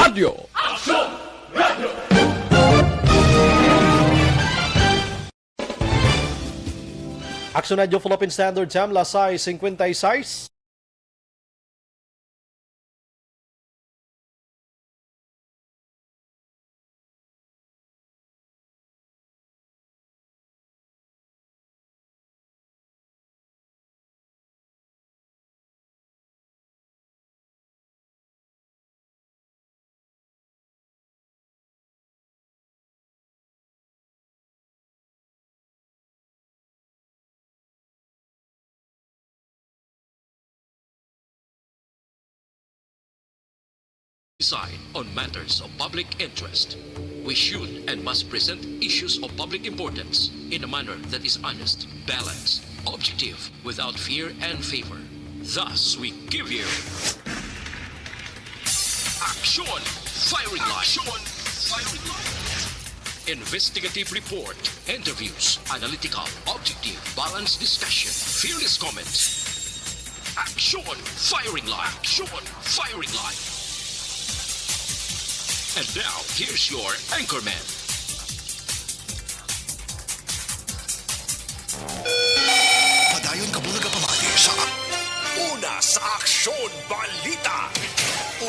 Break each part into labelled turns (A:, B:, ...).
A: Radio. Action Radio Philippine Standard Time, lasay 56.
B: Decide on matters of public interest. We should and must present issues of public importance in a manner that is honest, balanced, objective, without fear and favor. Thus, we give you Action Firing Line. Action Firing Line. Investigative report, interviews, analytical, objective, balanced discussion, fearless comments. Action Firing Line. Action Firing Line. And now, here's your anchorman.
C: Padayon ka muna kapamati sa Una sa Aksyon Balita.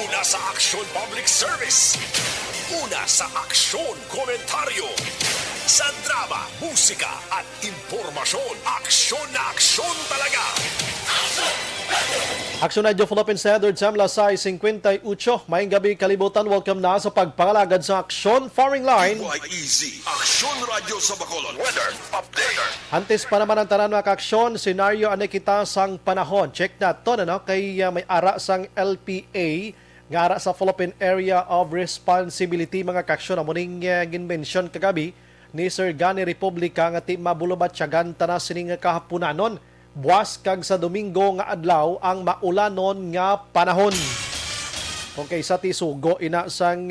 C: Una sa Aksyon Public Service. Una sa Aksyon Komentaryo. Sa drama, musika at impormasyon. Aksyon na aksyon talaga.
A: Action Radio Philippine Standard Time, lasay 58. Maayong gabi kalibutan. Welcome na sa pagpangalagad sa Action Firing Line.
C: YEZ, Aksyon Radio sa Bacolod. Weather Update.
A: Antes pa naman ang tanan mga kaaksyon, senaryo ane kita sang panahon. Check na to kay may ara sang LPA, nga ara sa Philippine Area of Responsibility mga kaaksyon. Amuning ginmention kagabi ni Sir Gani Republica nga ti mabulubat siyagan na sining kahapunanon. Buwas kag sa Domingo nga adlaw ang maulanon nga panahon. Okay, sa tisugo ina sang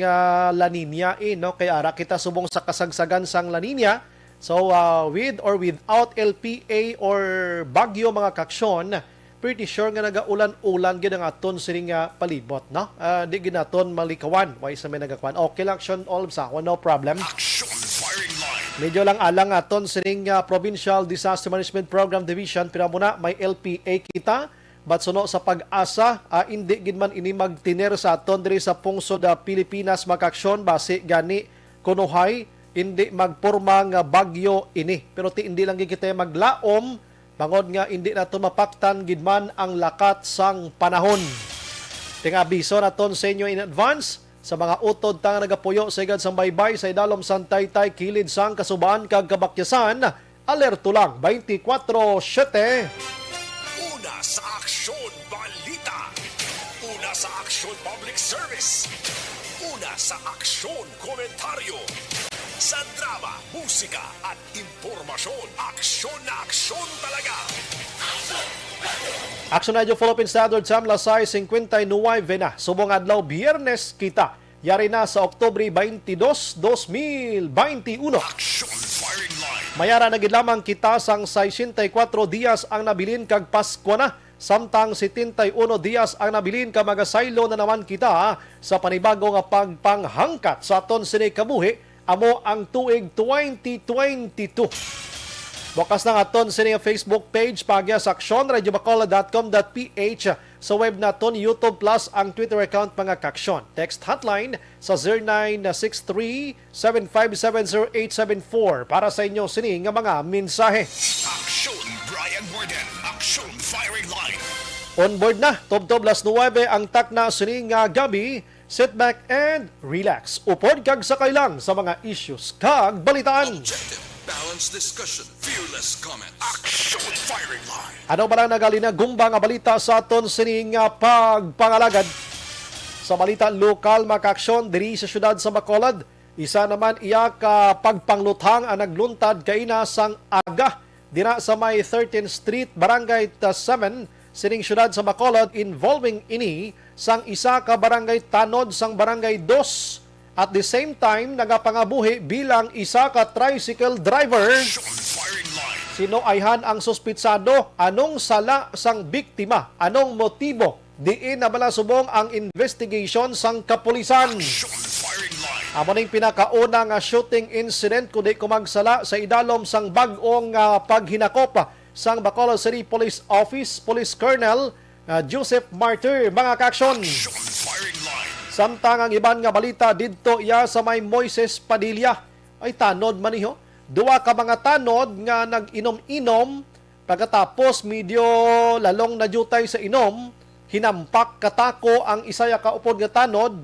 A: La Nina kay ara kita subong sa kasagsagan sang La Nina. So with or without LPA or bagyo mga kaksyon, pretty sure nga nagaulan-ulan gid ang aton sining palibot, no? Di ginaton malikawan, why sa may nagakwan. Okay lang action all sa no problem.
C: Action Firing Line.
A: Medyo lang alang aton sining Provincial Disaster Management Program Division, pero muna may LPA kita, but suno sa pag-asa, hindi gid man ini magtiner sa aton diri sa pungsod Pilipinas makaksyon base gani kunuhay hindi magporma nga bagyo ini. Pero hindi lang gid kita maglaom bangod nga hindi nato mapaktan gid man ang lakat sang panahon. Tingabiso naton sa inyo in advance sa mga utod tang nagapuyo sa igad sang baybay sa idalom sang Taytay kilid sang kasubaan kag kabakyasan. Alerto lang 24/7.
C: Una sa Aksyon Balita. Una sa Aksyon Public Service. Una sa Aksyon Komentaryo. Sa drama, musika at impormasyon. Aksyon na aksyon talaga.
A: Action Radio Philippine Standard Time, lasay 59 na. Subong adlaw Biyernes kita. Yari na sa Oktubre 22, 2021.
C: Action Firing Line.
A: Mayara na gid lamang kita sang 64 dias ang nabilin kag Pasko na. Samtang 71 dias ang nabilin ka magasaylo na naman kita sa panibago nga pagpanghangkat sa aton sini kabuhi amo ang tuig 2022. Bukas na aton sa Facebook page pagya sa actionradiobacolod.com.ph, sa web naton YouTube Plus ang Twitter account mga kaksyon. Text hotline sa 0963-7570874 para sa inyo sini nga mga mensahe.
C: Action Brian Borden. Action Firing Line.
A: On board na, Tob-Tob las 9 ang takna sini nga gabi. Sit back and relax. Upod kag sakay lang sa mga issues kag balitaan.
C: Objective, balanced discussion, fearless comment. Action Firing Line.
A: Ano ba lang nagalina gumbang nga balita sa aton sining pagpangalagad? Sa balita lokal makaksyon diri sa syudad sa Bacolod, isa naman iya ka pagpangluthang ang nagluntad kay sang aga dira sa may 13th Street, Barangay 7, sining syudad sa Bacolod, involving ini sang isa ka barangay tanod sang Barangay 2. At the same time, nagapangabuhi bilang isa ka tricycle driver. Sino ayhan ang suspitsado? Anong sala sang biktima? Anong motibo diin na bala subong ang investigation sang kapulisan.
C: Action firing line.
A: Amo ning pinakauna nga shooting incident kundi kumagsala sa idalom sang bag-ong paghinakop sang Bacolod City Police Office Police Colonel Joseph Martyr, mga kaaksyon.
C: Action firing line.
A: Samtang ang iban nga balita didto iya sa may Moises Padilla ay tanod maniho. Duwa ka mga tanod nga nag-inom-inom pagkatapos medyo lalong nadyutay sa inom, hinampak katako ang isaya ka upod nga tanod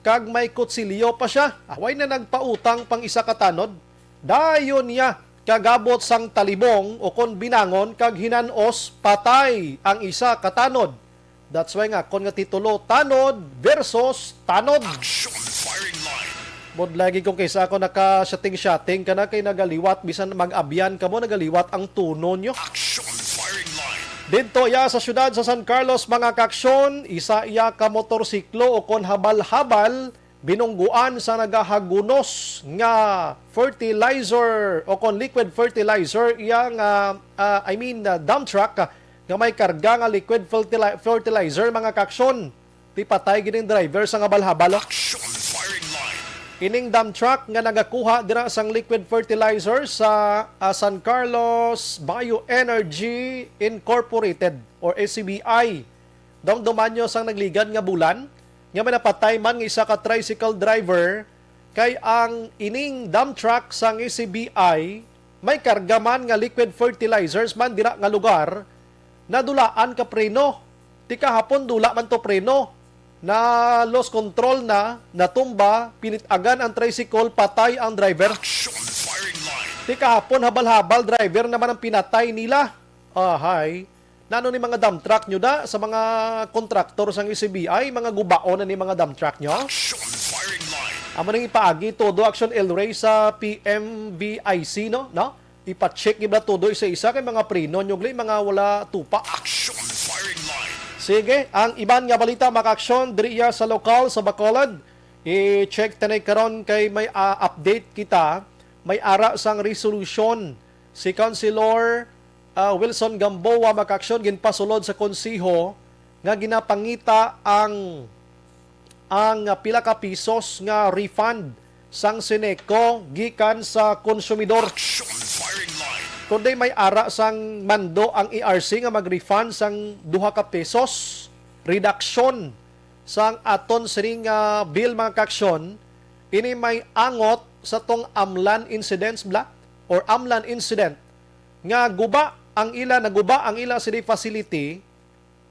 A: kag may kutsilyo pa siya. Away na nagpautang pang isa ka tanod. Dayon niya kagabot sang talibong o kon binangon kag hinanos patay ang isa ka tanod. That's why nga kon nga titulo tanod versus tanod.
C: Action firing line.
A: Bod lagi kong kaysa ako naka-shutting ka na kay nagaliwat bisan mag-abyan ka mo nagaliwat ang tuno nyo.
C: Action firing line.
A: Dito iya sa syudad sa San Carlos, mga kaaksyon, isa iya ka motorsiklo o kon habal-habal binungguan sa nagahagunos nga fertilizer o kon liquid fertilizer iya nga dump truck nga may karga nga liquid fertilizer, mga kaaksyon. Ti patay gining driver sa habal-habal.
C: Action firing line.
A: Ining dump truck nga nagakuha dira sang liquid fertilizer sa San Carlos Bioenergy Incorporated or SCBI. Dumanyo sang nagligan nga bulan nga may napatay man nga isa ka tricycle driver kay ang ining dump truck sang SCBI may karga man nga liquid fertilizers man dira nga lugar na dulaan ka preno. Ti kahapon dula man to preno. Na lost control na, natumba, pinitagan ang tricycle, patay ang driver.
C: Action firing line.
A: Di kahapon, habal-habal, driver naman ang pinatay nila. Hay. Nano ni mga dump truck nyo da sa mga kontraktor sang ECBI, mga gubaon na ni mga dump truck nyo?
C: Action firing line.
A: Amo nang ipaagi todo action El-Ray sa PMVIC, no? Ipa-check ibla todo isa-isa kay mga preno nyo, mga wala tupa.
C: Action firing line.
A: Sige, ang iban nga balita makaaksyon diriya sa lokal sa Bacolod. I-check tanay karon kay may update kita. May ara sang resolution si Councilor Wilson Gamboa makaaksyon ginpasulod sa konsiho nga ginapangita ang pila ka pisos nga refund sang Seneco gikan sa konsumidor.
C: Action firing line.
A: Kundi may ara sang mando ang ERC nga mag-refund sang 2 ka pesos reduction sang aton sining bill, mga kaaksyon. Ini may angot sa tong amlan incidents or amlan incident nga naguba ang ila city facility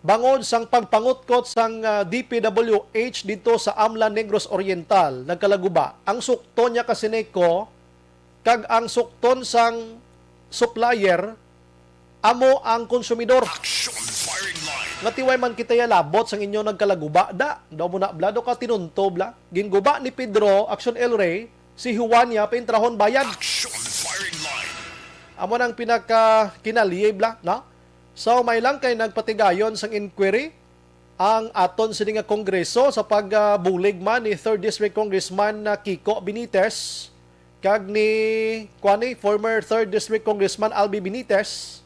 A: bangod sang pagpangutkot sang DPWH dito sa Amlan Negros Oriental. Nagkalaguba ang sukton niya kasi Seneco kag ang sukton sang supplier amo ang konsumidor.
C: Action firing line.
A: Nga tiway man kita labot sang inyo nagkalaguba daw mo na blado ka tinunto ginguba ni Pedro Action El-Ray si Juan ya pintrahon bayad.
C: Action firing line.
A: Amo nang pinaka kinaliye no? So may lang kay nagpatigayon sang inquiry ang aton sini nga kongreso sa pagbulig man ni 3rd District Congressman Kiko Benitez kag ni former 3rd District Congressman Albi Benitez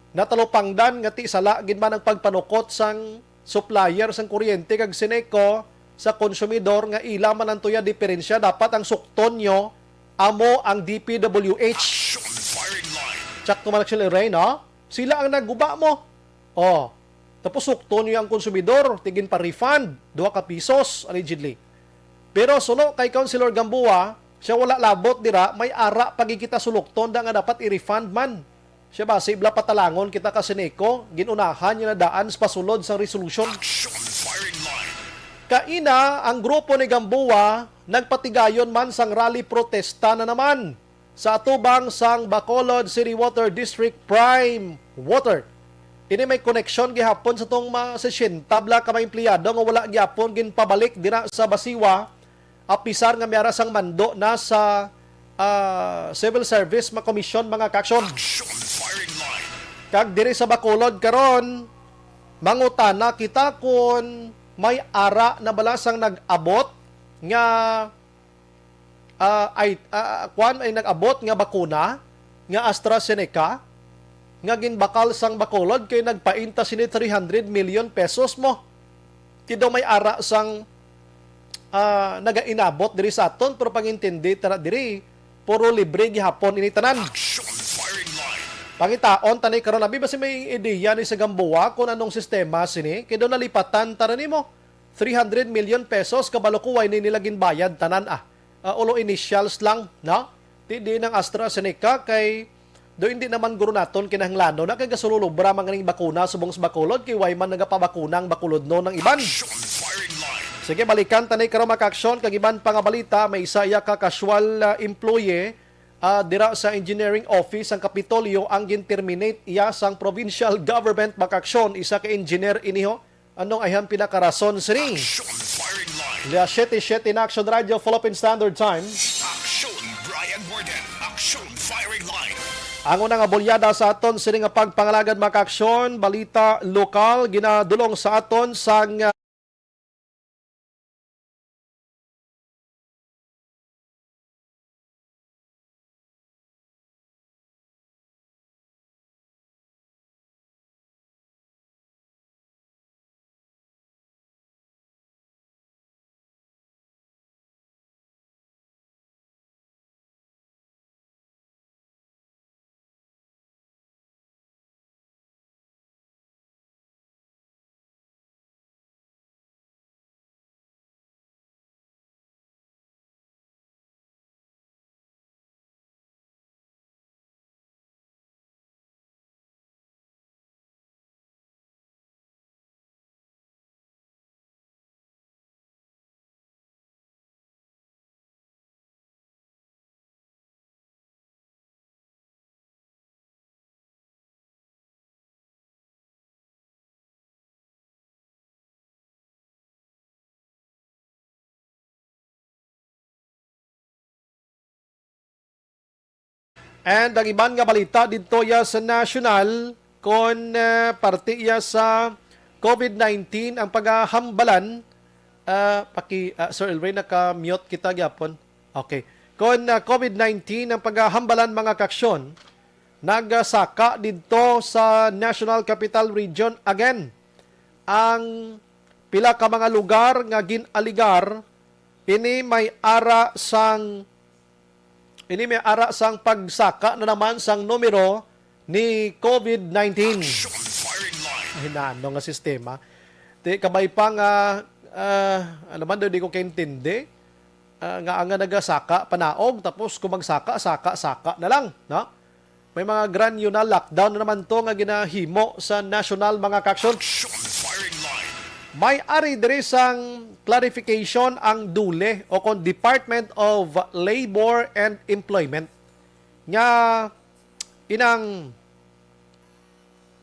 A: natalupangdan nga ti sala gid man ang pagpanukot sang supplier sang kuryente kag Seneco sa konsumidor nga ila man ang tuya diferensya dapat ang sukton nyo amo ang DPWH.
C: Action firing line.
A: Check to man actually Ray, no? Sila ang nagguba mo. Tapos sukton nyo ang konsumidor tigin pa refund 2 ka pisos allegedly. Pero suno kay Councilor Gamboa siya wala labot dira, may ara pagikita sulukton da nga dapat i-refund man. Siya ba, sibla patalangon kita ka Seneco, ginunahan niya na daan sa pasulod sa resolution.
C: Action firing line.
A: Kaina, ang grupo ni Gamboa, nagpatigayon man sang rally protesta na naman sa atubang sang Bacolod City Water District Prime Water. Ini may connection gihapon sa tong sa tabla ka may empleyado nga wala gihapon ginpabalik dira sa Basiwa. Apisar nga miyara sang mando na sa civil service commission, mga kaaksyon.
C: Action firing line.
A: Kag diri sa Bacolod karon mangutana kita kun may ara na balasang nag-abot nga ay nag-abot nga bakuna nga AstraZeneca nga ginbakal sang Bacolod kay nagpainta sini 300 million pesos mo. Kidaw may ara sang nagainabot diri sa aton pero pangintindi tara diri puro libre gihapon ini tanan.
C: Action firing line.
A: Pangitaon tanay karon abi basi may ideya ni sa Gamboa kung anong sistema sini kidaw nalipatan tara nimo 300 million pesos kabalo ko way ni nila ginbayad tanan ulo initials lang no di ng AstraZeneca kay do hindi naman guro naton kinahanglanon na kay gasululubra man ganing bakuna subong sa bakulod kay way man nagapabakuna ang bakulod no ng iban.
C: Action firing line.
A: Sige, balikan tanay karon maka-aksyon kag iban pa nga balita may isa iya ka casual employee dira sa engineering office ang Kapitolyo ang gin-terminate iya sang provincial government maka-aksyon isa ka engineer iniho anong ayhan pinakarason sini.
C: Action firing line.
A: La 7-7 in Action Radio Philippine Standard Time.
C: Action Brian Warden. Action firing line.
A: Ang unang abulyada sa aton sini nga pagpangalagad maka-aksyon balita lokal ginadulong sa aton sang and ang iban nga balita dito ya sa national kon parte ya sa COVID-19 ang paghambalan Sir Elray naka-mute kita gyapon. Okay. Kon COVID-19 ang paghambalan mga kaksyon nagsaka dito sa National Capital Region again. Ang pila ka mga lugar nga ginaligar ini may ara sang pagsaka na naman sang numero ni COVID-19.
C: Action firing line.
A: Hinano nga sistema. Di kabay pa nga ano man di ko kaintindi nga ang nagasaka panaog tapos kung magsaka saka na lang, no? May mga granular lockdown na naman to nga ginahimo sa national mga kaksyon.
C: Action firing line.
A: May ari diri sang clarification ang DULE o kon Department of Labor and Employment nga inang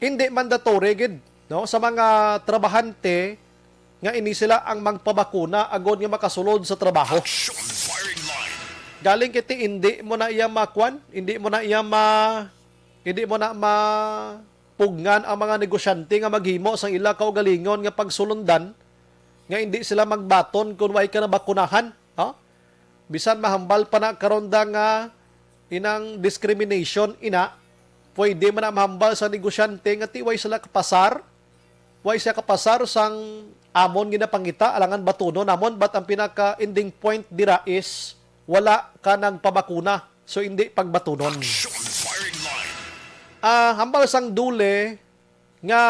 A: hindi mandatory gid no sa mga trabahante nga ini sila ang magpabakuna agod nga makasulod sa trabaho.
C: Action firing line.
A: Galing kiti hindi mo na iya makwan, hindi mo na pugnan ang mga negosyante nga maghimo sang ila kaugalingon nga pagsulundan nga hindi sila magbaton kung way ka na bakunahan. Bisan mahambal pa na karonda nga inang discrimination pwede man na mahambal sa negosyante nga tiway sila kapasar, way siya kapasar sang amon ginapangita alangan batuno namon but ang pinaka-ending point dira is wala ka nang pabakuna so hindi pagbatunon.
C: Action firing line.
A: Hambal sang DULE nga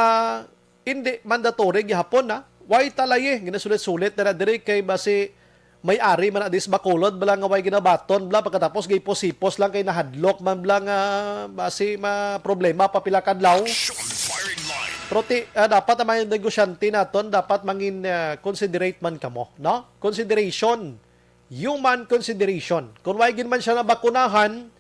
A: hindi mandatory gihapon way talaye ginasulit-sulit na diri kay basi may-ari man adis bakulod bala nga way ginabaton bala pagkatapos gipos-hipos lang kay nahadlok man bala nga basi problema papila kadlaw.
C: Action firing line.
A: Pero dapat ang mga negosyante naton dapat mangin considerate man kamo, no? Consideration, human consideration. Kung way gin man siya na bakunahan,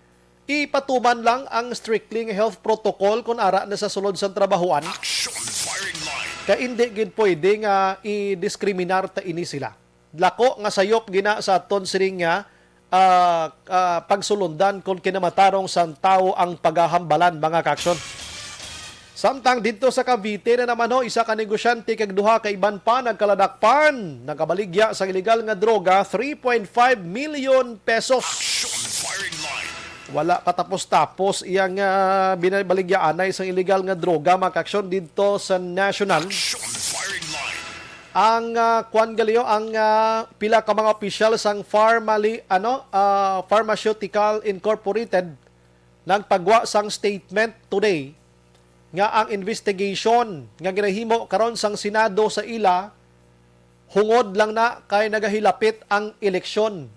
A: ipatuman lang ang strictly health protocol kung ara na sa sulod sa trabahuan.
C: Action firing line.
A: Kaya hindi gid pwede nga i-discriminar ta ini sila. Lako nga sayop gina sa aton siring nga pagsulundan kung kinamatarong sang tao ang paghahambalan mga kaksyon. Samtang dito sa Cavite na naman isa ka negosyante kag duha ka iban pa nagkaladakpan, nagabaligya sa ilegal nga droga 3.5 million pesos.
C: Action firing line.
A: Wala katapos-tapos iyang binabaligyaan na isang illegal nga droga makaksyon dito sa national.
C: Action firing line.
A: ang kuan galiyo ang pila ka mga opisyal sang Pharmaceutical Incorporated nagpagwa sang statement today nga ang investigation nga ginahimo karon sang Senado sa ila hungod lang na kay nagahilapit ang eleksyon.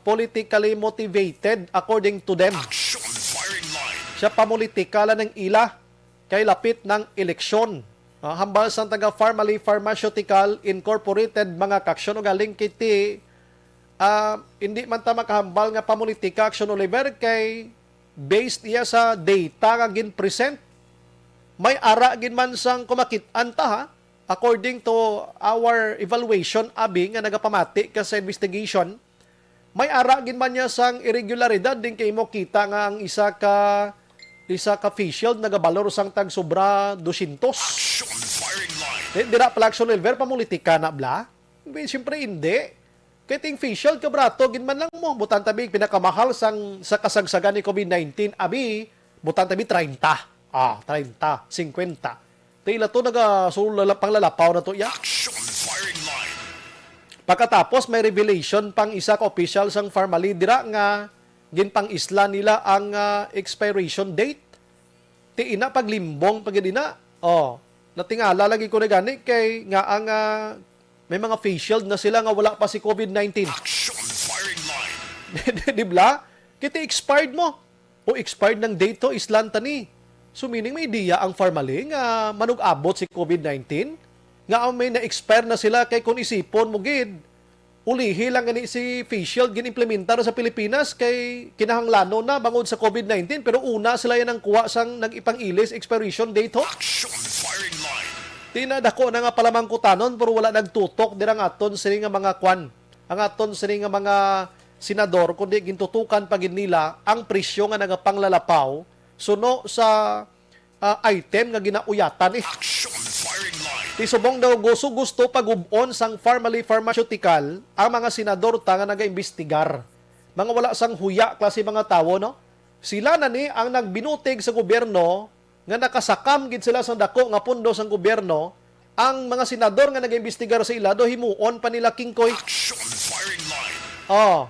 A: Politically motivated according to them.
C: Action firing line.
A: Siya pamulitikala ng ila kay lapit ng eleksyon. Hambal sa taga Pharmaceutical Incorporated mga kaksyon o galing kiti hindi man ta makahambal nga pamulitika aksyon Oliver kay based iya sa data nga gin-present. May ara gin man sang kumakit-an ta ha according to our evaluation abi nga nagapamati ka sa investigation. May ara gin man niya sang irregularidad din kay mo kita nga ang isa ka face shield nagabalor sang tag sobra 200.
C: Action firing line.
A: Dira pala action Oliver pamulitika na bla. Siyempre hindi. Kaya ting face shield kabrato ginman lang mo butan tabi pinakamahal sa kasagsagan ni COVID-19 abi butan tabi 30. 30, 50. Tila to panglalapaw na to ya.
C: Action firing line.
A: Pagkatapos may revelation pang isa ka official sang Pharmali dira nga ginpang isla nila ang expiration date. Ti ina paglimbong pagidina. Natingala lagi ko na gani kay nga ang may mga face shield na sila nga wala pa si COVID-19.
C: Action firing line.
A: Di ba? Kiti expired mo. O expired ng date to islanta ni. So meaning may idea ang Pharmali nga manug-abot si COVID-19 nga may na-expire na sila kay kung isipon mo gid. Ulihi lang gani si face shield ginimplementar sa Pilipinas kay kinahanglanon na bangod sa COVID-19 pero una sila yan ang kuha sang nag-ipang-ilis expiration date ho.
C: Action firing line.
A: Tinadako na nga palamang kutanon pero wala nagtutok dirang aton sini nga mga kwan. Ang aton sini nga mga senador kundi gintutukan pagid nila ang presyo nga nagapanglalapaw suno sa item nga ginauyatan eh.
C: Action firing line.
A: Ti subong daw gusto pag-ubon sang Pharmaceutical ang mga senador ta nga naga-imbestigar. Mga wala sang huya klase mga tawo no. Sila na ni ang nagbinutig sa gobyerno nga nakasakam gid sila sang dako nga pundo sang gobyerno. Ang mga senador nga naga-imbestigar sa ila do himuon pa nila kingkoy.
C: Action firing line.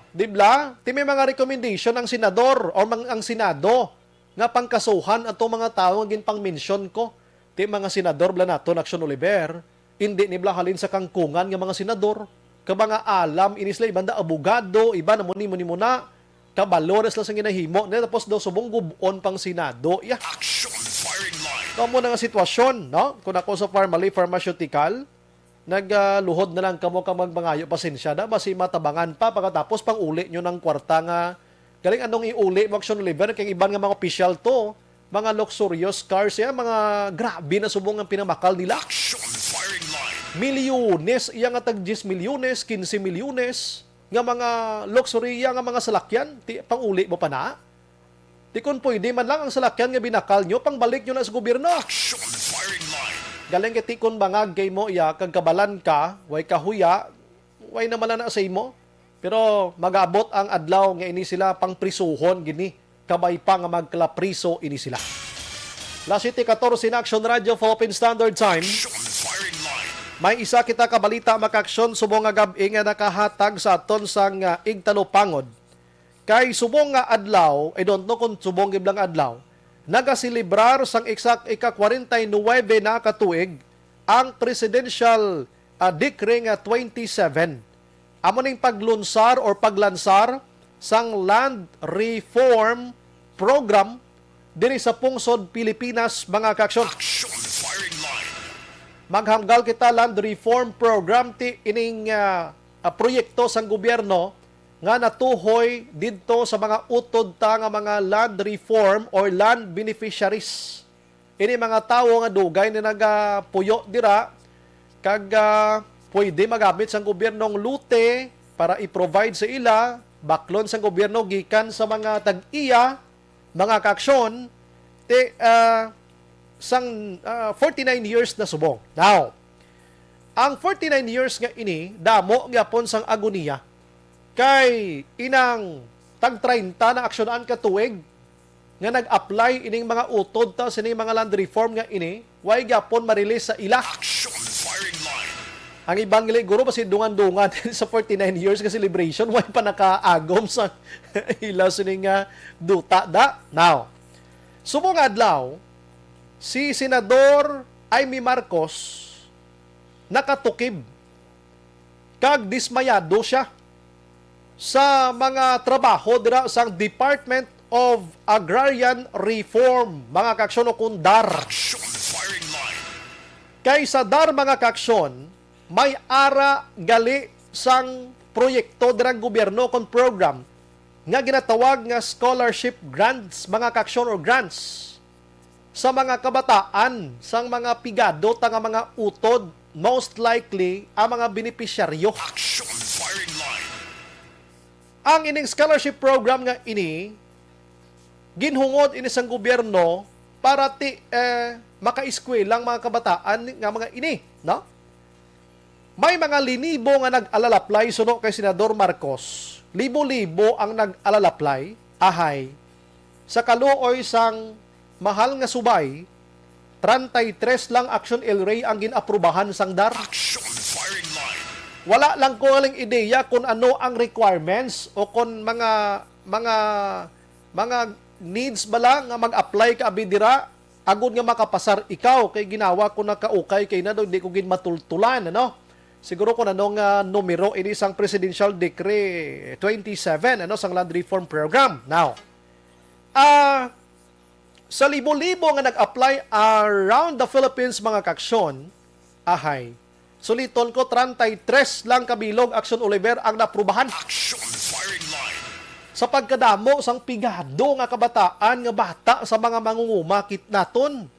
A: Di ba? Ti may mga recommendation ng senador o ang senado nga pangkasuhan ato mga tao nga ginpang-mention ko. Ti mga senador bla nato Action Oliver, hindi ni bla halin sa kangkungan nga mga senador. Ka mga alam inisla ibanda abogado, iba na muni na kabalores lang sa ginahimo. Tapos daw subong gubon pang senado. Yeah.
C: Action firing line.
A: Kamo na nga sitwasyon, no? Kung ako sa Pharmaceutical, nagluhod na lang kamo ka magbangayo pasensya na basi matabangan pa pagkatapos pang uli nyo ng kwarta nga galing anong iuli mo Action Oliver kay iban nga mga official to mga luxurious cars yan mga grabe na subong ang pinamakal nila
C: Action firing line.
A: milyones iya nga tag 10 milyones 15 milyones nga mga luxury nga mga salakyan ti pang uli mo pa na ti kun pwede man lang ang salakyan nga binakal nyo pangbalik nyo na sa gobyerno.
C: Action firing line.
A: Galing kiti kun bangag kay mo iya kag kabalan ka, way kahuya, way na malana sa imo. Pero magabot ang adlaw nga ini sila pang prisuhon gini. Kabay pa nga magklapriso ini sila. La City 14 in Action Radio Philippine Standard Time.
C: Action firing line.
A: May isa kita kabalita makaksyon subong nga gabi nga nakahatag sa aton sang igtalupangod. Kay subong nga adlaw, I don't know kung subong giblang adlaw, nagasilibrar sang ika-49 na katuig ang presidential decree nga 27. Amo ning paglunsar or paglansar sang land reform program diri sa pungsod Pilipinas mga kaaksyon.
C: Action firing line.
A: Maghanggal kita land reform program ti ining proyekto sang gobyerno nga natuhoy didto sa mga utod ta nga mga land reform or land beneficiaries. Ini mga tawo nga dugay na nagapuyo dira kag pwede magamit sang gobyernong lute para i-provide sa ila baklon sang gobyerno gikan sa mga tag-iya mga kaaksyon ti sang 49 years na subong. Now, ang 49 years nga ini damo gyapon sang agoniya kay inang tag 30 na aksyonan ka tuig nga nag-apply ining mga utod ta sa mga land reform nga ini way gyapon ma-release sa ila.
C: Action firing line.
A: Ang ibang gali guro basi dungan-dungan sa 49 years ka celebration way pa nakaagom sa ilaw sining duta da. Now, subong adlaw si Senador Amy Marcos nakatukib kag dismayado siya sa mga trabaho dira sa Department of Agrarian Reform, mga kaksyon o kung DAR.
C: Action firing line.
A: Kay sa DAR, mga kaksyon, may ara gali sang proyekto dirang gobyerno kon program nga ginatawag nga scholarship grants, mga kaksyon or grants sa mga kabataan, sang mga pigado, tanga mga utod, most likely ang mga benepisyaryo.
C: Action firing line.
A: Ang ining scholarship program nga ini ginhungod ini sang gobyerno para maka-eskwela ang mga kabataan nga mga ini, no? May mga linibo nga nag-alalaplay suno kay Senador Marcos. Libo-libo ang nag-alalaplay ahay sa kaluoy sang mahal nga subay 33 lang action LRA ang ginaprubahan sang DAR.
C: Action firing line.
A: Wala lang ko aling ideya kung ano ang requirements o kung mga needs ba lang nga mag-apply ka abidira agud nga makapasar ikaw kay ginawa ko nakaukay kay na di ko gin matultulan, ano? Siguro kung anong numero ini isang Presidential Decree 27 sang Land Reform Program. Now, sa libo-libo nga nag-apply around the Philippines, mga kaksyon, ahay, suliton ko 33 lang kabilog action Oliver ang naprubahan.
C: Action firing line.
A: Sa pagkadamo sang pigado nga kabataan nga bata sa mga mangungumakit naton,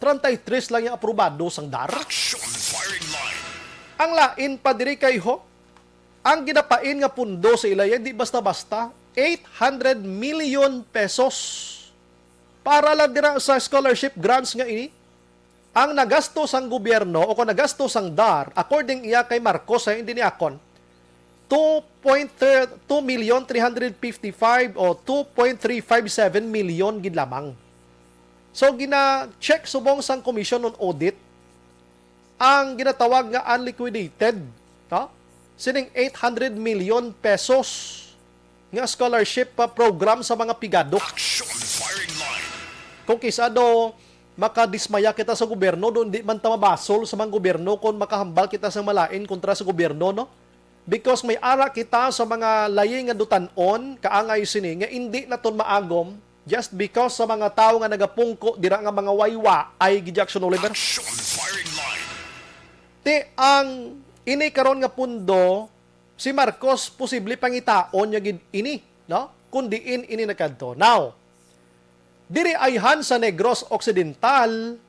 A: 33 lang yung aprobado sang DAR.
C: Action firing line.
A: Ang lain pa diri kay ho, ang ginapain nga pundo sa ilaya, di basta-basta, 800 million pesos para lang dira sa scholarship grants nga ini. Ang nagasto sang gobyerno o kung nagasto sang DAR, according iya kay Marcos, hindi ni akon, 2,355 o 2.357 million gid lamang. So gina-check subong sang Commission on Audit ang ginatawag nga unliquidated, no? Sining 800 million pesos nga scholarship program sa mga pigado.
C: Action firing line.
A: Kung kisado makadismaya kita sa gobyerno, doon di man tamabasol sa mga gobyerno kung makahambal kita sa malain kontra sa gobyerno, no? Because may ara kita sa mga layi nga dutanon, kaangay sini, nga hindi naton maagom just because sa mga tao nga nagapungko, dira nga mga waywa ay Action Oliver.
C: Action firing line.
A: Ti ang ini karon nga pundo, si Marcos posible pangitaon niya gid ini, no? Kundi ini nakadto. Now, diri ayhan sa Negros Occidental,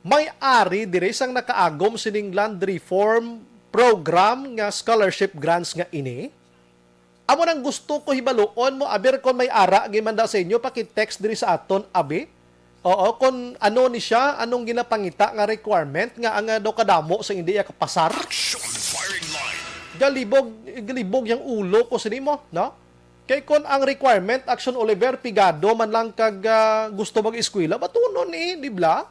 A: may ari diri sang nakaagom sining land reform program nga scholarship grants nga ini. Amo nang gusto ko hibaluon mo aber kon may ara gimanda sa inyo paki-text diri sa aton abi. Oo, kung ano ni siya, anong ginapangita nga requirement nga ang do kadamo sa hindi kapasar.
C: Action firing line.
A: Galibog yung ulo ko sa mo, no? Kay kon ang requirement, Action Oliver, pigado man lang kag gusto mag-eskwela, batunon di bla?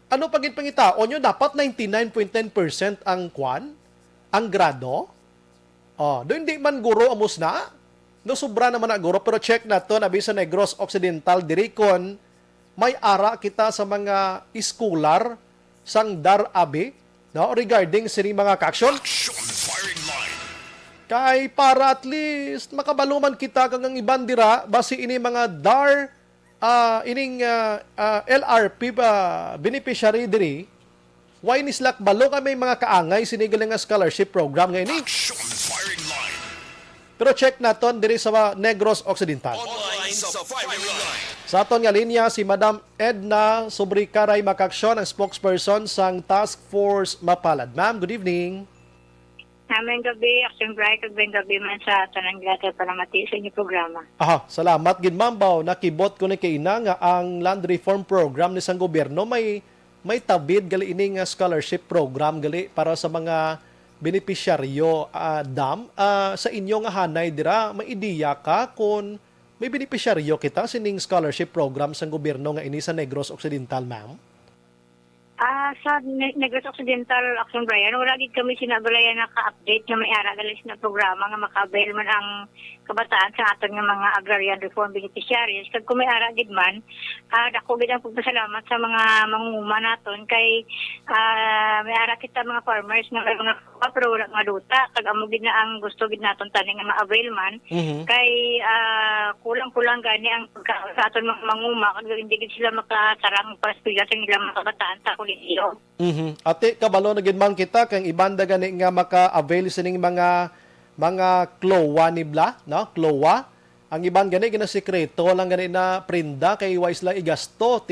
A: Ano pagit pangitaon nyo? Dapat 99.10% ang kwan, ang grado. Oh, do hindi man guro amos na. No, sobra naman na guro, pero check na to, nabi sa Negros Occidental, dirikon, may ara kita sa mga iskolar sang DAR abi, no, regarding sini mga kaksyon.
C: Action firing line.
A: Kay para at least makabaluman kita kang ibandira basi ini mga DAR LRP beneficiary diri. Why nislak balo kami mga kaangay sinigaling nga scholarship program nga ini.
C: Action firing line.
A: Pero check naton diri sa Negros Occidental.
C: Online sa firing line.
A: Sa aton nga linya si Madam Edna Sobrikaray Makaksyon, ang spokesperson sang Task Force Mapalad. Ma'am, good evening.
D: Aming gabi, Action Bright, kagbeng gabi man sa tanang grata para mati sa inyong programa.
A: Aha, salamat gid ma'am baw nakibot ko ni kay ina nga ang land reform program ni sang gobyerno may tabid gali ini nga scholarship program gali para sa mga benepisyaryo sa inyo nga hanay dira may ideya ka kung may benepisyaryo kita sining scholarship program sang gobyerno nga ini sa Negros Occidental, ma'am?
D: Sa Negros Occidental Action Brian, wala gid kami sinabalayan naka-update nga may ara galis na programa nga maka-avail man ang kabataan sa aton nga mga agrarian reform beneficiaries. Kag kung may ara gid man, dako gid ang pagpasalamat sa mga mangunguma naton kay may ara kita mga farmers nga may mga pero wala nga duta kag amo gid na ang gusto gid naton tani nga ma-avail man. Kay kulang-kulang gani ang pagkaon sa aton mga manguma kag hindi gid sila makatarang para sa ilang mga kabataan sa kolehiyo.
A: Ate, kabalo na gid man kita kang ibanda gani nga maka-avail sining mga klowa nibla, no? Klowa. Ang iban gani ginasekreto lang gani na prinda kay wise lang igasto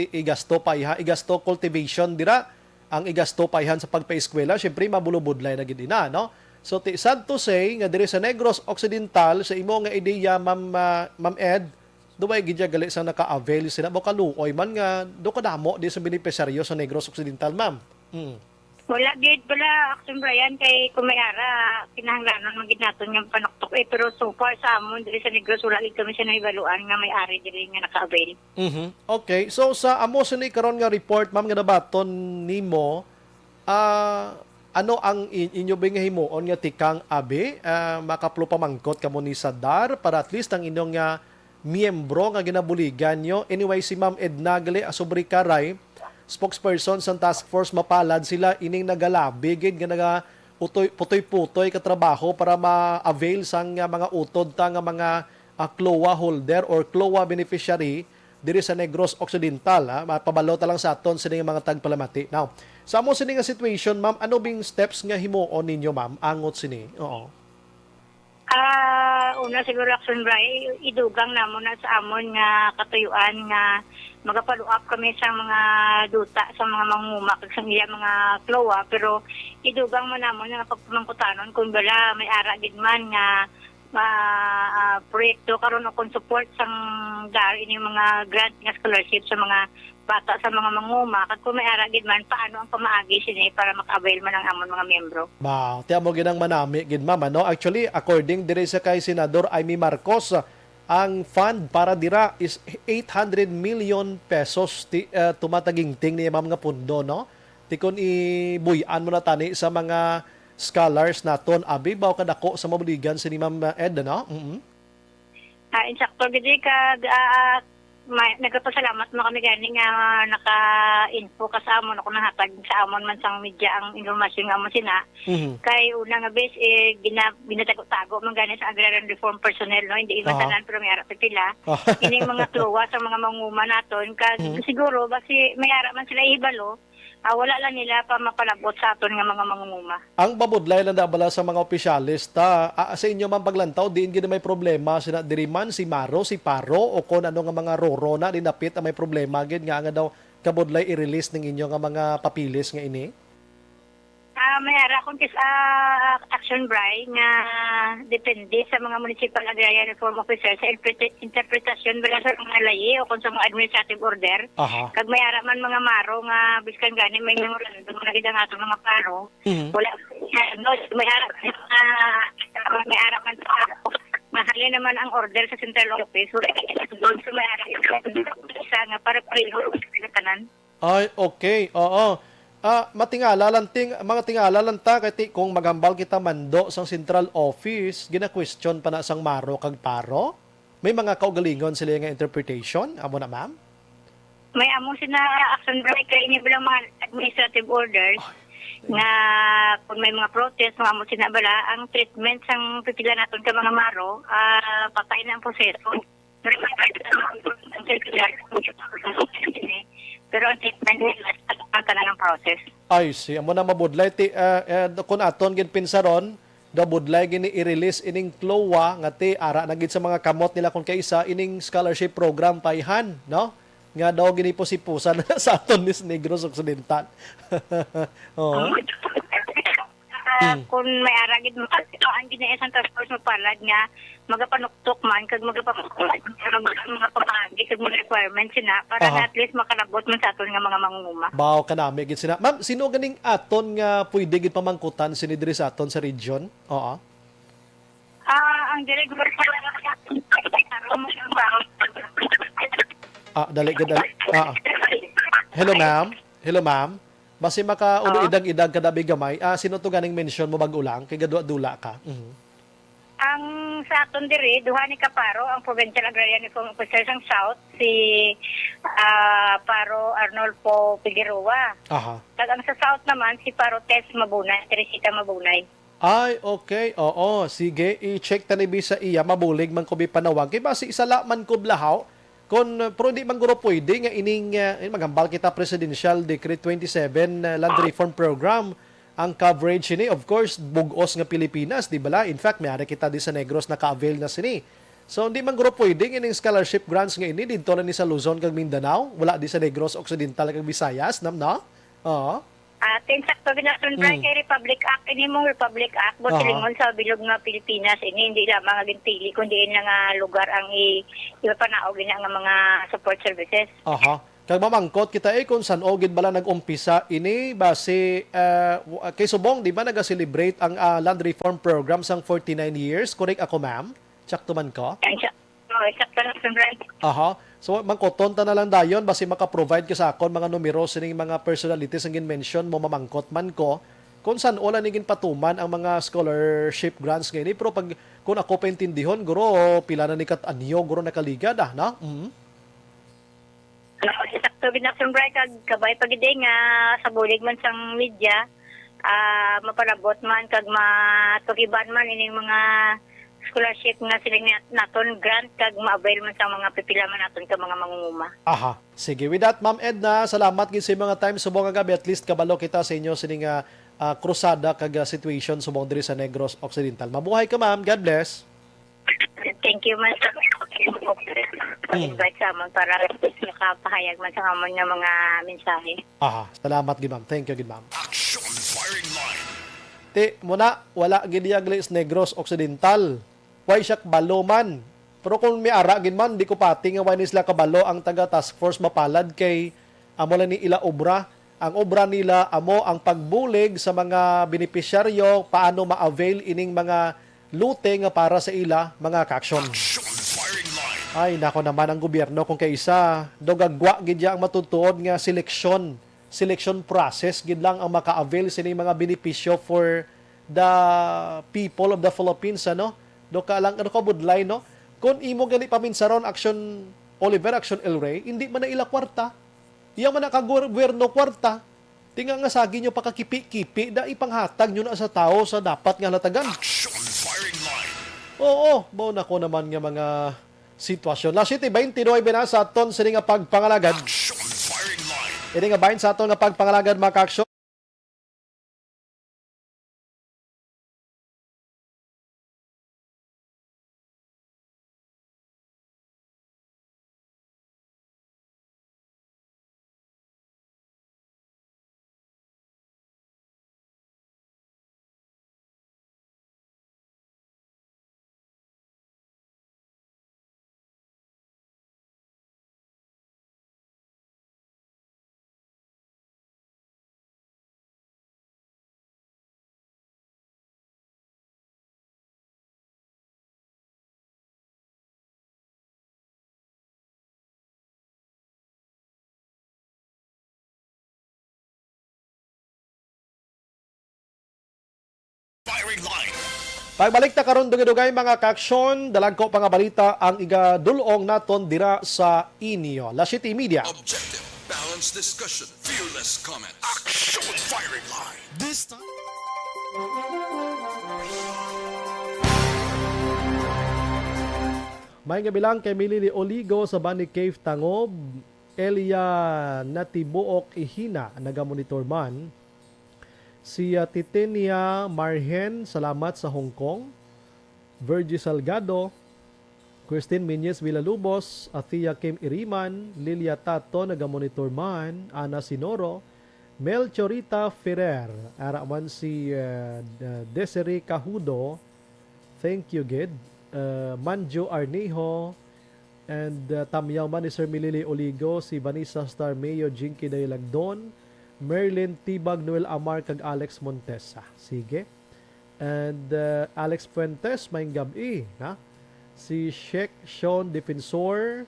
A: paiha, igasto cultivation dira. Ang igasto paihan sa pagpa-eskwela, syempre mabulubudlay na gid ina, no? So sad to say nga diri sa Negros Occidental sa imo nga ideya Ma'am Ed, duway gid gali sa naka-avail sila mo kaluoy man nga do kadamo di sa benepisaryo sa Negros Occidental, ma'am.
D: Wala gid pala Action Brian kay kung may ara kinahanglanon man gid naton yung panuktok pero so far sa amon diri sa Negros wala gid kami sa naibaluan nga may ari diri nga naka-avail.
A: Okay. So sa amo sini karon nga report, ma'am, nga nabaton nimo, ano ang inyo nga himuon nga tikang abi makaplo pamangkot kamo ni Sadar para at least ang inyong nga miyembro nga ginabuligan nyo. Anyway, si Ma'am Edna Gali Asubri Karay, spokesperson sa task force mapalad sila ining nagalabi gid nga naga putoy-putoy ka trabaho para ma-avail sang mga utod ta nga mga CLOA holder or CLOA beneficiary diri sa Negros Occidental. Mapabalo ta lang sa aton sini mga tagpalamati. Now, sa amo sini nga situation, ma'am, ano bing steps nga himuon ninyo, ma'am, angot sini? Oo.
D: Una siguro Action Brian, idugang namon na sa amon nga katuyuan nga magapalo up kami sa mga duta sa mga manguma kag sa iya mga klowa pero idugang man namon nga pagpamangkutanon kung bala may ara gid man nga proyekto karon o kung support sang dar ini mga grant nga scholarship sa mga bata sa mga manguma kag kung may ara gid man paano ang pamaagi sini para maka-avail man ang amon mga miyembro.
A: Ba, tiyan mo ginang manami gid, ma'am, no? Actually, according dire sa kay Senador Amy Marcos, ang fund para dira is 800 million pesos tumatagingting ni ma'am nga pundo, no? Tikon ibuyan mo na tani sa mga scholars naton abi baw kadako sa mabuligan si ni Ma'am Ed, no?
D: Insakto gid kag nagpasalamat mo kami gani nga naka-info ka sa amon ako nahatag sa amon man sang media ang informasyon nga amon sina. Kay una nga bes ginatago-tago man gani sa agrarian reform personnel, no, hindi iba tanan pero may ara sa pila. Ini mga klowa sa mga manguma naton kag siguro basi may ara man sila ihibalo. Wala lang nila pa mapalabot sa aton nga mga mangunguma.
A: Ang babudlay lang dabala sa mga opisyalis sa inyo man paglantaw diin gid may problema sina diri man si Maro, si Paro o kon ano nga mga roro na dinapit may problema gid nga daw kabudlay i-release ning inyo nga mga papilis nga ini.
D: May ara kung Action Brian nga depende sa mga municipal agrarian reform officer sa interpretasyon bala sa mga layi o kung sa mga administrative order. Kag may ara man mga maro nga biskan gani may memorandum na gid ang ato mga paro. Wala no may ara man mahalin naman ang order sa central office. Doon sa may ara sa nga para tanan.
A: Ay, okay. Oo. Mga tingala lang ta kay kung magambal kita mando sang central office, gina-question pa na sang Maro kag Paro. May mga kaugalingon sila nga interpretation, amo na, ma'am?
D: May amo sina Action Brian kay ini bilang mga administrative orders nga kung may mga protest mga amo sina bala ang treatment sang pipila naton ka mga Maro patay na ang proseso. Pero ang treatment nila ang tanang process.
A: Ay, si amo na mabudlay kun aton gid pinsaron, do budlay gini i-release ining CLOA nga ara na gid sa mga kamot nila kun kaysa ining scholarship program paihan, no? Nga daw gini po si pusan sa aton ni Negros Occidental.
D: Kung may ara gid mo ang ginae sa task force mapalad nga magapanuktok man kag mga pamagi kag mga requirements sina para na at least makalabot man sa aton nga mga mangunguma.
A: Baw kanami gid sina. Ma'am, sino ganing aton nga pwede gid pamangkutan sini diri sa aton sa region? Oo.
D: Ang director
A: dali. Hello, ma'am. Hello, ma'am. Basi maka ulo idag-idag kada bigamay. Sino to ganing mention mo bag-ulang kay gadwa-dula ka?
D: Ang sa aton diri duha ni Kaparo ang Provincial Agrarian Reform Officer sang South si Paro Arnolfo Figueroa.
A: Aha.
D: Kag ang sa South naman si Paro Tess Mabunay, Teresita Mabunay.
A: Ay, okay. Oo, sige. I-check tanibi sa iya. Mabulig man ko bi panawag. Kay basi isa la man ko blahaw. Pero di man guro pwede nga ining magambal kita Presidential Decree 27 Land Reform Program. Ang coverage ini, of course, bugos nga Pilipinas, di ba la? In fact, may ari kita di sa Negros naka-avail na sini. So, hindi man guro pwede ining scholarship grants nga ini dito na ni sa Luzon kag Mindanao. Wala di sa Negros Occidental kag Visayas, no? Oo.
D: Atin sakto ginasun kay Republic Act ini mong Republic Act botilingon sa bilog nga Pilipinas ini hindi lamang nga gintili kundi nga nga lugar ang ipanaog nga mga support services.
A: Aha. Kag mamangkot kita kung saan ogid bala nag-umpisa ini base kay subong di ba naga-celebrate ang land reform program sang 49 years, correct ako ma'am? Check man ko.
D: Sakto na right.
A: Aha. So mangkoton ta na lang dayon base maka-provide ka sa akon mga numero sining mga personalities ang gin-mention mo mamangkot man ko kung saan ola nigin patuman ang mga scholarship grants ngayon. Pero pag kung ako paintindihon guro pila na ni kat anyo guro nakaligad na?
D: Sakto ginasun right kag kabay pagide nga sa bulig man sang media mapalabot man kag matugiban man ining mga scholarship nga siling naton grant kag ma-avail man sa mga pipila man naton ka mga mangunguma.
A: Aha. Sige, with that, Ma'am Edna, salamat gid sa mga time subong nga gabi. At least kabalo kita sa inyo sining krusada kag situation subong diri sa Negros Occidental. Mabuhay ka, Ma'am. God bless.
D: Thank you man sa invite sa amon para makapahayag man sa amon nga mga mensahe.
A: Aha. Salamat gid, Ma'am. Thank you gid, Ma'am.
C: Action firing line.
A: Ti, muna, wala gid sa Negros Occidental. Why siya balo man. Pero kung may ara gid man, di ko pati nga why nisla kabalo ang taga task force mapalad kay amo lang ni ila obra. Ang obra nila amo ang pagbulig sa mga benepisyaryo paano ma-avail ining mga lute nga para sa ila mga kaaksyon.
C: Action firing line.
A: Ay nako naman ang gobyerno kung kaysa dogagwa gid ya ang matutuod nga selection process gid lang ang maka-avail sining mga benepisyo for the people of the Philippines ano. Do ka lang ano ko budlay no. Kung imo gani paminsaron action Oliver action El Rey, hindi man na ila kwarta. Iyang man nakagobyerno kwarta. Tinga nga sagi nyo pakakipi-kipi da ipanghatag nyo na sa tao sa dapat nga latagan.
C: Action firing line.
A: Oo, bao na ko naman nga mga sitwasyon. Last iti 29 na sa aton sa nga pagpangalagad.
C: Action firing line.
A: Ini nga bahin sa aton nga pagpangalagad mga kaaksyon.
C: Firing line.
A: Pagbalik ta karon dugay-dugay mga kaaksyon, dalagko pa nga balita ang igadulong naton dira sa inyo. La City Media.
C: Objective. Balanced discussion. Fearless comments. Action firing line. This time.
A: May nga bilang kay Milili Oligo sa Bani Cave Tangob, Elia Natibuok Ihina, naga-monitor man. Si Titenia Marhen, salamat sa Hong Kong. Virgie Salgado, Christine Minyes Villalubos, Athea Kim Iriman, Lilia Tato, naga-monitor man. Ana Sinoro, Mel Chorita Ferrer, araman si Desiree Cahudo, thank you Gid. Manjo Arnejo, and Tamyaw man ni Sir Milili Oligo, si Vanessa Starmeo, Jinky Daylagdon, Merlin Tibag, Noel Amar, kag Alex Montesa. Sige. And Alex Fuentes, may gabi. Na? Si Sheikh Sean Defensor,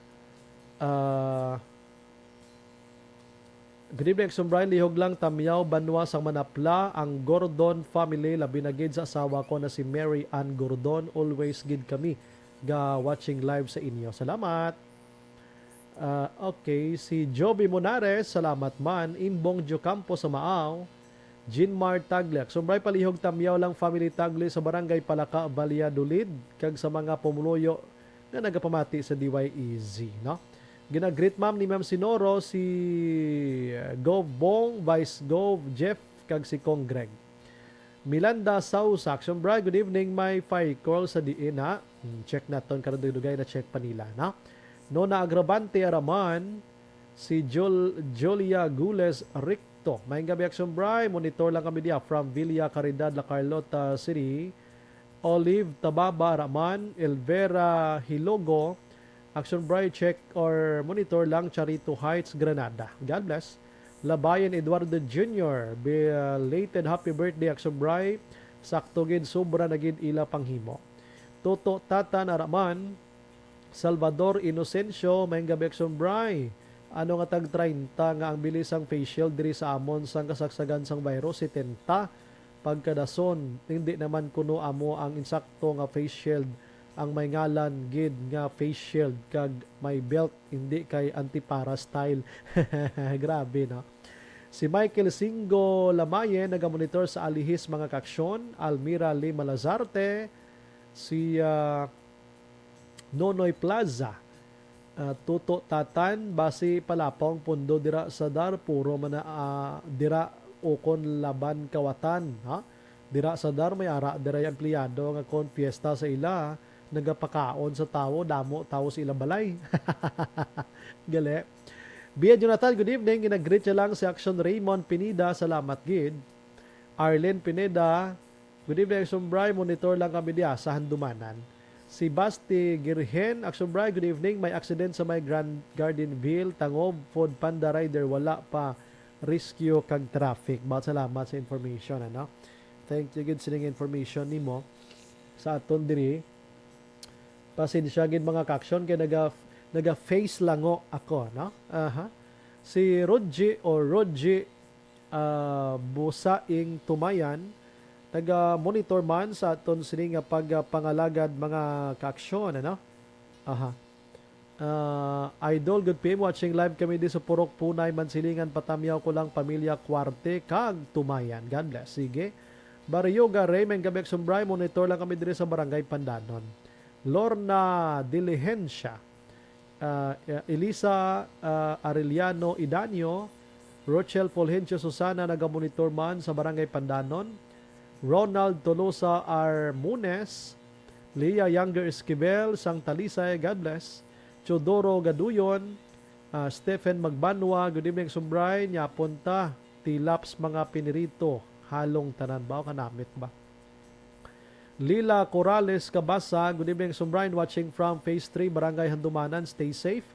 A: Good evening, Sumbray. Lihog lang Tamyaw, Banwa, sang Manapla, ang Gordon family, labi na gid sa asawa ko na si Mary Ann Gordon. Always gid kami ga watching live sa inyo. Salamat. Okay, si Joby Monares, salamat man. Imbong Jocampo sa Maaw. Jinmar Tagliak. Sumbray palihog Tamyaw lang family Tagli sa barangay Palaka, Valladolid. Kag sa mga pumuloyo na nagapamati sa DYEZ, no? Ginagreet ma'am ni Ma'am Sinoro si Gov Bong, Vice Gov Jeff, kag si Kong Greg. Milanda Sausa, Action Brad, good evening, my fire call sa diin ha. Check naton karon dugay na check pa nila, na. Nona Agravante Araman, si Julia Gules Ricto. Maayong gabi, Action Brad, monitor lang kami diya from Villa Caridad, La Carlota City. Olive Tababa Raman, Elvera Hilogo, Action Bright, check or monitor lang Charito Heights, Granada. God bless. Labayan Eduardo Jr. Belated happy birthday, Action Bright. Sakto gid, sobra na gid ila panghimo. Toto Tata Naraman, Salvador Inocencio, may gabi, Action Bright. Ano nga tag 30 nga ang bilis ang facial diri sa amon sang kasagsagan sang virus 70 pagkadason. Hindi naman kuno amo ang insakto nga face shield ang may ngalan gid nga face shield kag may belt, hindi kay antipara style. Grabe, no? Si Michael Singo Lamaye nagamonitor sa Alihis mga kaksyon. Almira Lima Lazarte, si Nonoy Plaza, Tuto Tatan basi palapong pundo dira sa dar puro man dira ukon laban kawatan, ha? Dira sa dar may ara dira yung empleyado nga kon fiesta sa ila nagapakaon sa tao, damo tao sa ilang balay. Gali. Bia Jonathan, good evening. Ginag-greet siya lang si Action Raymond Pineda. Salamat gid. Arlen Pineda, good evening, Action Bray. Monitor lang kami diya sa Handumanan. Si Basti Girhen, Action Bray, good evening. May accident sa may Grand Gardenville, Tangob, Food Panda Rider. Wala pa rescue kag traffic. Bawat salamat sa information, ano? Thank you gid sining information nimo sa aton diri. Pasensya gid mga kaksyon kay naga face lango ako, no? Si Rodji Busaing Tumayan, taga monitor man sa aton sini nga pagpangalagad mga kaaksyon, ano? Idol, good PM, watching live kami di sa Purok Punay, Mansilingan, Patamyaw ko lang pamilya Kwarte kag Tumayan. God bless. Sige. Baryoga Raymond Gabek Sumbray, monitor lang kami diri sa Barangay Pandanon. Lorna Diligencia, Elisa Arellano Idanio, Rochelle Fulgencio Susana nagamonitor man sa Barangay Pandanon, Ronald Tolosa Armunes, Leah Younger Esquivel, Sang Talisay, God bless, Chodoro Gaduyon, Stephen Magbanwa, good evening Sumbray, Nyapunta, Tilaps mga pinirito, halong tanan ba o kanamit ba? Lila Corrales Cabasa, good evening Sumbrain, watching from Phase 3, Barangay Handumanan, stay safe.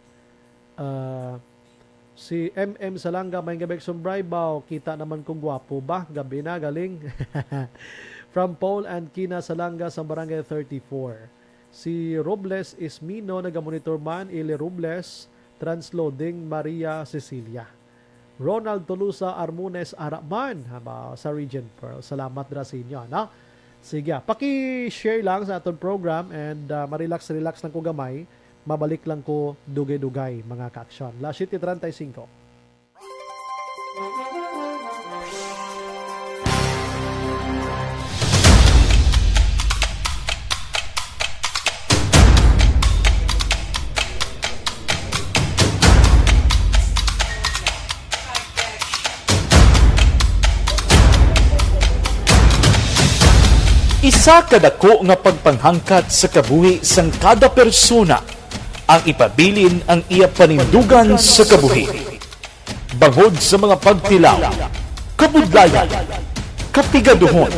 A: Si MM Salanga, may gabek Sumbray, bao, kita naman kung gwapo ba? Gabi na, galing. From Paul and Kina Salanga sa Barangay 34. Si Robles Ismino, nagamonitor man, Ili Robles, transloading Maria Cecilia. Ronald Tolusa Armunes Araman, sa Regent Pearl. Salamat dra sa inyo, no? Sige, paki-share lang sa aton program and marelax-relax lang ko gamay. Mabalik lang ko dugay-dugay mga kaaksyon. La 7:35.
E: Isa kadako nga pagpanghangkat sa kabuhi sang kada persona ang ipabilin ang iya panindugan sa kabuhi. Bangod sa mga pagtilaw, kabudlayan, kapigaduhon,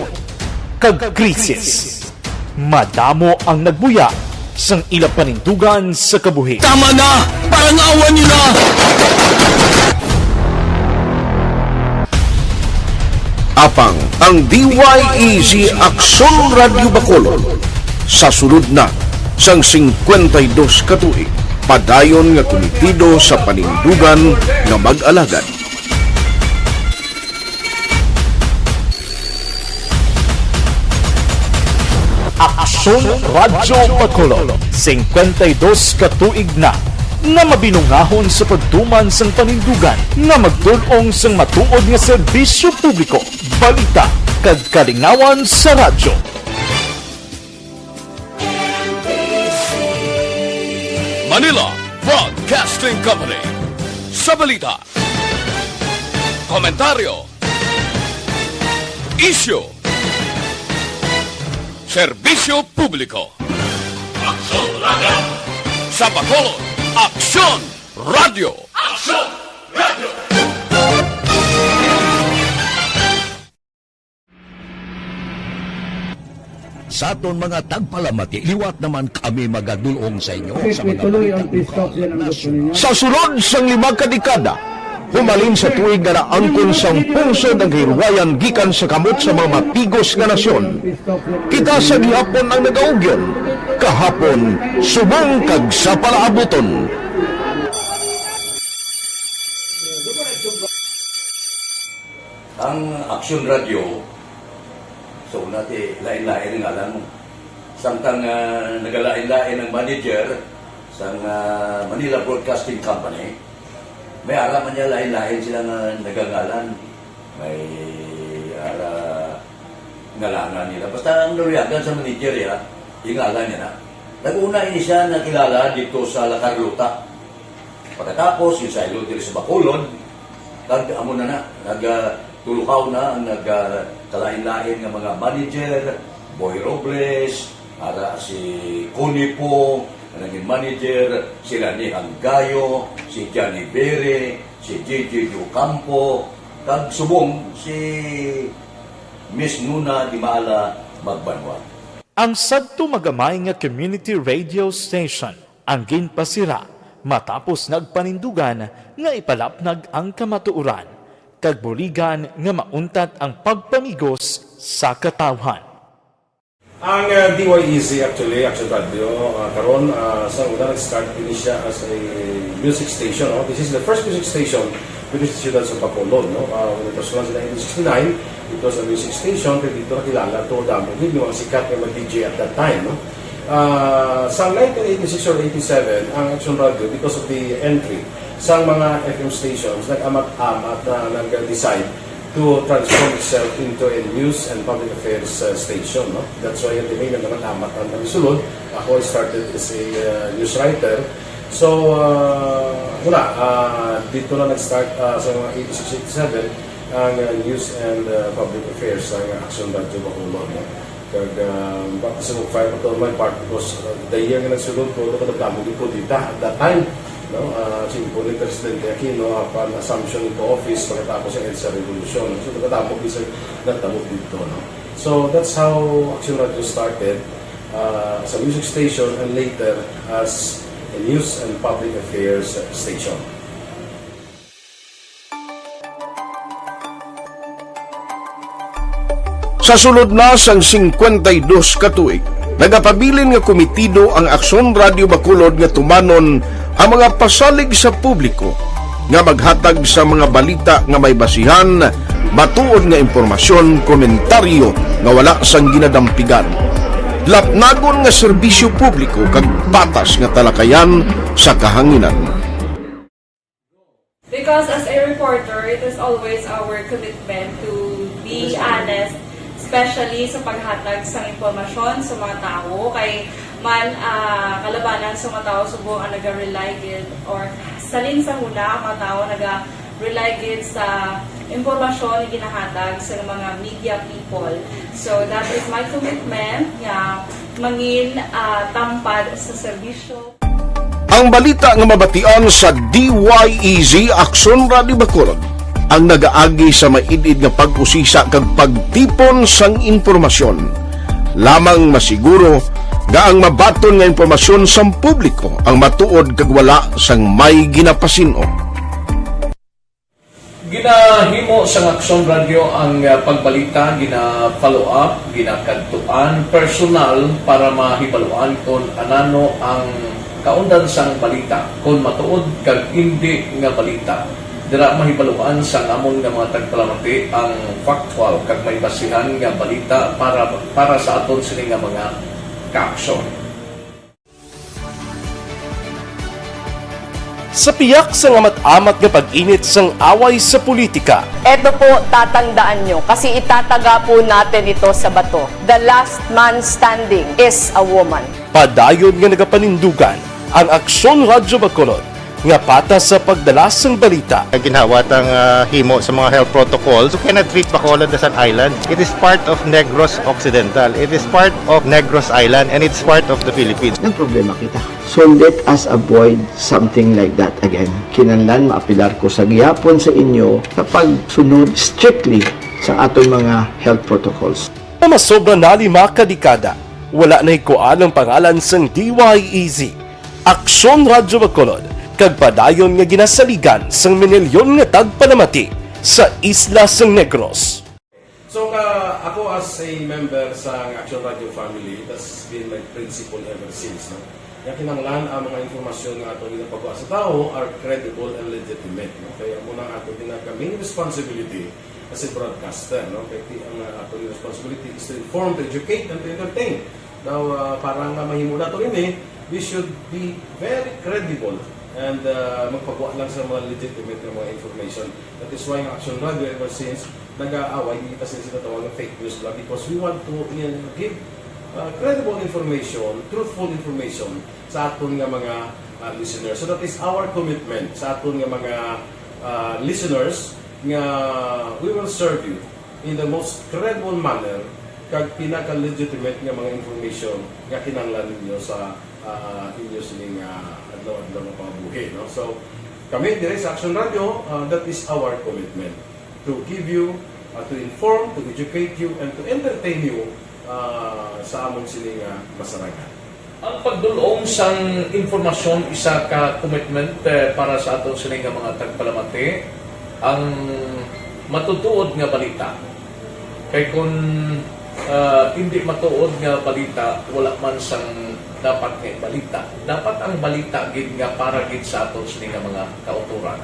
E: kag krisis. Madamo ang nagbuya sang ila panindugan sa kabuhi.
C: Tama na! Parang awan niyo na! Apang ang DYEZ Aksyon Radio Bacolod sa sulod na sang 52 katuig padayon nga komitido sa panindugan nga mag-alagad
E: Aksyon Radyo Bacolod. 52 katuig na nga mabinungahon sa pagtuman sang panindugan nga magtulong sang matuod nga serbisyo publiko, balita kag kalingawan sa radyo.
C: Manila Broadcasting Company. Sa balita, komentaryo, isyu, serbisyo publiko. Aksyon Radio! Sa Bacolod, Aksyon Radio! Aksyon Radio!
F: Sa aton mga tagpalamati, liwat naman kami magadulong sa inyo sa mga
G: Tuloy ang peace yan ang gusto ninyo.
F: Sa sulod sang 5 kadekada, humalin sa tuig na naangkon sang pungsod ang hirwayan gikan sa kamot sa mga mapigos nga nasyon. Kita sa gihapon ang nagaugyon, kahapon subong kag sa palaabuton.
H: Ang Aksyon Radio, so nati lain-lain ng alam mo. Samtang nagalain-lain ng manager sa Manila Broadcasting Company, may ara man niya lain-lain sila nga nagangalan. May ara ngalangan nila. Basta ang nariyagan sa manager ya, ingalan niya na. Nag-una ini siya nakilala dito sa La Carlota. Pagkatapos, yung sa Ilocos sa Bacolod, amo na nagtulukaw na ang nagkalain-lain ng mga manager, Boy Robles, ara si Connie po, naging manager, si Rani Hanggayo, si Johnny Bere, si JJ Ocampo, kag subong si Miss Nuna Di Maala Magbanwa.
E: Ang sadto magamay nga community radio station ang ginpasira matapos nagpanindugan nga ipalapnag ang kamatuoran kag buligan nga mauntat ang pagpamigos sa katawhan.
I: Ang DYEZ actually, Action Radio, karon sa una nag-start din siya as a music station. No? This is the first music station within the Ciudad sa Bacolod. No? When it was launched in 1969, it was a music station, pero dito nakilala to damo din yung mga sikat na mag-DJ at that time. No? Sa 1986 or 87, ang Action Radio, because of the entry sa mga FM stations, nag-amat-amat na nag-decide to transform itself into a news and public affairs station. No? That's why yung dinay naman amat ang nagsulod. Ako started as a news writer. So, dito na nag-start sa mga 86-87 ang news and public affairs ng Action Radio Bacolod. No? Kag sa mag-fire pa ito my part because the year nga nagsulod ko, nagdamo din ko dito at that time. No, simple ni Presidente Aquino upon assumption into office pagkatapos ng EDSA Revolution. So, nagkatapos isa nagtamot dito. No? So, that's how Action Radio started as a music station and later as a news and public affairs station.
F: Sa sulod na sang 52 katuig, nagapabilin nga komitido ang Aksyon Radio Bacolod nga tumanon ang mga pasalig sa publiko nga maghatag sa mga balita nga may basihan, matuod nga impormasyon, komentaryo nga wala sang ginadampigan. Lapnagon nga serbisyo publiko kag patas nga talakayan sa kahanginan.
J: Because as a reporter, it is always our commitment to be honest, especially sa paghatag sa impormasyon sa mga tao kay man kalabanan sa mga tao subong ang naga-rely gid or salin sa huna ang mga tao naga-rely gid sa impormasyon na ginahatag sa mga media people. So that is my commitment nga mangin tampad sa serbisyo.
F: Ang balita nga mabatian sa DYEZ Aksyon Radio Bacolod ang nagaagi sa maidid nga pag-usisa kag pagtipon sang impormasyon. Lamang masiguro nga ang mabaton nga impormasyon sa publiko ang matuod kag wala sang may ginapasino.
K: Ginahimo sa Aksyon Radio ang pagbalita, gina-follow up, ginakadtuan personal para mahibaluan kung anano ang kaundan sang balita, kung matuod kag hindi nga balita. Dira mahibaluan sa amon nga mga tagpalamati ang factual kag may basihan nga balita para sa aton sini nga mga ka-aksyon.
E: Sa piyak sa amat-amat nga pag-init sang away sa politika,
L: Eto po, tatandaan nyo, kasi itataga po natin ito sa bato. The last man standing is a woman.
E: padayon nga nagapanindugan ang Aksyon Radyo Bacolod nga patas sa pagdala sang balita.
M: Ginhawat ang himo sa mga health protocols. You cannot treat Bacolod as an island. It is part of Negros Occidental. It is part of Negros Island and it's part of the Philippines.
G: Ang problema kita. So let us avoid something like that again. Kinahanglan maapilar ko sa gihapon sa inyo sa pagsunod strictly sa aton mga health protocols.
E: Masobra na 5 kadekada, wala na ikuan ang pangalan sang DYEZ, Aksyon Radyo Bacolod, kag padayon nga ginasaligan sang minilyon nga tagpanamati sa isla sang Negros.
I: So ako as a member sa Action Radio family, that's been my principle ever since. No? Kaya kinanglan ang mga informasyon nga ato ginapagawa sa tao are credible and legitimate. No? Kaya muna ato main responsibility as a broadcaster. No? Kaya ang ato responsibility is to inform, to educate, and to entertain. Now, parang mahimo na ito we should be very credible and magpagawa lang sa mga legitimate na mga information. That is why ang Action Radio ever since nag-aaway, hindi kasi sila tawag ng fake news lang because we want to give credible information, truthful information sa aton nga mga listeners. So that is our commitment sa aton nga mga listeners nga we will serve you in the most credible manner kag pinaka-legitimate nga mga information nga kinahanglan ninyo sa inyo sining adlaw-adlaw nga pambuhi. No? So, kami dire sa Action Radio, that is our commitment to give you, to inform, to educate you, and to entertain you sa among sining masarangan.
K: Ang pagdulong sang informasyon isa ka commitment para sa aton sining mga tagpalamati ang matutuod nga balita. Kay kung hindi matuod nga balita, wala man sang dapat nga balita. Dapat ang balita gid nga para gid sa aton sining mga kauturan.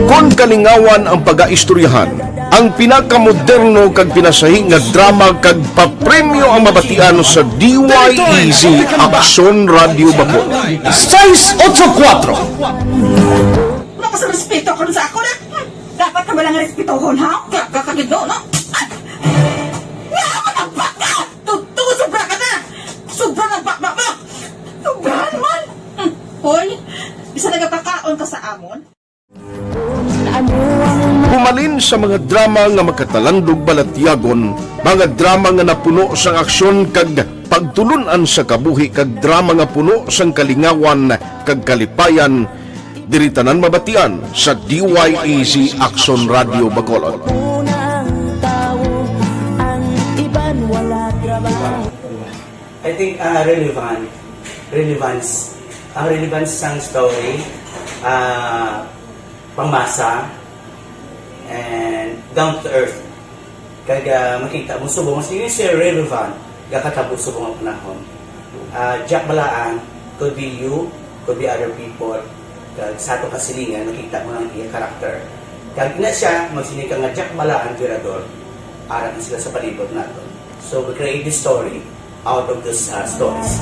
F: Kon kalingawan ang pagaistoryahan, ang pinakamoderno kag pinasahi nga drama kag papremyo ang mabatian sa DYEZ Aksyon Radio Bacolod.
E: 684
N: Sa respeto ko sa ako na. Dapat ka ba lang respetohon, ha? Kakagidno, no? Nga, baka! Tutugo, sobra ka na! Sobra ng bakbak mo! Sobra naman! Hoy, bisa nagapakaon ka sa amon?
F: Humalin sa mga drama nga magkatalandog balatyagon, mga drama nga napuno sang aksyon kag pagtulunan sa kabuhi kag drama nga puno sang kalingawan kag kalipayan, diritanan mabatian sa DYEZ Aksyon Radio Bacolod.
O: I think relevance sang story, pangmasa, and down to earth. Kaya makita mo subong, mas yun siya relevant, kakatabo subong ang panahon. Jack Balaan, could be you, could be other people, kag sa ato kasilingan, makita mo ng iyang karakter. Kag na siya, magsinig ka nga Jack Balaan, Virador, aral sila sa palibot natin. So we create this story out of these stories.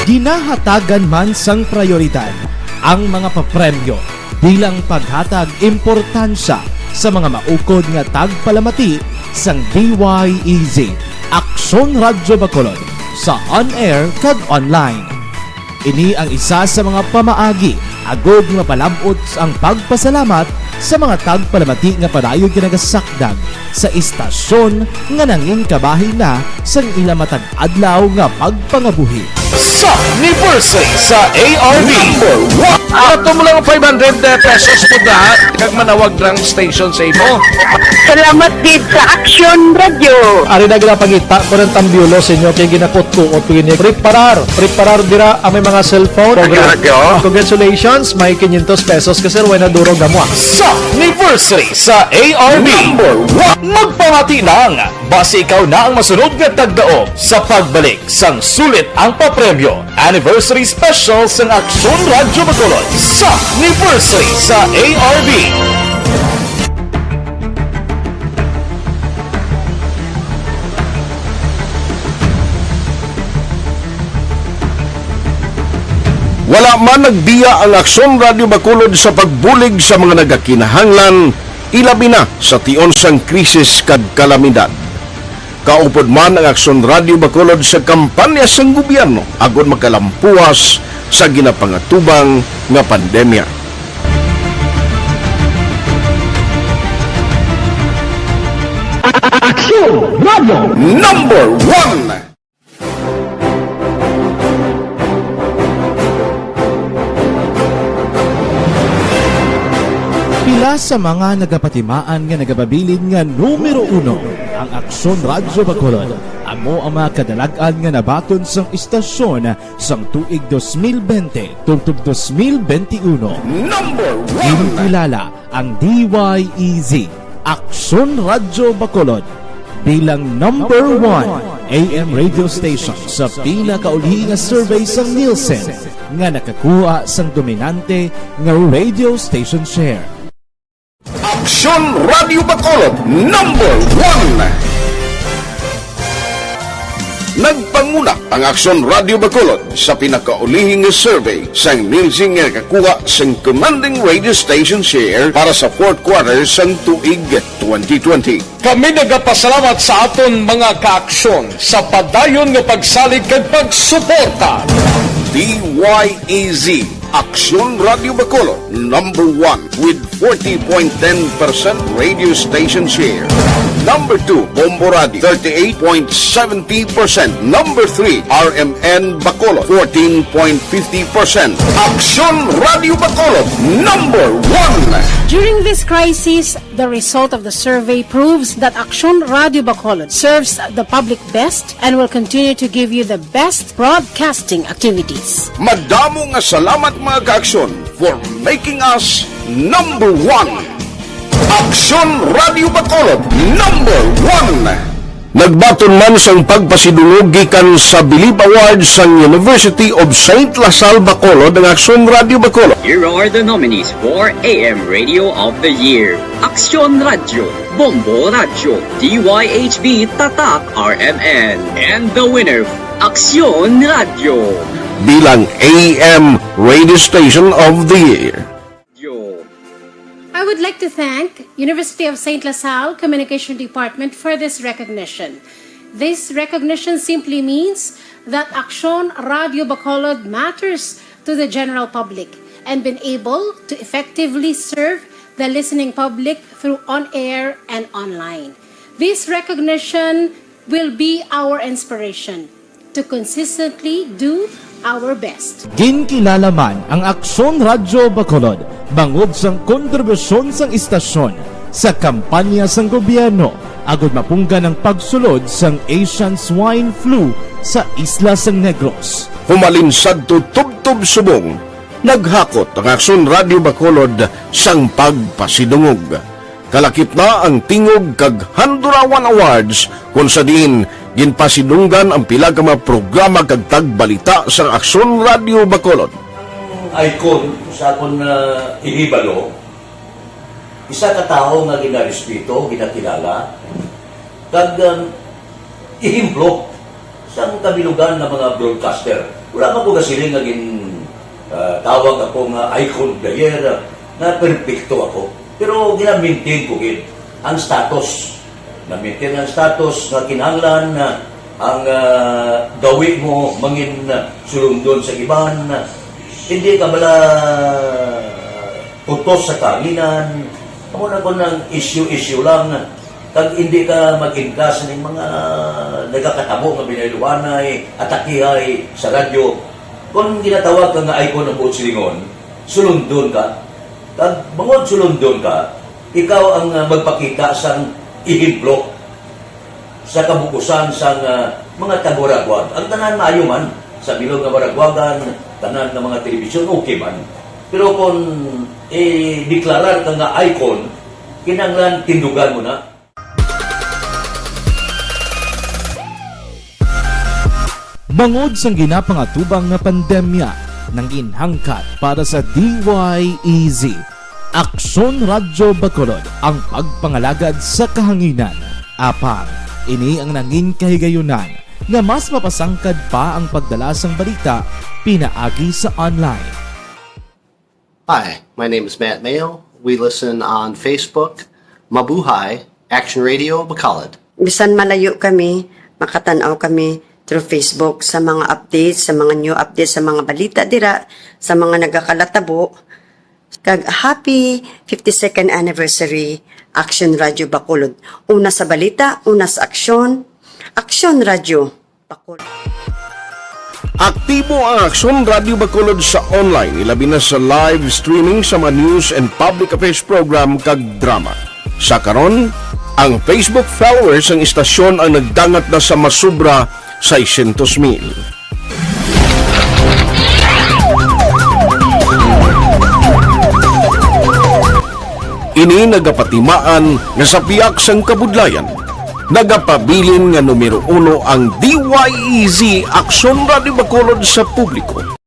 P: Ginahatagan man sang prioridad ang mga papremyo bilang paghatag importansya sa mga maukod nga tagpalamati sang DYEZ Aksyon Radyo Bacolod sa on-air kag online. Ini ang isa sa mga pamaagi agod nga palabot ang pagpasalamat sa mga tagpalamati nga padayon ginagasakdag sa istasyon nga nangin kabahin na sang ilamatag adlaw nga pagpangabuhi.
E: Sa anniversary sa ARV, ato mo lang 500 pesos po na kag manawag lang station sa imo.
Q: Salamat din sa Aksyon Radio.
A: Ari na ginapangita ko ng tambyulo sa inyo kay ginakot ko o pini preparar dira ang may mga cellphone. Congratulations, may 500 pesos kasi wala na duro gamwa.
E: Sa anniversary sa ARV, magpamati lang base ikaw na ang masunod nga tagdaog sa pagbalik sang sulit ang papremyo Radyo Anniversary Special sa Aksyon Radyo Bacolod sa Anniversary sa ARB.
F: Wala man nagbiya ang Aksyon Radio Bacolod sa pagbulig sa mga nagakinahanglan, ilabi na sa tion sang krisis kag kalamidad. Kaupod man ang Aksyon Radio Bacolod sa kampanya sang gobyerno agon makalampuas sa ginapangatubang nga pandemya.
E: Aksyon Radio
F: Number 1.
P: Pila sa mga nagapatimaan nga nagababilin nga numero 1 ang Aksyon Radyo Bacolod. Amo ang mga kadalagan nga nabaton sang istasyon sang tuig 2020 tubtob 2021.
F: Number 1.
P: Kinikilala ang DYEZ Aksyon Radyo Bacolod bilang number 1 AM radio station sa pinakauli nga survey sang Nielsen nga nakakuha sang dominante nga radio station share.
F: Aksyon Radio Bacolod Number 1. Nagpanguna ang Aksyon Radio Bacolod sa pinakaulihing survey sa Nielsen nga nakakuha sang commanding radio station share para sa fourth quarter sang tuig 2020.
K: Kami nagapasalamat sa aton mga kaaksyon sa padayon nga pagsalig kag pagsuporta.
F: DYEZ Aksyon Radio Bacolod number 1 with 40.10% radio station share. Number 2, Bombo Radio, 38.70%. Number 3, RMN Bacolod, 14.50%. Aksyon Radio Bacolod, number 1.
R: During this crisis, the result of the survey proves that Aksyon Radio Bacolod serves the public best and will continue to give you the best broadcasting activities.
F: Madamo nga salamat mga kaaksyon for making us number 1. Aksyon Radio Bacolod number 1. Nagbaton man sang pagpasidungog gikan sa Bilib Awards sang University of St. Lasal Bacolod ang Aksyon Radio Bacolod.
S: Here are the nominees for AM Radio of the Year. Aksyon Radio, Bombo Radio, DYHB Tatak RMN, and the winner, Aksyon Radio.
F: Bilang AM Radio Station of the Year.
R: I would like to thank University of St. Lasal Communication Department for this recognition. This recognition simply means that Aksyon Radio Bacolod matters to the general public and been able to effectively serve the listening public through on-air and online. This recognition will be our inspiration to consistently do our best.
P: Ginkilala man ang Aksyon Radyo Bacolod bangod sang kontribusyon sang istasyon sa kampanya sang gobyerno agud mapunggan ang pagsulod sang Asian Swine Flu sa isla sang Negros.
F: Humalinsad to tubtob subong, naghakot ang Aksyon Radio Bacolod sang pagpasidungog. Kalakip na ang tingog kag Handurawan Awards kung sa din ginpasidunggan ang pila ka mga programa kag tagbalita sa Aksyon Radio Bacolod.
H: Icon sa akong inibalo, isa ka tao nga ginarespeto, ginakilala, kag ihimplo sa kabilugan ng mga broadcaster. Wala man ko kasi nga tawag ako nga icon player na perfecto ako. Pero gina-maintain ko ang status. Na-maintain ang status na kinahanglan na ang gawin mo mangin sulundon sa iban. Hindi ka bala putos sa kanginan. Ako na ko ng issue lang. Kag hindi ka mag-ingkas ng mga nagkakatabo nga binailuanay, atakihay sa radyo. Kung ginatawag ka nga icon ng buot silingon, sulundon ka. Kag bangod sulundon ka, ikaw ang magpakita sang ihimplo sa kabukusan sang mga taga-Baragwag. Ang tanan maayo man sa bilog nga Baragwagan, tanan ng mga telebisyon, okay man. Pero kung deklarar ka nga icon, kinanglan tindugan mo na.
P: Bangod sang ginapangatubang nga pandemya nang inhangkat para sa DYEZ, Aksyon Radyo Bacolod ang pagpangalagad sa kahanginan. Apang, ini ang nangin kahigayunan na mas mapasangkad pa ang pagdalasang balita pinaagi sa online.
T: Hi, my name is Matt Mayo. We listen on Facebook, Mabuhay, Action Radio Bacolod.
U: Bisan malayo kami, makatanaw kami through Facebook sa mga updates, sa mga new updates, sa mga balita dira, sa mga nagakalatabo. Kag happy 52nd anniversary Action Radio Bacolod. Una sa balita, una sa aksyon, Action Radio Bacolod.
F: Aktibo ang Aksyon Radio Bacolod sa online, ilabi na sa live streaming sa mga news and public affairs program kag drama. Sa karon, ang Facebook followers ng istasyon ang nagdangat na sa masubra 600,000. Ini nagapatimaan nga sa piyak sang kabudlayan. Nagapabilin nga numero 1 ang DYEZ Aksyon Radio Bacolod sa publiko.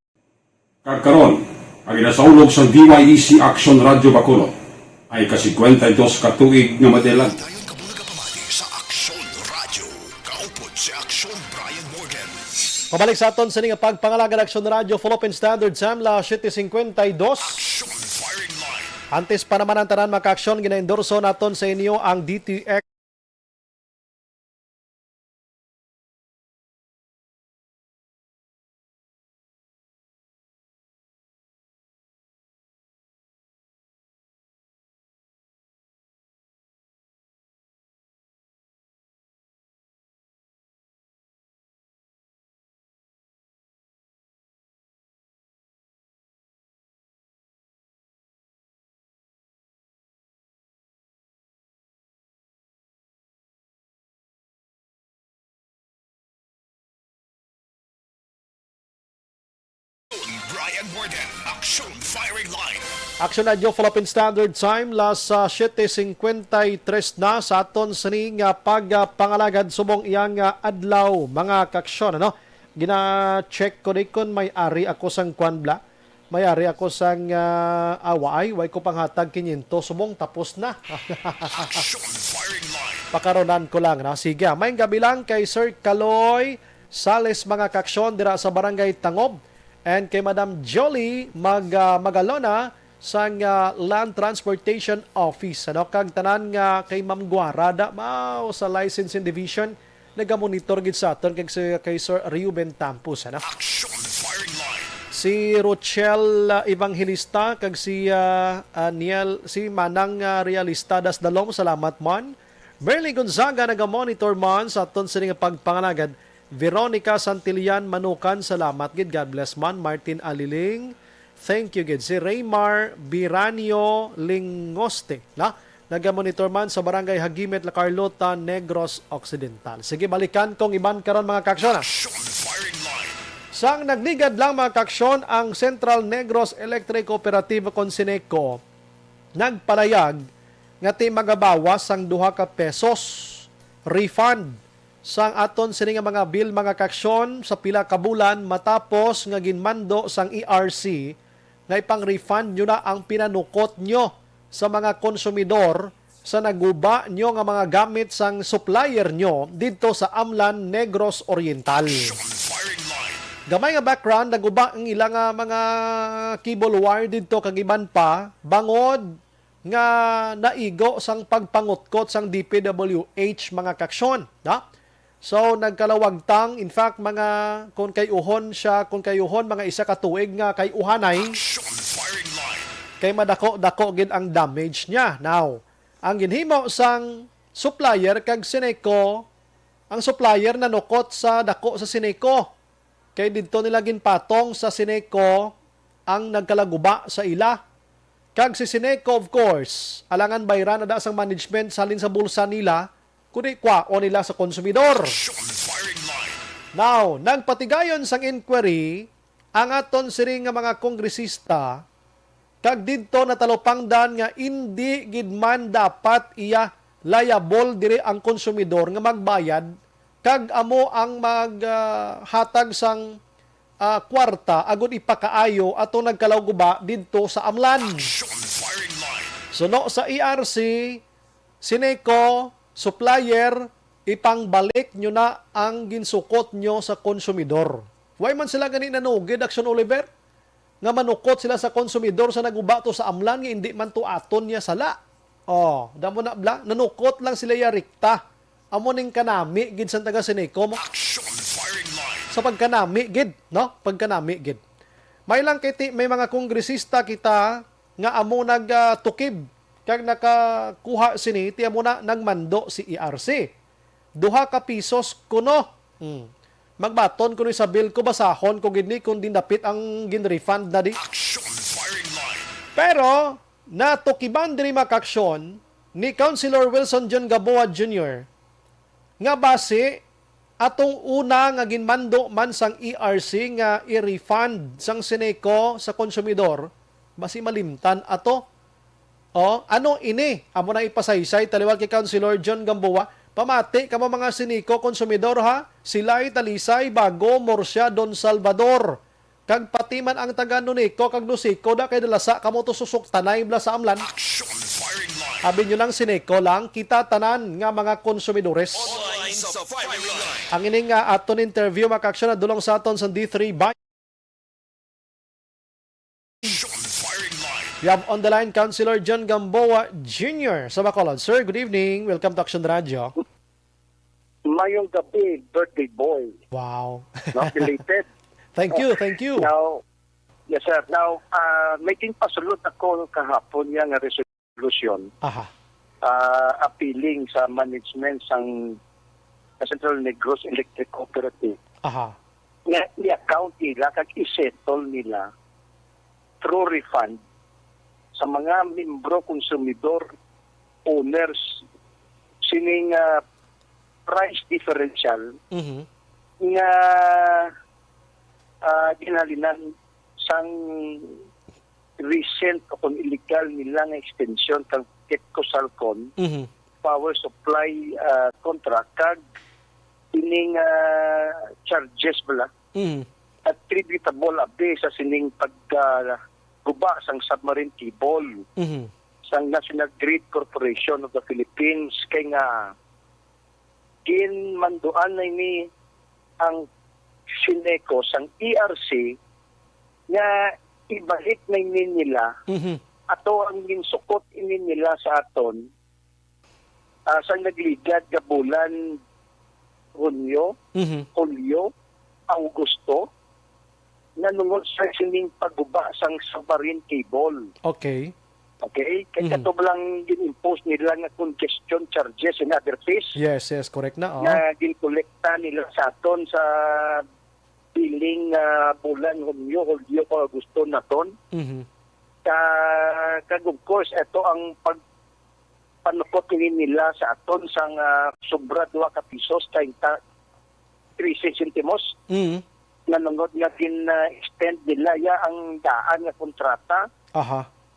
I: Karon, ang inasaulog sa DYEZ Action Radio Bacolod ay ka-52 katuig nga madelan.
A: Pabalik sa aton sa nga pagpangalaga ng Aksyon Radio Philippine Standard Time la 7:52. Antes pa naman ang tanan maka-aksyon, gina-endorso naton sa inyo ang DTX
C: Brian Borden, Action Firing Line.
A: Action Radio Philippine Standard Time las 7:53 na sa aton sining pagpangalagad subong iyang adlaw mga kaksyon, ano? Gina-check ko kon may ari ako sang kwanbla. May ari ako sang away, way ko panghatag 500 subong tapos na. Pakaronan ko lang na. Sige, may gabi lang kay Sir Kaloy Sales mga kaksyon dira sa Barangay Tangob. And kay Madam Jolie Magalona sa Land Transportation Office. Ano kag tanan nga kay Ma'am Guarada mao sa Licensing Division nagamonitor gid sa aton kay Sir Reuben Tampus, ano? Si Rochelle Evangelista kag si Niel si Manang Realista das Dalom, salamat man. Merly Gonzaga nagamonitor man sa aton sa pagpanganagad. Veronica Santillan Manukan, salamat gid, God bless man. Martin Aliling, thank you gid. Si Raymar Biranio Lingoste na nagamonitor man sa Barangay Hagimet, La Carlota, Negros Occidental. Sige, balikan kong iban karon mga kaksyon. Sang nagligad lang mga kaksyon ang Central Negros Electric Cooperative Consineco nagpalayag nga ti magabawas sang 2 ka pesos refund sang aton sini nga mga bill mga kaksyon sa pila ka bulan matapos nga ginmando sang ERC nga ipang-refund nyo na ang pinanukot nyo sa mga konsumidor sa naguba nyo nga mga gamit sang supplier nyo dito sa Amlan, Negros Oriental. Gamay nga background, naguba ang ilang mga cable wire dito kagiban pa, bangod nga naigo sang pagpangutkot sang DPWH mga kaksyon. Na? So, nagkalawagtang, in fact, mga, kung kayuhon mga isa ka tuig nga kay uhanay, kay madako-dako gid ang damage niya. Now, ang ginhimo sang supplier kag Sineco, ang supplier na nukot sa dako sa Sineco. Kay dito nila ginpatong sa Sineco ang nagkalaguba sa ila. Kag si Sineco, of course, alangan bayran na da sang management salin sa bulsa nila, kundi kwao nila sa konsumidor. Now, nagpatigayon sang inquiry ang aton siring nga mga kongresista kag didto natalupangdan nga hindi gid man dapat iya liable dire ang konsumidor nga magbayad kag amo ang maghatag sang kwarta agud ipakaayo ato nagkalaw guba didto sa amlan. Suno sa ERC, Sineco, supplier, ipangbalik nyo na ang ginsukot nyo sa konsumidor. Why man sila gani nanugid, Action Oliver? Nga manukot sila sa konsumidor sa naguba to sa amlan, nga hindi man to aton niya sala. Oh, damo na bla, nanukot lang sila ya rikta. Amo ning kanami gid sa taga Sineco mo. Sa pagkanami gid, no? Pagkanami gid. May lang kiti may mga kongresista kita nga amo nagtukib kag nakakuha sini ti amo na nagmando si ERC. 2 ka pisos kuno. Magbaton kuno sa bill ko basahon ko gid ni kun dindapit ang gin-refund na di. Pero natukiban diri makaksyon ni Councilor Wilson John Gaboa Jr. nga base atong una nga ginmando man sang ERC nga i-refund sang Sineco sa konsumidor, basi malimtan ato. O, ano ini? Amo na ipasaysay taliwag kay Councilor John Gamboa. Pamati ka mga Sineco konsumidor ha. Sila'y Talisay, Bago, Murcia, Don Salvador. Kag pati man ang taga Nunico kag Nusico da kay dalasa kamo to susok tanay bla sa amlan. Abi nyo lang Sineco lang kita tanan nga mga konsumidores. Ang ining aton interview makaksyon na dulong sa aton sa D3 by we have on the line Councilor John Gamboa Jr. sa Bacolod. Sir, good evening. Welcome to Action Radio.
B: Mayong gabi, birthday boy.
A: Wow.
B: Not related.
A: Thank you, thank you.
B: Now, yes sir. Now, may pasulot ako kahapon nga resolution.
A: Aha.
B: Appealing sa management sang Central Negros Electric Cooperative.
A: Aha.
B: Nga i-account nila kag i-settle nila through refund sa mga membro, konsumidor, owners, sining price differential nga ginalinan sang recent o kung illegal nila nga extension kang Ketco Salcon power supply contract kag ining charges bala attributable abe sa sining guba sang submarine cable sang National Grid Corporation of the Philippines kay nga ginmanduan na ini ang Sineco sang ERC nga ibalik na ini nila ato ang ginsukot ini nila sa aton sang nagligad nga bulan Hunyo, Augusto nanungod sa sining pagguba sang submarine cable.
A: Okay.
B: Okay? Kaya ito lang gin-impose nila nga congestion charges and other fees.
A: Yes, correct na.
B: Na gin-collecta nila sa aton sa billing bulan Hunyo, Augusto na ton. Kag of course, ito ang panukot nila sa aton sang sobra 2 ka pisos 30 3 centimos. Nanungod nga extend nila ang daan nga kontrata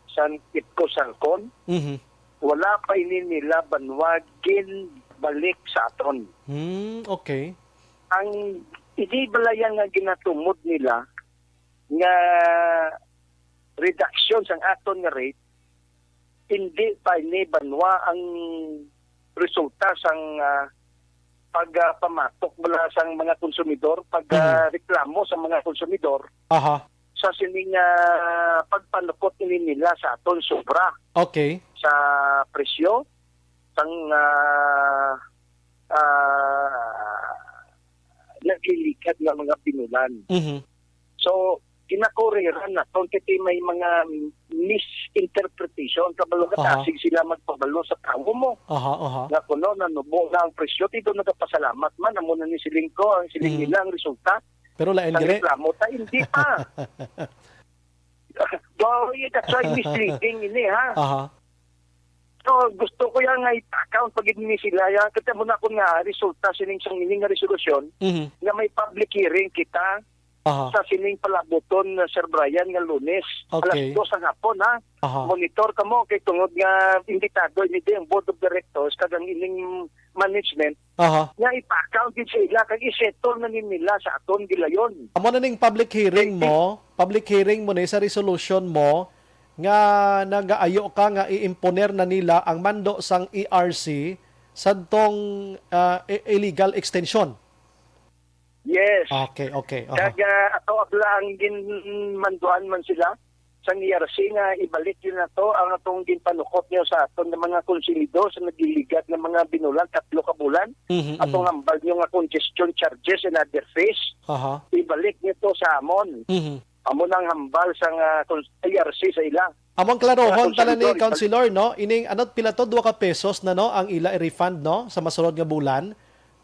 B: sa Ketco Salcon. Wala pa ini nila banwagin balik sa aton.
A: Okay.
B: Ang idibalayan nga ginatumod nila nga reduction sang aton nga rate hindi pa ini banwa ang resulta sang pagpamatok mula sang mga konsumidor, pagreklamo sa mga konsumidor sa sining pagpanukot nila sa aton sobra.
A: Okay.
B: Sa presyo sang naglilikat ng mga pinulan. So, kinakuriran na kung may mga misinterpretation kabalo kasig sila magpabalo sa tao mo. Nga kuno nanubo na ang presyo dito nagapasalamat man amo na ni siling ko ang siling nila ang resulta.
A: Pero lain gire.
B: Reklamo ta hindi pa. That's why misleading ini ha. So gusto ko yang i-account pag ni sila ya kita mo na kun nga resulta sining sang ining nga resolusyon nga may public hearing kita sa sining palaboton Sir Brian nga Lunes alas 2 ang hapon ha. Monitor ka mo kay tungod nga imbitado ni ang board of directors kagang ining management
A: Aha.
B: nga ipa-account din sa ila kag isettle na nila sa aton gilayon.
A: Amo na ning public hearing mo ni sa resolution mo nga nagaayo ka nga i-imponer na nila ang mando sang ERC sadtong illegal extension.
B: Yes.
A: Okay.
B: Kag ato ang ginmanduan man sila sa ERC nga ibalik yun na to ang atong ginpanukot niyo sa aton ng mga konsumido sa nagliligat ng mga binulan 3 ka bulan. Atong hambal niyo nga congestion charges and other fees.
A: Aha.
B: Ibalik niyo to sa amon. Amon ang hambal sa ERC sa ila.
A: Among klarohon tala ni Councilor, no? Ining anot pila to 2 ka pesos na no ang ila i-refund no sa masunod nga bulan.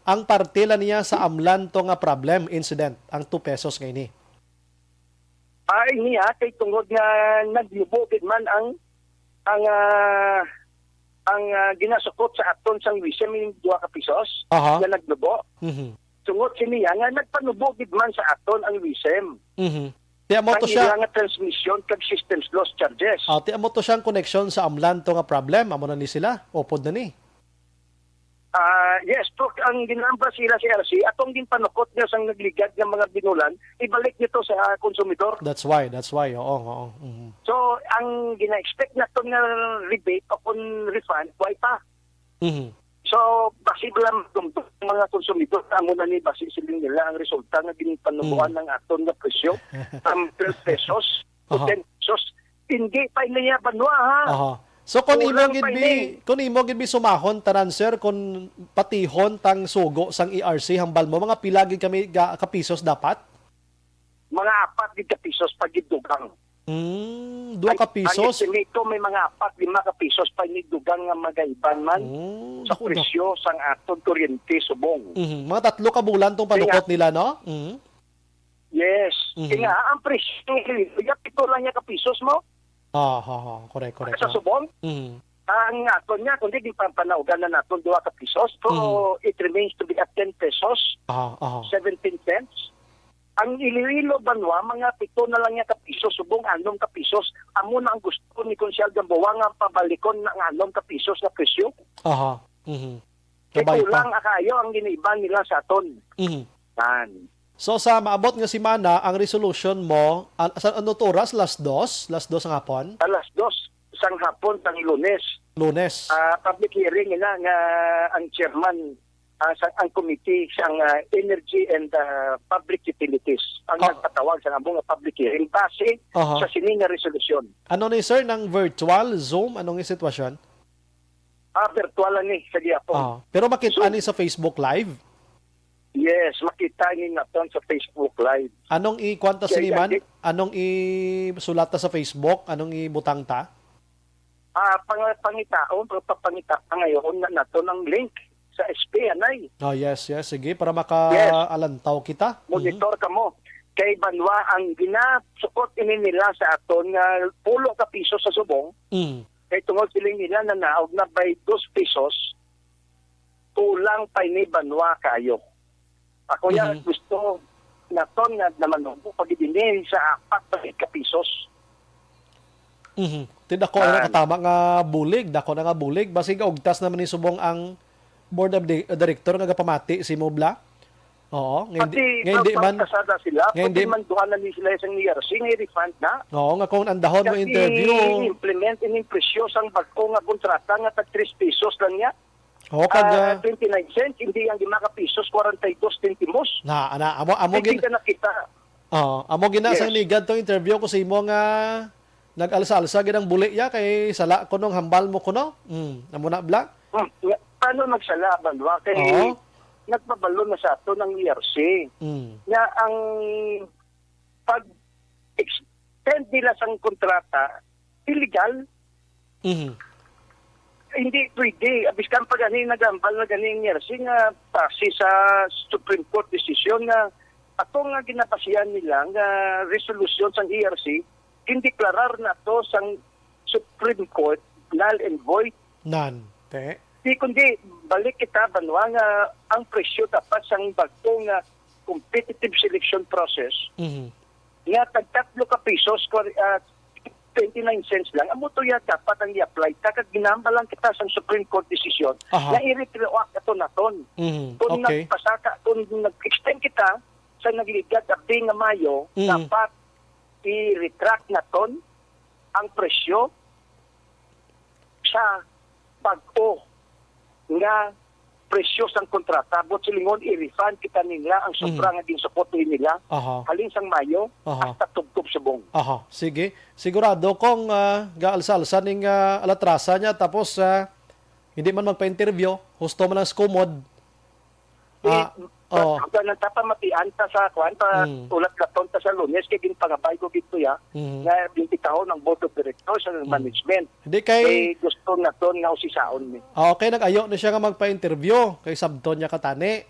A: Ang parte la niya sa amlan to nga problem incident ang 2 pesos nga ini.
B: Ay niya kay tungod nga naglubogid man ang ginasukot sa aton sang wisem yung 2 ka pesos
A: Aha.
B: na naglubo. Tungod siniya nga nagpanubogid man sa aton ang wisem.
A: Tiya mo to siya
B: nga transmission kag systems loss charges.
A: tiya mo to siyang connection sa amlan to nga problem amo na ni sila opod na ni.
B: Yes, to ang ginamba sila sa ERC atong ginpanukot niya sang nagligad ng mga binulan ibalik nito sa konsumidor.
A: That's why. Oo.
B: So ang gina-expect naton nga rebate upon refund why pa. So basible lang ng mga konsumidor amo na ni basi siling nila ang resulta nga ginpanubuan ng aton nga presyo from 12 pesos to 10 pesos. Hindi pa niya banwa ha.
A: Aha. So kung imo gid bi sumahon tanan sir kung patihon tang sugo sang ERC hambal mo mga pila gid kami ka pesos dapat?
B: Mga 4 gid ka pesos pag gidugang.
A: 2 ka pesos.
B: Ang estimate may mga 4-5 ka pesos pa ni dugang nga magaiban man sa presyo sang aton kuryente subong.
A: Mga 3 ka bulan tong panukot nila no?
B: Yes. Kaya ang presyo ito lang niya ka pesos mo.
A: Correct.
B: Sa subong? Ang aton niya, kundi di panaugan na naton 2 ka pesos, so it remains to be at 10 pesos, 17 cents. Ang Iloilo Banwa, mga 7 na lang niya ka pesos, subong 6 ka pesos. Amo na ang gusto ni Konsyal Gamboa nga pabalikon ng 6 ka pesos na presyo. Kaya kulang akayo ang giniiban nila sa aton.
A: So sa maabot nga semana ang resolution mo sa ano to oras last 2 ang hapon?
B: Alas 2 sang hapon tang Lunes. Public hearing nga ang chairman ang committee sang Energy and Public Utilities ang nagpatawag sa abong public hearing base sa sining nga resolution.
A: Ano ni sir ng virtual Zoom anong sitwasyon?
B: Virtual ni sa gihapon.
A: Pero makita ni sa Facebook Live?
B: Yes, makita niyo naton sa Facebook Live.
A: Anong i-kwanta sa man? Anong i-sulata sa Facebook? Anong i-butang ta?
B: Pangitaon ngayon na naton ang link sa SP anay.
A: Yes. Sige, para makaalantaw kita.
B: Monitor ka mo. Kay Banwa, ang ginasukot nila sa aton nga 10 ka piso sa subong. Kay tungod siling nila na naog na by 2 pesos, kulang pa ni Banwa kayo. Ako yan gusto naton nga naman pag idinin sa 4 ka pesos.
A: Dako na katama nga bulig, basig ogtas naman ni subong ang board of director nga gapamati si Mobla. Oo,
B: hindi man kasada sila, hindi man duha na ni sila sa ERC nga refund na.
A: Oo, nga kung andahon mo interview,
B: implement in presyo sang bagko nga kontrata nga tag 3 pesos lang niya. 29 cents, hindi ang 5 pesos, 42 centimos.
A: Amo gina sang nigad tong interview ko sa imo nga nag-alsa-alsa gid ang buli ya kay sala ko nung hambal mo kuno. Amo na bla.
B: Paano nagsala Banwa kay nagpabalo na sa ato ng ERC. Na ang pag extend nila sang kontrata illegal. Hindi pwede. Abiskan pa ganing nagambal na ganing ERC nga pasi sa Supreme Court decision nga ato nga ginapasiyan nila nga resolution sang ERC kindeklarar na to sang Supreme Court null and void. Di kundi balik kita Banwa nga ang presyo dapat sang bagto nga competitive selection process nga tag 3 ka pesos 29 cents lang. Amo to ya dapat ang i-apply. Kag ginamba lang kita sa Supreme Court decision na i-retroact ato naton. Kung
A: Okay.
B: nagpasaka, kung nag-extend kita sa nagligat abdi nga Mayo, dapat i-retract naton ang presyo sa bag-o nga presyo sang kontrata. But silingon, i-refund kita nila ang sobra nga ginsuportuhin nila. Halin sang Mayo, hasta tugtog subong.
A: Aha, sige. Sigurado kung gaalsa-alsa ning alatrasa niya tapos hindi man magpa-interview, husto man ang skumod.
B: Nang tapamatian ta sa kwan, ulat katon ta sa Lunes, kaya ginpangabay ko gito ya, nga 20 taon ng Board of Directors and Management.
A: Hindi kay
B: gusto na ton nga usisaon ni.
A: Okay, nag-ayo na siya nga magpa-interview kay sabton niya katani.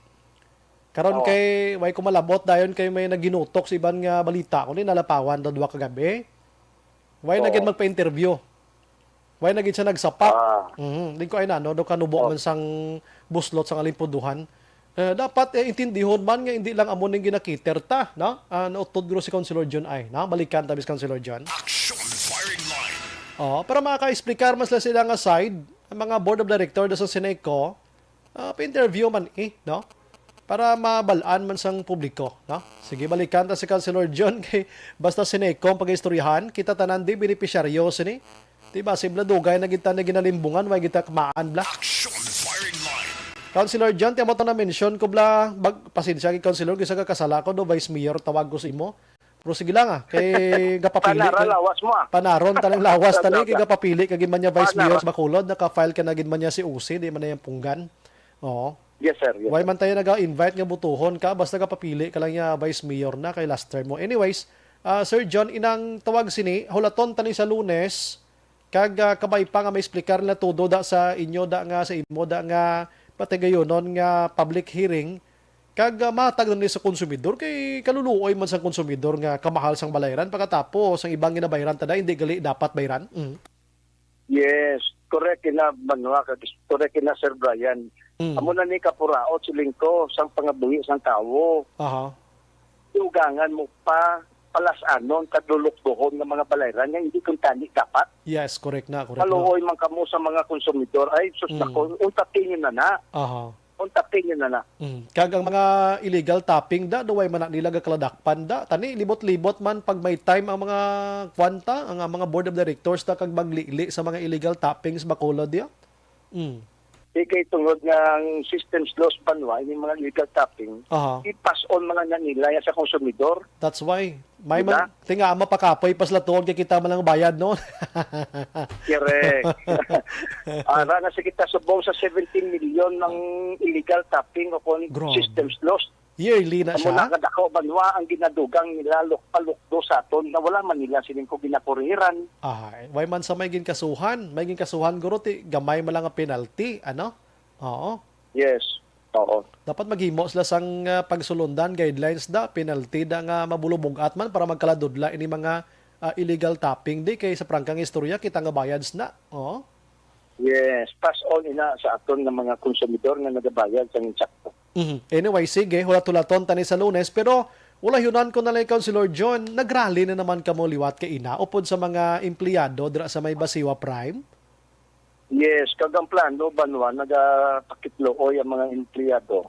A: Karon kay way ko malabot dayon kay may naginutok sa iban nga balita ko ni nalapawan daw duwa kagabi. Way na gid magpa-interview. Way na gid siya nagsapak. Di ko ay do kanubo man sang buslot sang alimpuduhan. Dapat intindihon man nga hindi lang amo ning ginakiter ta, no? Nautod guro si Councilor John ay, no? Balikan tabis Councilor John.
C: Action firing line.
A: Para maka-explicar mas sila nga side, ang mga board of director sa Sineco, pa-interview man no? Para mabalaan man sang publiko, no? Sige, balikan ta si Councilor John kay basta Sineco ang pag-istoryahan, kita tanan di benepisyaryo sini. Diba, simple dugay na kita na ginalimbungan, way kita kamaan bla.
C: Action firing line.
A: Councilor John, tiyan mo ito na-mention ko bla, pasensya kay Councilor, kisa ka kasala ko do, Vice Mayor, tawag ko sa imo. Pero sige lang kay gapapili.
B: Lawas mo
A: Panaron, talang lawas, talang kay gapapili, kagin man niya Vice Mayor sa Bacolod, naka-file ka na gin man niya si UC, di man na yung punggan. Oo.
B: Yes, sir. Yes,
A: why man tayo nag-invite nga butuhon ka, basta kapapili ka lang niya Vice Mayor na kay last term mo. Anyways, Sir John, inang tawag sini, hulaton tani sa Lunes, kag kabay pa nga may explicar na todo da sa inyo, da nga sa imo, da nga pati gayonon nga public hearing kag matag na sa konsumidor kay kaluluoy man sa konsumidor nga kamahal sang balayran pagkatapos ang ibang ginabayaran tada hindi gali dapat bayaran.
B: Yes, correct na Banwa, correct na Sir Brian. Amo na ni kapuraot siling ko sang pangabuhi sang tawo. Ugangan mo pa palasanon kadulok-duhon ng mga balayran nga hindi kung tani dapat.
A: Yes, correct na.
B: Kaluoy man kamo sa mga konsumidor ay sus nako, untatin nyo na. Untatin nyo na.
A: Kag ang mga illegal tapping da, duway man na nila gakaladakpan da. Tani, libot-libot man pag may time ang mga kwanta, ang mga board of directors da kag maglili sa mga illegal tappings Bacolod ya.
B: Kay tungod ng systems loss Banwa, yung mga legal tapping, i-pass on mga nga nila sa konsumidor.
A: That's why. May man, tinga mapakapoy pas latuog kay kita man lang bayad no.
B: Correct. Ara na sa kita subong sa 17 million ng illegal tapping o kung systems loss.
A: Yearly na siya.
B: Muna kadako Banwa ang ginadugang nila palukdo sa aton na wala man nila sining ko ginapuriran.
A: Why man sa may ginkasuhan? May ginkasuhan guro ti gamay man lang ang penalty, ano? Oo.
B: Yes. Oo.
A: Dapat maghimo sila sang pagsulundan guidelines da penalty da nga mabulubog at man para magkaladudla ini mga illegal tapping di kay sa prangkang istorya kita nga bayads na. Oo.
B: Yes, pass on ina sa aton nga mga konsumidor nga nagabayad sa insakto.
A: Anyway, sige, hulat-hulaton tani sa Lunes, pero wala yunan ko na lang Councilor John, nagrally na naman kamo liwat kay ina upod sa mga empleyado dira sa may Basiwa Prime.
B: Yes, kagang plano Banwa nagapakitlooy ang mga empleyado.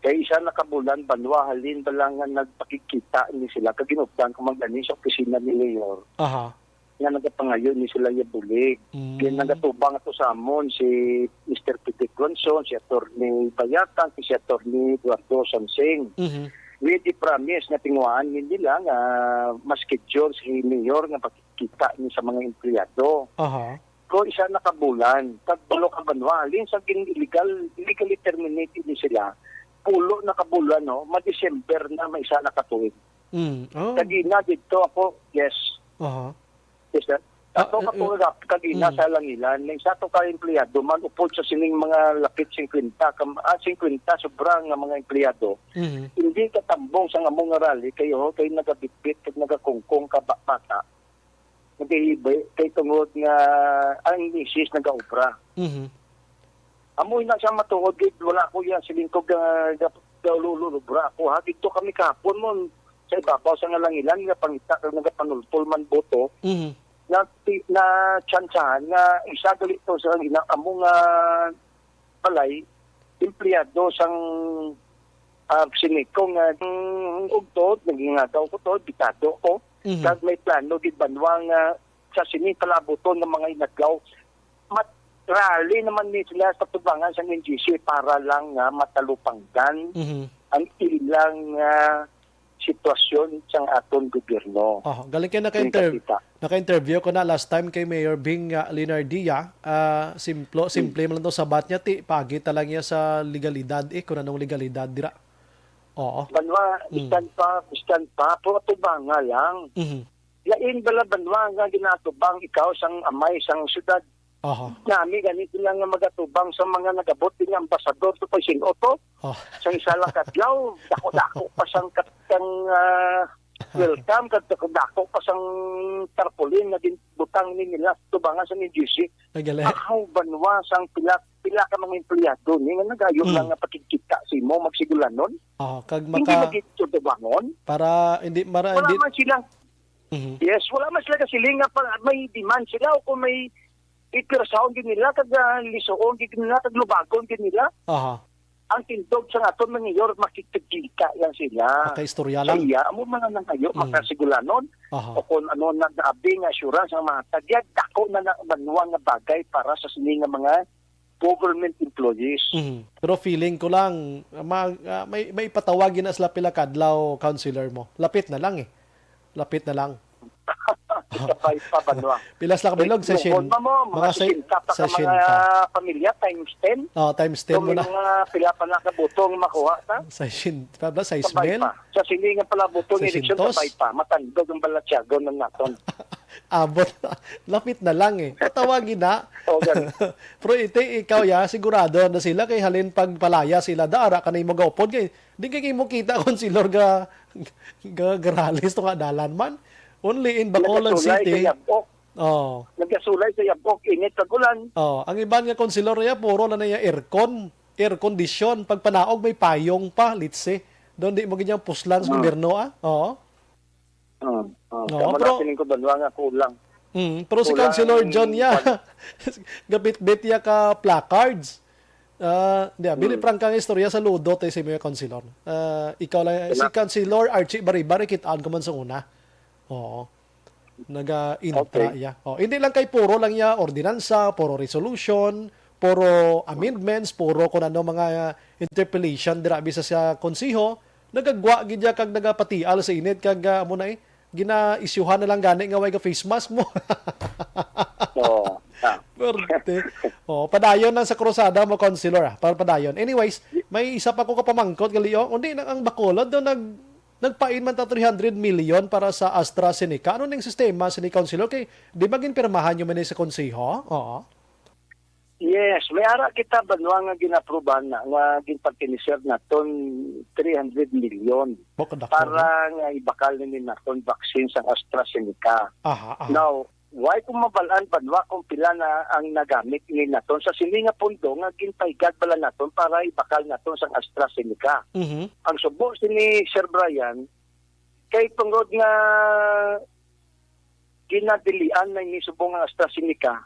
B: Kay isa nakabulan Banwa halin balangan nagpakikita ni sila kaginupdan ko magdani sa opisina ni Mayor. Nga nagapangayon ni sila yabulig. Kaya nagatubang ato sa amon si Mr. Peter Gronson, si Atty. Bayatan, si Atty. Eduardo Sansing. With the promise na tinguaan nila nga ma-schedule si Mayor nga pagkikita niya sa mga empleyado. Kung isa nakabulan, tagbulo ka Banwa, alin sa illegally terminated ni sila, pulo nakabulan, no? Ma-December na may isa nakatuwid. Kagina dito ako, yes. Yes, sir. Ato kagina sa Langilan, may isa to ka empleyado, manupod sa sining mga lapit 50, 50 sobrang nga mga empleyado. Hindi katambong sa nga mong rally, kayo nagabitbit, kag nagakungkong ka bata. Kay tungod nga ang misis nag-aubra. Amoy na siya matuod, wala ko yan, silingkog lulubra ako. Dito kami kahapon mo, sa ibabaw sa nga Langilan, nga pangita, nagapanultol man boto, na tsansahan nga isa gali to sa among balay empleyado sang sinikong ugtod naging daw ko to bitado ko kag may plano gid banwang sa sini palabuton ng mga inadlaw rally naman ni sila sa tubangan sa NGC para lang matalupanggan ang ilang sitwasyon sang aton gobyerno.
A: Galing kayo naka-interview ko na last time kay Mayor Bing Linardia. Simple man lang to sabat niya pagi talang niya sa legalidad kung anong legalidad dira.
B: Banwa, istan pa, puro tubanga lang. Lain bala banwa nga ginatubang ikaw sang amay sang syudad. Nami ganito lang nga magatubang sa mga nagabot din ambasador to pa sinoto. Sa isa lang kadlaw, dako-dako pa sang katang welcome, dako pa sang tarpaulin na din butang ni nila tubangan sa NGC. Akaw banwa sang pila ka mga empleyado ni nga nagayon lang nga pakikita si mo magsigulanon.
A: Kag
B: hindi magito tubangon
A: para hindi
B: wala man sila. Yes, wala man sila kasilinga pa may demand sila o kung may ipirsaon din nila kag lisoon din nila kag lubagon din nila. Ang tindog sa aton mga mayor makikita lang sila.
A: Makaistorya lang.
B: Kaya amo man nang kayo makasigulanon o kung ano nag-abi nga assurance ang mga tagyag dako na banwa nga bagay para sa sini nga mga government employees.
A: Pero feeling ko lang may patawagin na sila pila kadlaw councilor mo. Lapit na lang Lapit na lang.
B: Kapay pa banwa.
A: Pilas lang kabilog session.
B: Mga session mga pamilya times 10.
A: Times 10 mo na.
B: Mga pila pa na kabutong makuha ta.
A: Session pa ba sa Ismail?
B: Sa silingan pala butong eleksyon kapay pa. Matandog ang balatsyago ng naton.
A: Abot. Lapit na lang Patawagin na. Pero ikaw sigurado na sila kay halin pagpalaya sila daara kanay mo gaupod kay di kay mo kita konsilor ga gralis to nga dalan man. Only in Bacolod City.
B: Nagkasulay sa Yabok, init sa ulan.
A: Ang iban nga konsilor niya, puro na niya air condition. Pag panaog may payong pa, litse. Doon di mo ganyang puslan sa gobyerno
B: Pero sining ko banwa nga kulang.
A: Pero si Councilor John gabit-bit ya ka placards. Biniprang kang istorya sa Ludo tayo si mga Councilor. Ikaw lang, si Councilor Archie Baribari, kitaan ko man sa una. Naga-intra hindi lang kay puro lang ya ordinansa, puro resolution, puro amendments, puro kung ano mga interpellation dira bisa sa konsiho, nagagwa gid kag nagapatial sa init kag amo na gina-isyuhan na lang gani nga way ka face mask mo. Padayon lang sa krusada mo, Councilor. Para padayon. Anyways, may isa pa ko kapamangkot galiyo. Undi ang Bacolod do nagpain man ta 300 million para sa AstraZeneca. Ano ning sistema sa ni Councilor kay di ba ginpirmahan yung man sa konseho?
B: Yes, may ara kita banwa nga ginapruban na nga ginpagkinisir naton 300 million para nga ibakal ni naton vaccine sa AstraZeneca. Now, why kung mabalaan banwa kung pila na ang nagamit ni naton sa sini nga pundo nga ginpaigad bala naton para ibakal naton sa AstraZeneca. Ang subo ni Sir Brian kay tungod nga ginadilian na ni subong nga AstraZeneca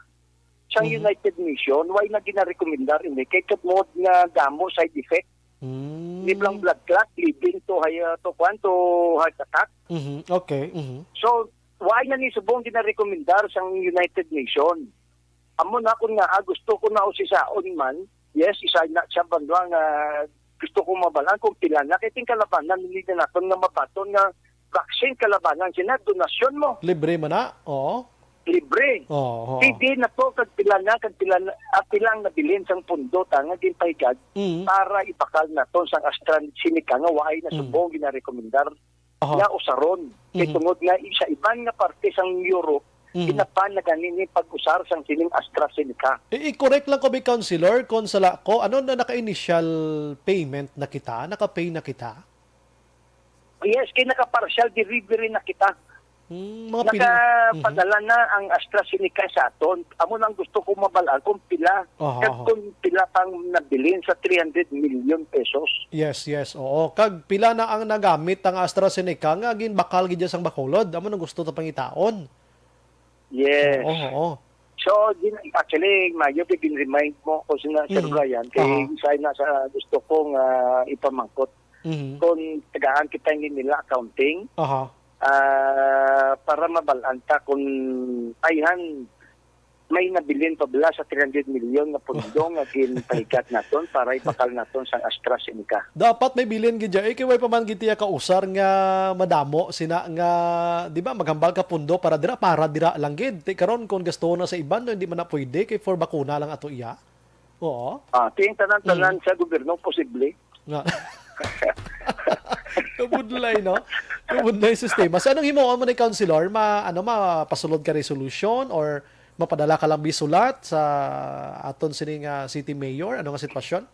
B: sa United Nations, why na ginarekomendar ini kay kadmod nga damo side effect. Liblang blood clot leading to heart attack. So why na ni subong ginarekomendar sa United Nations? Amo na kun nga gusto ko na usisaon man, yes, isa na siya bandwa nga gusto ko mabalan kung pila na kay ting kalabanan ni naton nga mabaton nga vaccine kalabanan sina donasyon mo.
A: Libre man na.
B: Libre. Hindi na to kag pila pilang nabilin sang pundo ta nga ginpaigad para ipakal na to sang AstraZeneca nga waay na subong ginarekomendar nga usaron. Kay tungod nga sa ibang nga parte sang Europe pinapan na ganini pag-usar sang sining AstraZeneca.
A: I-correct lang ko bi Councilor kung sala ko ano na naka-initial payment na kita, naka-pay na kita.
B: Yes, kay naka-partial delivery na kita. Nakapadala na ang AstraZeneca sa aton. Amo nang gusto ko mabalaan kung pila. Kung pila pang nabilin sa 300 million pesos.
A: Yes. Oo. Kag pila na ang nagamit ang AstraZeneca nga ginbakal gid sang Bacolod. Amo nang gusto ta pangitaon.
B: Yes.
A: Oo.
B: So, actually, Mayo, remind mo ko si Sir Brian, kay isa na sa gusto kong ipamangkot. Kung tagaan kita nila accounting, para mabalanta kung ayhan may nabilin pa bala sa 300 milyon na pundong nga ginpahigat naton para ipakal naton sa AstraZeneca.
A: Dapat may bilin gidya kay way pa man gitiya ka usar nga madamo sina nga di ba maghambal ka pundo para dira lang gid. Ti karon kung gasto na sa iban no, hindi man na pwede kay for bakuna lang ato iya. Oo.
B: Ting tanan-tanan sa gobyerno posible.
A: Nga. Kabudlay, no? Kabudlay sistema. So, anong himuon mo ni Councilor? Mapasulod ka resolution or mapadala ka lang bisulat sa aton sining city mayor? Ano nga sitwasyon?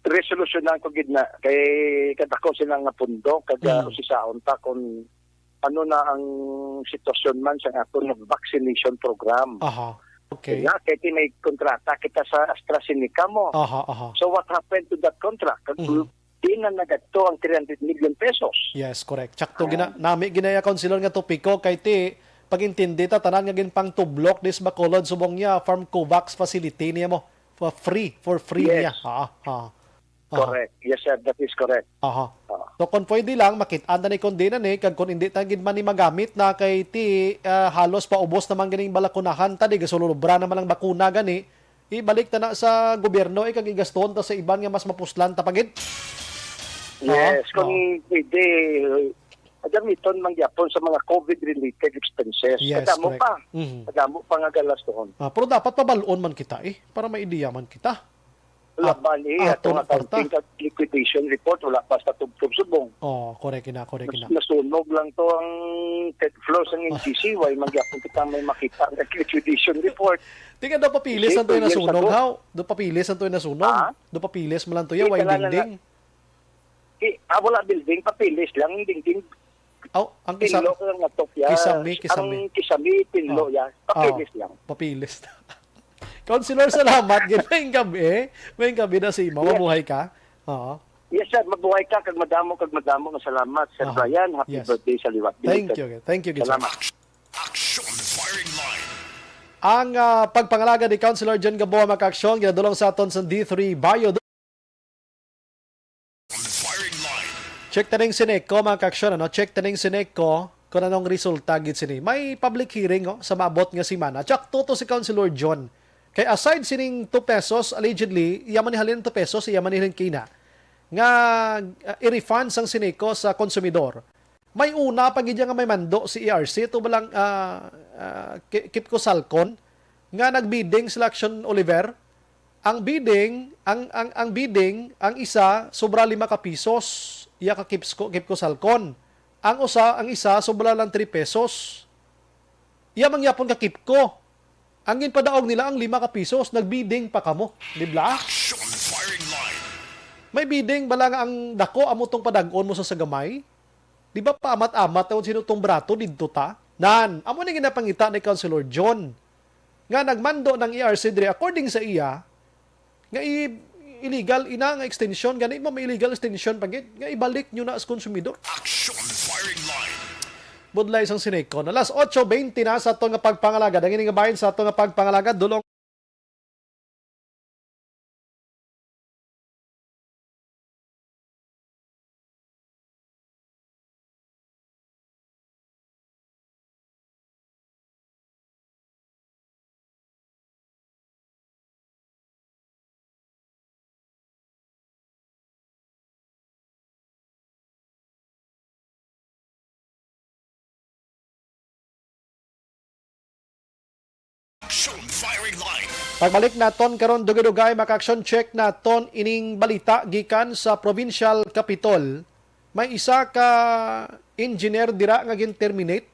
B: Resolution na ko gid na kay kadako sila nga pundo kada usisaon ta kung ano na ang sitwasyon man sa aton vaccination program.
A: Okay.
B: Kaya may kontrata kita sa AstraZeneca mo. So what happened to that contract? Di na nagadto ang 300 million pesos.
A: Yes, correct. Tsakto nami ginaya Councilor nga topiko kay ti pagintindi ta tanan nga ginpang tublok dis Bacolod subong niya farm COVAX facility niya mo for free niya.
B: Correct. Yes sir, that is correct.
A: So kung pwede lang makit-an na ni kondena ni kag kung hindi ta gid man ni magamit na kay ti halos paubos naman ganing balakunahan ta di gasulubra naman ang bakuna gani ibalik ta na sa gobyerno kag igaston ta sa iban nga mas mapuslan ta pagid.
B: Yes, kung pwede gamiton man gyapon sa mga COVID-related expenses.
A: Yes,
B: Kadamo
A: correct.
B: pa. Kadamo pa nga galaston.
A: Pero dapat pabalon man kita para maidiya man kita.
B: Laban atong accounting at liquidation report wala pa sa tubtub subong.
A: Correct na.
B: Nasunog lang to ang third floor sa NGC. Why magyapon kita may makita ang liquidation report.
A: Tingnan daw papilis ang to yung nasunog. Do papilis ang to yung nasunog. Do papilis mo lang to yung why dingding.
B: Wala building, papilis lang dingding.
A: Ang kisame.
B: Ang kisame, pinlo yan. Papilis lang.
A: Papilis. Councilor, salamat. May gabi na si Ima. Mabuhay ka.
B: Yes, sir. Mabuhay ka. Kag madamo. Salamat, Sir Brian. Happy birthday sa liwat.
A: Thank you.
B: Salamat.
C: Action Firing Line.
A: Ang pagpangalaga ni Councilor John Gaboa Makaksyon, ginadulong sa aton sa D3 Bio. Check taning Sineco mga kaksyon, check taning Sineco kung anong resulta gid sini. May public hearing sa maabot nga semana. Tsak toto si Councilor John. Kay aside sining 2 pesos allegedly, yaman ni halin 2 pesos, yaman ni halin kina nga i-refund sang Sineco sa konsumidor. May una pa gid nga may mando si ERC to balang Kipco Salcon nga nagbidding sila Action Oliver. Ang bidding, ang isa sobra 5 ka pisos. Iya ka Kipco Salcon. Ang isa sobra lang 3 pesos. Iya mangyapon ka Kipco. Ang ginpadaog nila ang 5 ka pisos, nagbidding pa kamo, di ba? May bidding bala nga ang dako amo tong padag-on mo sa sagamay. Di ba pa amat-amat tawon sino tong brato didto ta? Amo ni ginapangita ni Councilor John nga nagmando ng ERC dire according sa iya nga illegal nga extension gani mo may illegal extension pagit nga ibalik nyo na as konsumidor.
C: Action Firing Line.
A: Budlay sang Sineco na alas 8:20 na sa ato nga pagpangalaga dangin nga bahin sa ato nga pagpangalaga dulong
C: Action Firing Line.
A: pagbalik naton karon dugay-dugay maka-action check naton ining balita gikan sa provincial capital. May isa ka engineer dira nga gin-terminate.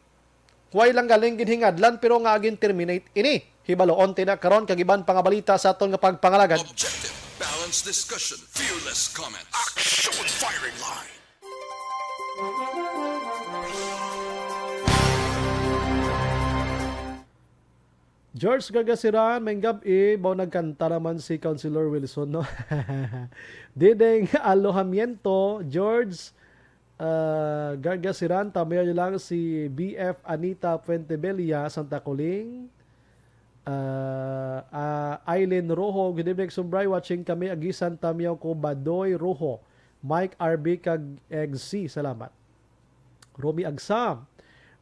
A: Huwag lang galing ginhingadlan pero nga gin-terminate ini. Hibaloon tina karon kag iban pang balita sa aton nga pagpangalagan.
C: Objective, balanced discussion, fearless comments. Action Firing Line.
A: George Gagasiran, may gabi, baw nagkanta naman si Councilor Wilson, no? Dideng alohamiento, George, Gargasiran, tamayo nyo lang si BF Anita Fuentebella, Santa Coling. Aileen Rojo, good evening, Sumbray, watching kami, Agisan Tamiyaw ko, Badoy Rojo. Mike RB kag XC, salamat. Romy Agsam,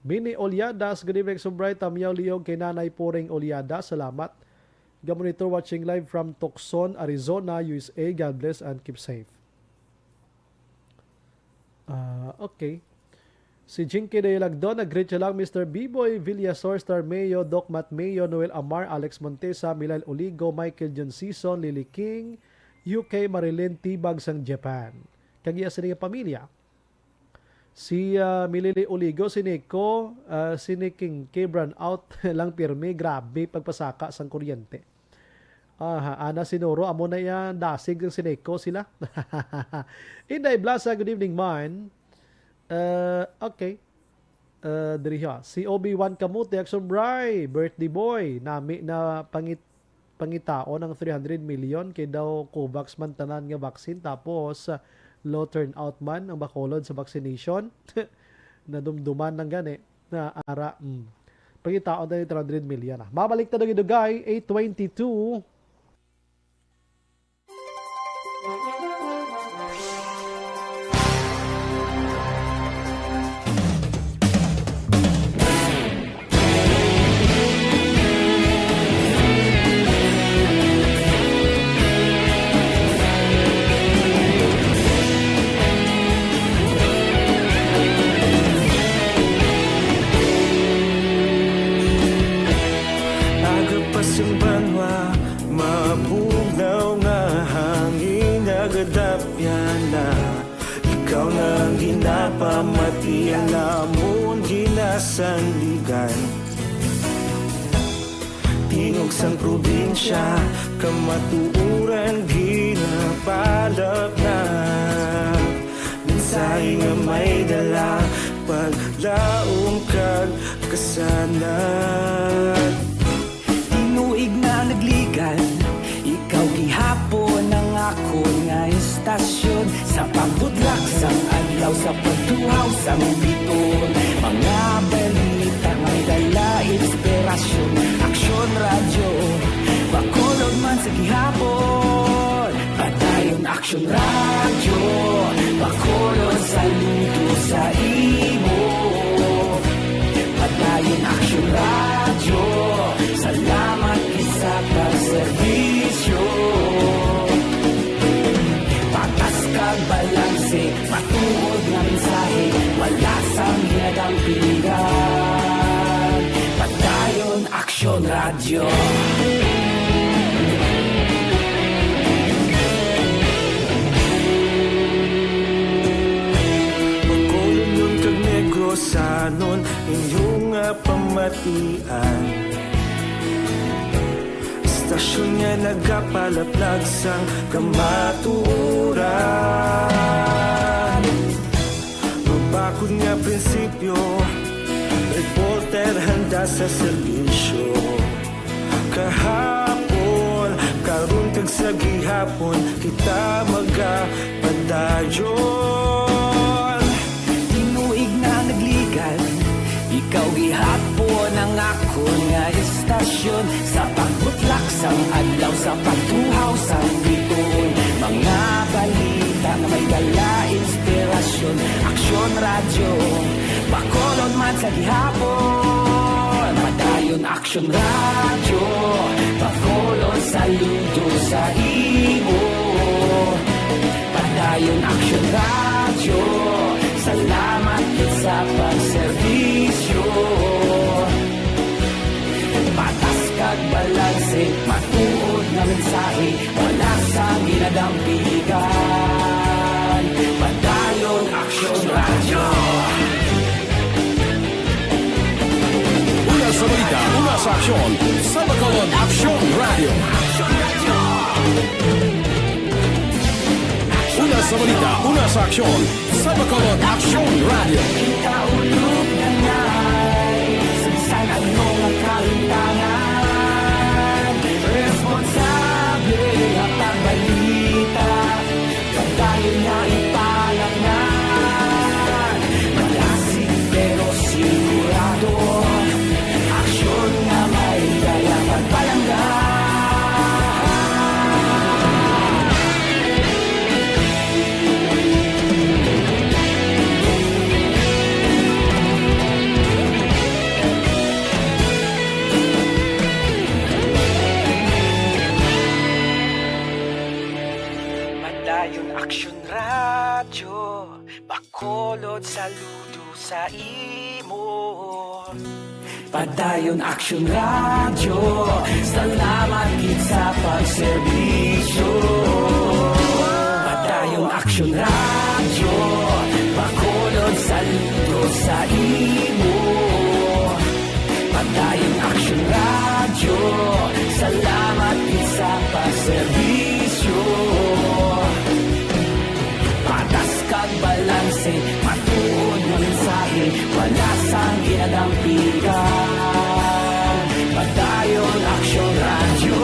A: Mini Olyadas, good evening, Sumbray, Tamiyaw Liyog, kay Nanay Poring Olyadas, salamat. Monitor watching live from Tucson, Arizona, USA. God bless and keep safe. Okay. Si Jinky de Lagdon, nag-greet siya lang Mr. B-Boy, Villasor, Star Mayo, Doc Matt Mayo, Noel Amar, Alex Montesa, Milal Oligo, Michael John Season, Lily King, UK, Marilyn Tibag sang Japan. Kagiya sa niyang pamilya. Si Milili Oligo, si Nico, si King Kebran out lang pirmi, grabe pagpasaka sang kuryente. Ana Sinoro, amo na yan, dasig ng si Nico sila. Inday Blasa, good evening man. Okay. Diriha. Si Obi-Wan Kamute, Action Bray, birthday boy, nami na pangitao ng 300 million kay daw Covax man tanan nga vaccine tapos low turnout man ang Bacolod sa vaccination. Nadumduman ng gani na ara. Pangitao na yung 300 million. Mabalik na ng idugay, 822.
D: Ikaw nang ginapamati, alamon ginasandigan. Tingog sang probinsya, kamatuuran ginapalap na. Mensahe nga may dala, paglaong kag kasanad. Tinuig na nagligan, ikaw gihapon ang ako nga istasyon. Sa pagbutlak sang adlaw, sa pagtuhaw sang biton. Mga balita may dala inspirasyon. Aksyon radyo, Bacolod man sa gihapon. Padayon Aksyon radyo, Bacolod saludo sa imo. Padayon Aksyon radyo, salamat sa pagserbisyo. Patas kag balanse, matuod nga mensahe, wala sang hinadang pilihan. Padayon Aksyon radyo. Bacolod nun kag Negros sanon, inyong pamatian. Istasyon nga nagapalaplag sang kamaturan. Mabakod nga prinsipyo, reporter handa sa serbisyo. Kahapon, karon kag sa gihapon, kita magapadayon. Tinuig na nagligan, ikaw gihapon ang ako nga istasyon. Sa pagbutlak sang adlaw, sa pagtuhaw sang biton. Mga balita na may dala inspirasyon. Aksyon radyo, Bacolod man sa gihapon. Padayon Aksyon radyo, Bacolod saludo sa imo. Padayon Aksyon radyo, salamat sa pagserbisyo. Patas kag balanse, matuod na mensahe, wala sang ginadampigan. Padayon Aksyon radyo.
C: Una sa balita, una sa aksyon, sa Bacolod Aksyon Radio. Una sa balita, una sa aksyon, sa Bacolod Aksyon Radio.
D: Kaulog na ngay, saan ano ang kalintangan. Responsable at pagbalita, pagdayon na ipalangan. Padayon Aksyon Radyo, Bacolod saludo sa imo. Padayon Aksyon Radyo, salamat gid sa pagserbisyo. Padayon Aksyon Radyo, Bacolod saludo sa imo. Padayon Aksyon Radyo, salamat gid sa pagserbisyo. Patas kag balanse, matuod ng mensahe, wala sang ginadampigan. Padayon Aksyon Radyo.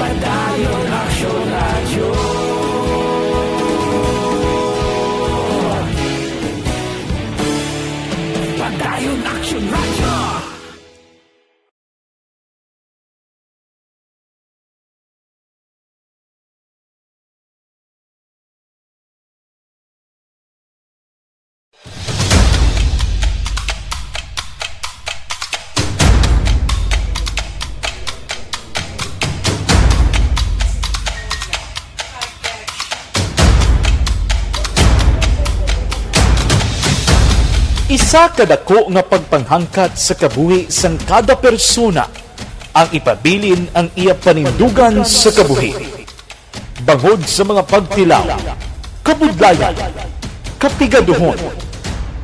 D: Padayon Aksyon Radyo. Padayon Aksyon Radyo.
E: Isa kadako nga pagpanghangkat sa kabuhi sang kada persona ang ipabilin ang iya panindugan sa kabuhi. Bangod sa mga pagtilaw, kabudlayan, kapigaduhon,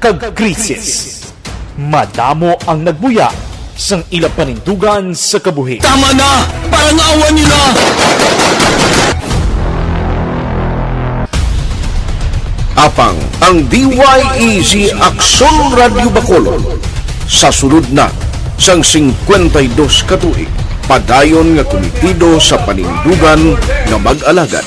E: kag krisis, madamo ang nagbuya sang ila panindugan sa kabuhi.
F: Tama na! Parang awan nila! Apang ang DYEZ Aksyon Radio Bacolod sa sulod na sang 52 katuig padayon nga komitido sa panindugan nga mag-alagad.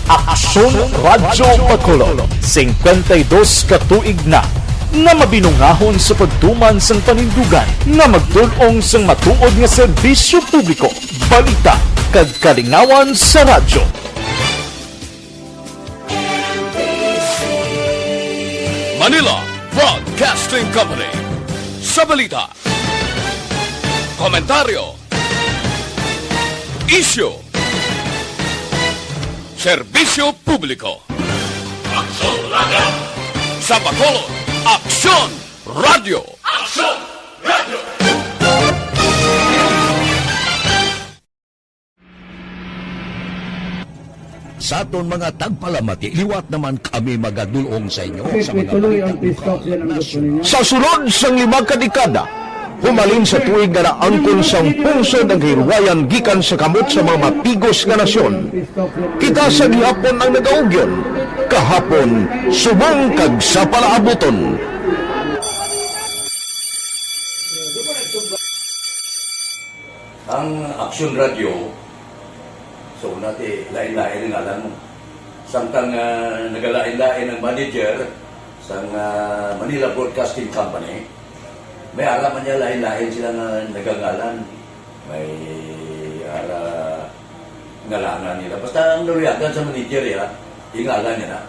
E: Aksyon Radio Bacolod 52 katuig na nga mabinungahon sa pagtuman sang panindugan nga magtulong sang matuod nga serbisyo publiko, balita kag kalingawan sa radyo.
C: Manila Broadcasting Company. Sa balita, komentaryo, isyu, serbisyo publiko. Aksyon Radio. Sa Bacolod, Aksyon Radio. Aksyon Radio.
J: Sa aton mga tagpalamati, liwat naman kami magadulong sa inyo sa mga
F: Sa sulod sang 5 kadekada, humalin sa tuig nga naangkon sang pungsod ang hirwayan gikan sa kamot sa mga mapigos nga nasyon. Kita sa gihapon ang nagaugyon, kahapon subong kag sa palaabuton.
H: Ang Aksyon Radio, so natin lain-lain ang alam mo. Samtang nagalain-lain ang manager sa Manila Broadcasting Company, may araman niya lain-lain sila nga nagangalan. May ngalangan nila. Basta ang naluyagan sa manager ya, ingalan niya na.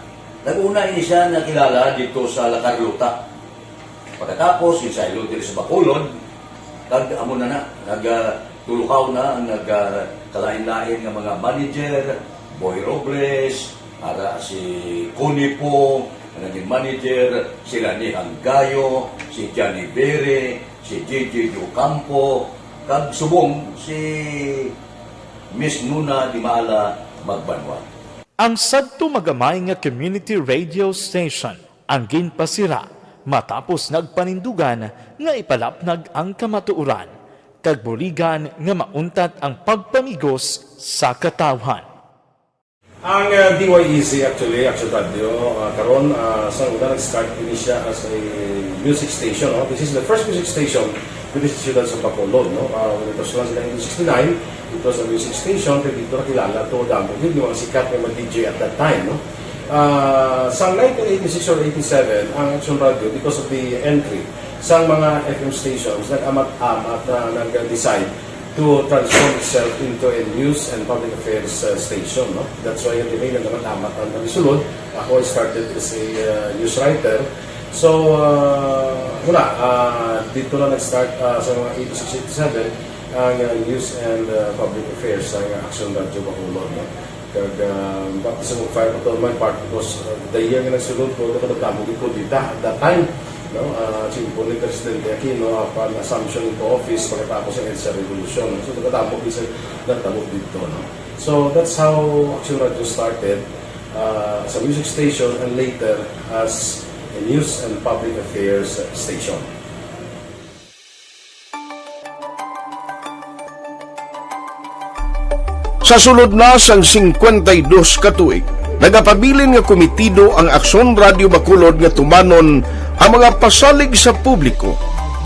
H: Nag-una ini siya nakilala dito sa La Carlota. Pagkatapos, yung sa Ilod sa Bacolod, amo na nagtulukaw na ang nagkalain-lain ng mga manager, Boy Robles, si Conipo, ang naging manager, si Rani Hanggayo, si Johnny Bere, si JJ Ocampo, kag subong si Miss Nuna Dimala Magbanwa.
E: Ang sadto magamay nga community radio station ang ginpasira matapos nagpanindugan nga ipalapnag ang kamatuoran kag buligan nga mauntat ang pagpamigos sa katawhan.
I: Ang DYEZ actually, Aksyon Radio, karon sa una nag-start ini siya as a music station. No? This is the first music station with this ciudad sa Bacolod. No? When it was launched in 1969, it was a music station. Pero dito nakilala to damo. Yun yung mga sikat na mga DJ at that time. No? Sa 1986 or 87, ang Aksyon Radio, because of the entry sa mga FM stations, nag-amat-amat na nag-decide to transform itself into a news and public affairs station. No? That's why yung dinay na naman amat ang nalisulod. Ako I started as a news writer So, dito na nag-start sa mga 8687 ang News and Public Affairs ng Action Radio Bacolod. No? Kag bakit sa mga fire patrol my part because the year nga nagsulod ko, nagdamog ko dito at that time. No, simple ni Presidente Aquino upon assumption into office pagkatapos ng EDSA Revolution. So, nagdamog isa nagdamog dito. No? So, that's how Action Radio started as a music station and later as a news and public affairs station.
F: Sa sulod na sang 52 ka tuig, nagapabilin nga komitido ang Aksyon Radio Bacolod nga tumanon ang mga pasalig sa publiko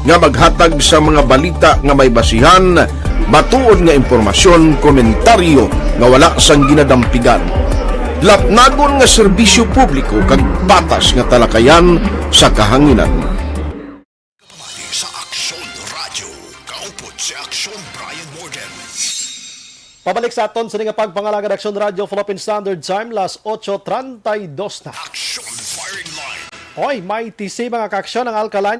F: nga maghatag sa mga balita nga may basihan, matuod nga impormasyon, komentaryo nga wala sang ginadampigan. Lapnagon nga serbisyo publiko kag batas nga talakayan sa kahanginan.
C: Sa Aksyon Radio, kaupod si Aksyon Brian Morgan.
A: Pabalik sa aton sa nga pagpangalaga ng Aksyon Radio Philippine Standard Time, las 8:32 na.
C: Aksyon Firing Line.
A: Hoy, may TC mga kaaksyon ng Alkaline.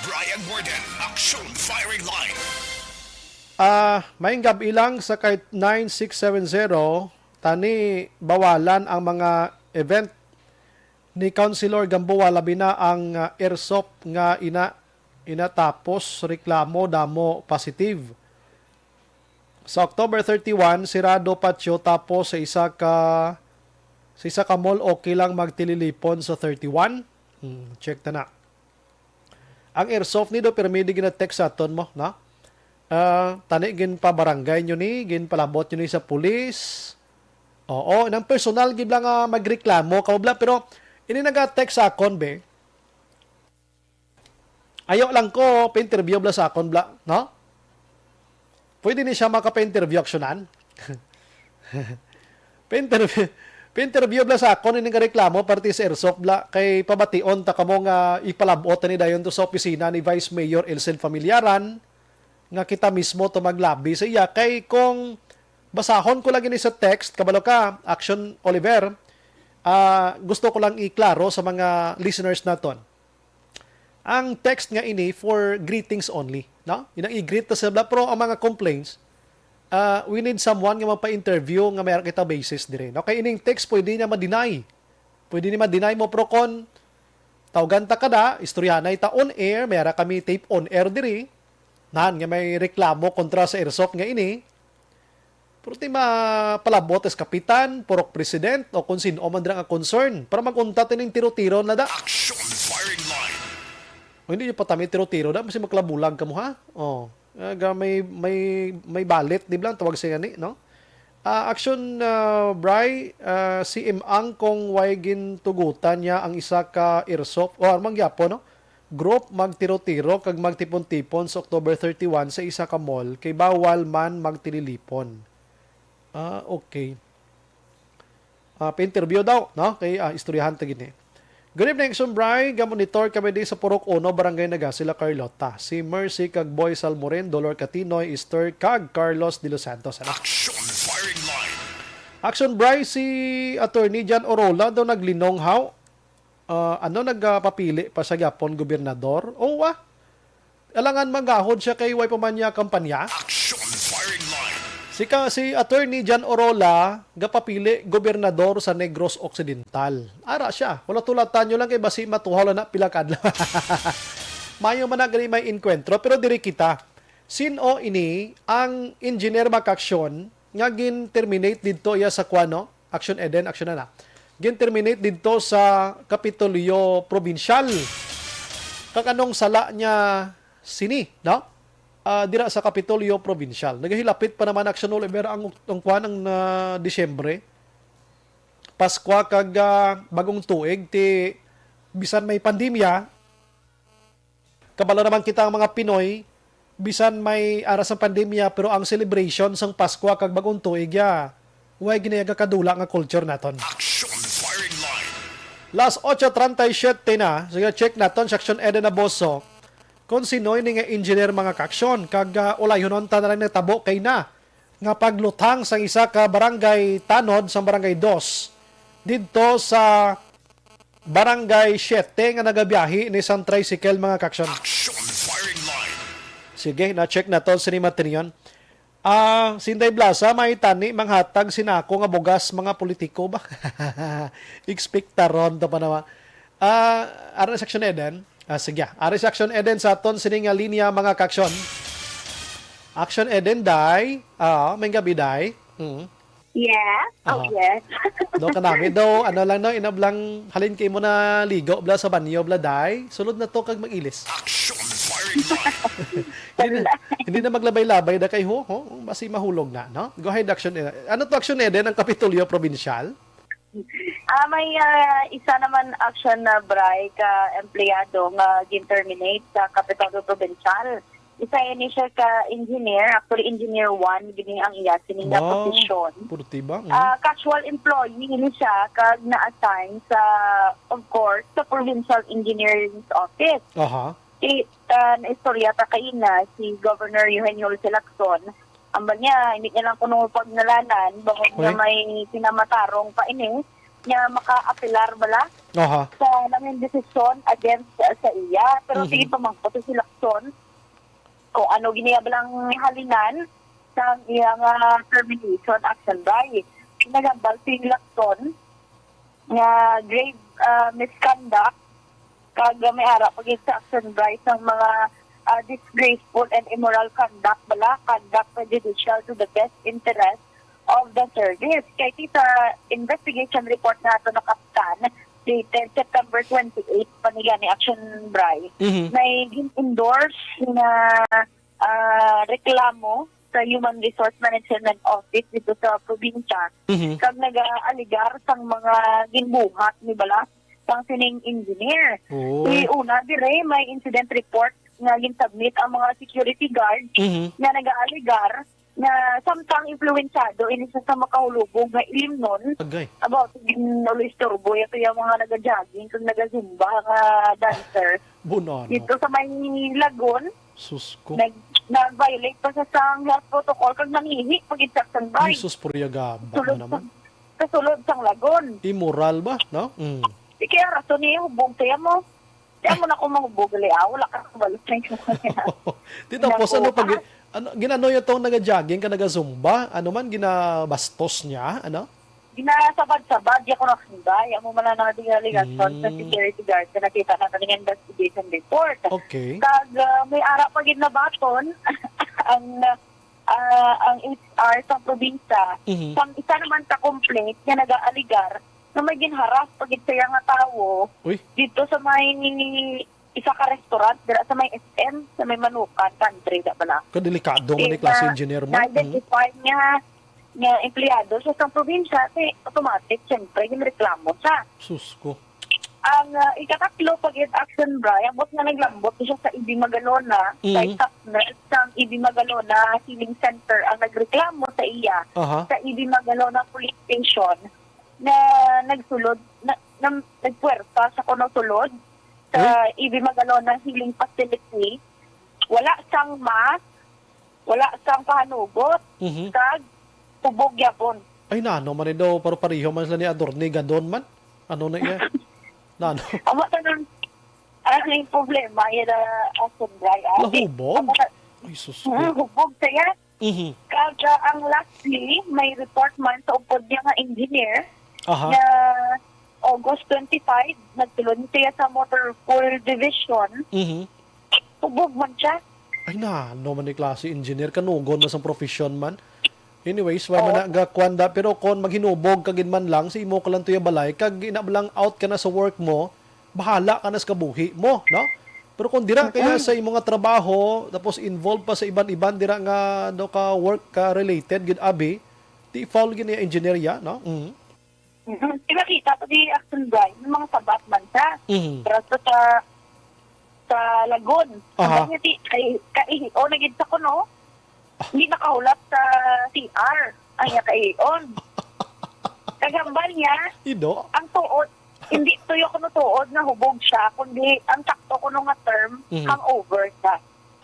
C: Brian Morgan, Action Firing Line.
A: May gabi lang sa kahit 9670, tani bawalan ang mga event ni Councilor Gamboa, labi na ang airsoft nga inatapos reklamo damo positive. Sa October 31, sirado patio tapos sa isa ka mall okay lang magtililipon sa 31. Check na na. Ang airsoft nido permidi gina-text sa aton mo, no? Tani gin pa barangay nyo ni, gin palabot nyo ni sa pulis. Oo, nang personal gid lang magreklamo kaubla, pero ini naga-text sa akon be. Ayo lang ko pa-interview bla sa akon bla, no? Pwede ni siya makapa-interview aksyonan. Pa-interview bla sa akon ini nga reklamo parti sa airsoft bla kay pabation ta kamo nga ipalabot ni dayon to sa opisina ni Vice Mayor Elsen Familiaran nga kita mismo to maglabi sa iya kay kung basahon ko lang ini sa text kabalo ka Action Oliver, gusto ko lang iklaro sa mga listeners naton. Ang text nga ini for greetings only, no? Inang i-greet ta sa bla pero ang mga complaints we need someone nga mapa-interview nga mayroon kita basis dire. No? Kaya ining text pwede niya ma-deny. Pwede niya ma-deny mo pro kon tawgan ta kada, istoryanay ta on air, mayroon kami tape on air dire. Nan nga may reklamo kontra sa airsoft nga ini. Pero ti mapalabot as kapitan, purok president o kung sino man ang concern para magunta ning tiro-tiro na da.
C: Action Firing Line.
A: O hindi nyo patami tiro-tiro da, kasi magklabulag ka mo ha. Oh. May balit, di ba? Tawag siya ni, no? Action Bry, si Ang kung way gintugutan niya ang isa ka airsoft, o armang yapo, no? Group magtiro-tiro kag magtipon-tipon sa October 31 sa isa ka mall, kay bawal man magtililipon. Okay. Pa-interview daw, no? Kay istoryahan ta gini. Good evening, Action Bry. Gamonitor kami di sa Purok 1, Barangay Nagasila, Carlota. Si Mercy kag Boy Salmoren, Dolor Catinoy, Easter kag Carlos de los Santos. Ano?
C: Action Firing Line.
A: Action Bry, si Attorney Jan Orola daw naglinong how? Nagpapili pa sa Gapon gobernador? Alangan magahod siya kay way pamanya kampanya?
C: Action Firing Line.
A: Si Attorney Jan Orola gapapili gobernador sa Negros Occidental. Ara siya. Wala tulatan nyo lang kay basi matuhaw na pilakad. Mayo man na gani may enkwentro pero diri kita. Sino ini ang engineer makaksyon nga gin-terminate didto iya sa kuano? Action Eden, action na. Gin-terminate didto sa Kapitolyo Provincial kag anong sala niya sini, no? Dira sa Kapitolyo Provincial. Nagahilapit pa naman action Oliver ang kuan ng Disyembre. Paskwa kag bagong tuig ti bisan may pandemya. Kabalo naman kita ang mga Pinoy bisan may aras ng pandemya pero ang celebration sang Paskwa kag bagong tuig ya. Way ginayaga kadula nga culture naton.
C: Action firing line.
A: Last 8:37 na. Sige, check naton sa Action Eden Aboso. Kung sinoy ni nga engineer mga kaksyon, kag ulayhonon ta na lang natabo kay na. Nga paglutang sang isa ka barangay Tanod sa barangay 2. Dito sa barangay 7 nga nagabiyahe ni isang tricycle mga kaksyon.
C: Action firing line.
A: Sige, na-check na to sa ni Matrion. Sinday Blasa, may tani, manghatag sinako nga bugas mga politiko ba? Expectaron to pa naman. Aras Action Eden. Sige, Aris Action Eden sa aton sining nga linya mga kaksyon. Action Eden, day. May gabi, day.
Q: Yeah. Oh, yes.
A: Do ka namin. Do, ano lang no, inablang halin kay mo na ligo, bla sa banyo, bla, day. Sulod na to kag mag-ilis.
C: Action firing line.
A: Hindi na maglabay-labay na kay basi mahulog na, no? Go ahead, Action Eden. Ano to Action Eden ng Kapitolyo Provincial?
Q: May isa naman action na bray ka empleyado nga gin-terminate sa Kapitolyo Provincial. Isa ni siya ka engineer, actually engineer 1 gini ang iya sining nga posisyon.
A: Purti ba?
Q: Casual employee ni siya kag na-assign sa, of course, sa Provincial Engineering Office.
A: Aha.
Q: Na istorya ta kaina si Governor Eugenio Lacson. Amba niya, hindi niya lang kuno pagnalanan bangod na may pinamatarong pa ini niya maka-apelar bala sa namin desisyon against sa iya. Pero sige pamangkot si Lacson kung ano giniyabalang halinan sa iyang termination action by. Nagambal si Lacson nga grave misconduct kag may ara pagit sa action by sa mga disgraceful and immoral conduct prejudicial to the best interest of the service. Kaya sa investigation report nato na kapitan dated September 28 paniga ni Action Bray, may endorse na reklamo sa Human Resource Management Office dito sa probinsya kag nag-aaligar sang mga ginbuhat ni bala sang sining engineer. Una dire may incident report nga gin-submit ang mga security guard na nag-aaligar na samtang influensado ini sa makahulubog nga ilim nun about ginulistorbo ito yung mga naga-jogging kung naga-zumba nga dancer dito sa may lagon.
A: Susko.
Q: Nag-violate pa sa health protocol kag nangihi pag-instruction by.
A: Jesus puriyagaba na naman.
Q: Kasulod sang lagon.
A: Immoral ba, no?
Q: Kaya rason niya hubog kaya mo. Kaya mo na kung mahubog wala ka kabalot na yung
A: Dito po, ginano yung itong naga-jogging ka naga-zumba? Ano man, ginabastos niya? Ano?
Q: Ginasabad-sabad, yung kunaksinda. Yung mo man na nagaligasyon sa security guard na nakita na ng investigation report.
A: Okay.
Q: Kag may ara pa ginabaton ang HR sa probinsya. Sang isa naman ka complaint na nag-aaligar na may ginharas pagit saya nga tao dito sa may isa ka restaurant dira sa may SM sa may Manukan country da bala.
A: Kadelikado nga ni klase engineer mo.
Q: Na-identify niya nga empleyado sa isang probinsya automatic siyempre yung reklamo sa.
A: Susko.
Q: Ang ikatatlo pag action bra, abot nga naglambot siya sa Ibi Magalona, sa staff nurse sa Ibi Magalona Healing Center ang nagreklamo sa iya sa Ibi Magalona Police Station na nagsulod nagpuwerta sa kuno sulod sa Ibi Magalona Healing Facility. Wala sang mask, wala sang pahanugot, kag tubog yapon.
A: Ay nano man daw pero pareho man sila ni Adorni gadon man. Ano na iya? Nano.
Q: Amo tanang ang problema ida ason dry.
A: Lahubog? Ay sus.
Q: Hubog saya. Kag ang lastly may report man sa upod niya nga engineer na August 25 nagtulon siya sa Motor Pool Division. Hubog man siya.
A: Ay nano man ni klase engineer kanugon na sa profession man. Anyways, wala man nagakwanda pero kon maghinubog kagin man lang si imo ka lang tuya balay kag inablang out ka na sa work mo, bahala ka na sa kabuhi mo, no? Pero kung dira kaya sa imong nga trabaho tapos involved pa sa iban-iban dira nga no ka work ka related gid abi, di foul gid ni engineer no?
Q: Pinakita pa di action guy ng mga sabat man siya. Pero sa Lagun.
A: Aha.
Q: Kaihion na gid sa kuno. Hindi nakahulat sa CR. Ay, kaihion. Kagambal niya, ang tuod, hindi tuyo ko tuod na hubog siya, kundi ang sakto ko nga term, hangover siya.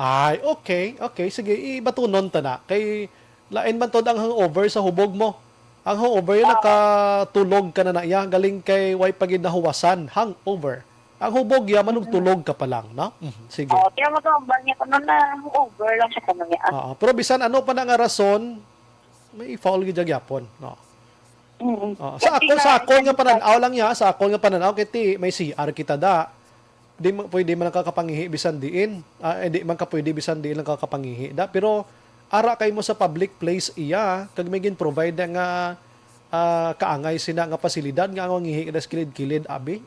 A: Ay, okay. Sige, ibatunon ta na. Kay lain man tod ang hangover sa hubog mo. Ang hangover yun, nakatulog ka na iya. Galing kay way pagid nahuwasan. Hangover. Ang hubog ya, manugtulog ka pa lang, no? Sige.
Q: Kaya matambal niya ko na hangover lang siya kanang
A: pero bisan ano pa na nga rason, may foul gid gyapon, no? Sa ako nga pananaw lang ya, sa ako nga pananaw kiti may CR kita da. Di man pwede man nakakapangihi bisan diin. Di man ka pwede bisan diin lang kakapangihi da. Pero ara kay mo sa public place iya, kag may gin-provide nga kaangay sina nga pasilidad nga ang ngihi kada kilid-kilid abi.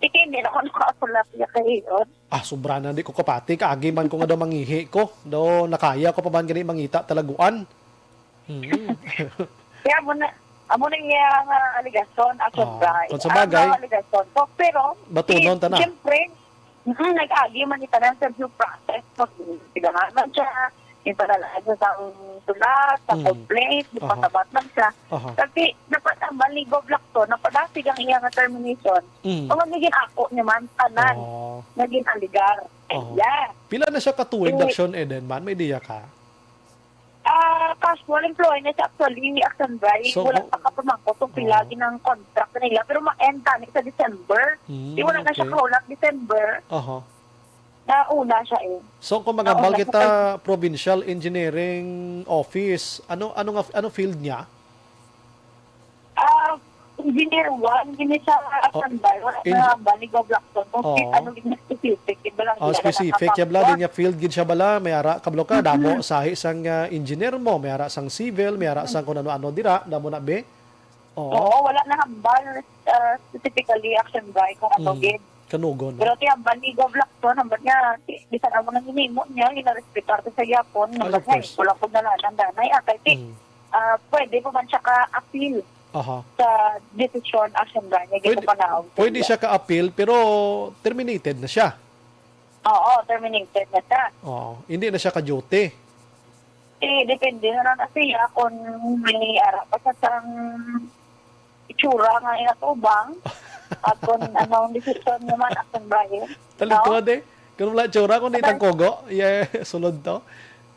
Q: Hindi na ako nakasulat niya kayo.
A: Sobra na di ko kapati. Kaagi man ko nga daw mangihi ko. Daw nakaya ko pa man gani mangita talaguan.
Q: Kaya mo na yung aligasyon, action guy.
A: Kung sa bagay.
Q: Aligasyon ko. Pero,
A: batunon ta na.
Q: Siyempre, nag-agi man ita ng interview process. Sigahan man siya. Ipadala siya sa sulat, sa complaint, ipasabat man siya. Kasi, dapat ang baligo black to, napadasig ang iya nga termination. Kung nagiging ako naman, tanan, naging aligar.
A: Pila na siya katuwing daksyon, Eden man? May diya ka?
Q: Casual employee na siya actually, action guy. Wala pa kapamangko itong pilagi ng contract nila. Pero ma-end tani sa December. Di wala na siya kahulat December. Nauna siya eh.
A: So kung magambal kita provincial engineering office, ano field niya?
Q: Engineer 1, gini siya action guy. Wala na baligaw Blackton. Ano gini specific.
A: Specific. Kaya bala, din niya field gid siya bala. May ara kablo ka, damo sahi sang engineer mo. May ara sang civil, may ara sang kung ano-ano dira. Damo na be?
Q: Oo, wala na hambal specifically action guy kung ano gid.
A: Kanugon.
Q: Pero tiya baligaw Blackton, hambal niya, bisan ako nang hinimo niya, hinarespetar ko sa Yapon. Wala ko nalalang danay. Pwede mo man siya ka-appeal sa decision action guy niya.
A: Pwede siya ka-appeal pero terminated na siya.
Q: Oo, terminated na siya.
A: Hindi na siya ka-duty.
Q: Depende na lang siya kung may ara pa sa itsura nga inatubang at kung anong decision naman action guy.
A: Talikod eh. Kung wala itsura, kung di tangkogo, sulod to.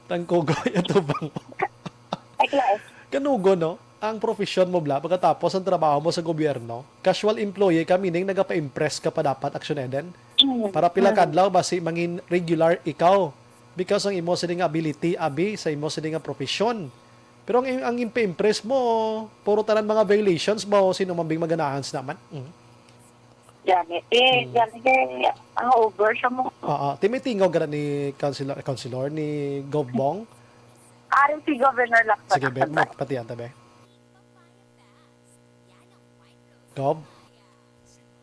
A: Tangkogo, itubang mo. Kanugo, no? Ang profesyon mo bla, pagkatapos ang trabaho mo sa gobyerno, casual employee ka, meaning nagapa-impress ka pa dapat, Action Eden. Para pila kadlaw, basi mangin regular ikaw. Because ang imo sa nga ability, abi, sa imo sa nga profesyon. Pero ang impa-impress mo, puro tanan mga violations mo, sino mambing maganahan naman.
Q: Yan ang over siya mo.
A: Timitingaw ka ni councilor ni Govbong.
Q: Si Governor Lacson.
A: Sige, be, pati yan, tabi. Gob?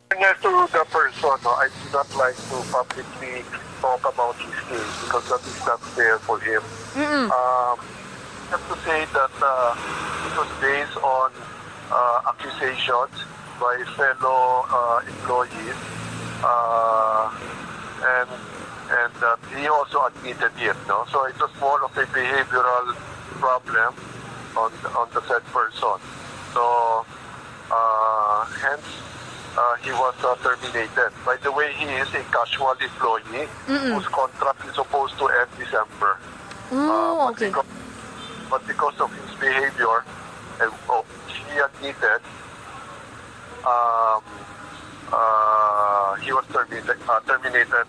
L: To the person, I do not like to publicly talk about his case because that is not fair for him. Just to say that it was based on accusations by fellow employees and that he also admitted it. No? So it was more of a behavioral problem on the said person. So hence he was terminated. By the way, he is a casual employee whose contract is supposed to end December. But because of his behavior, he admitted he was terminated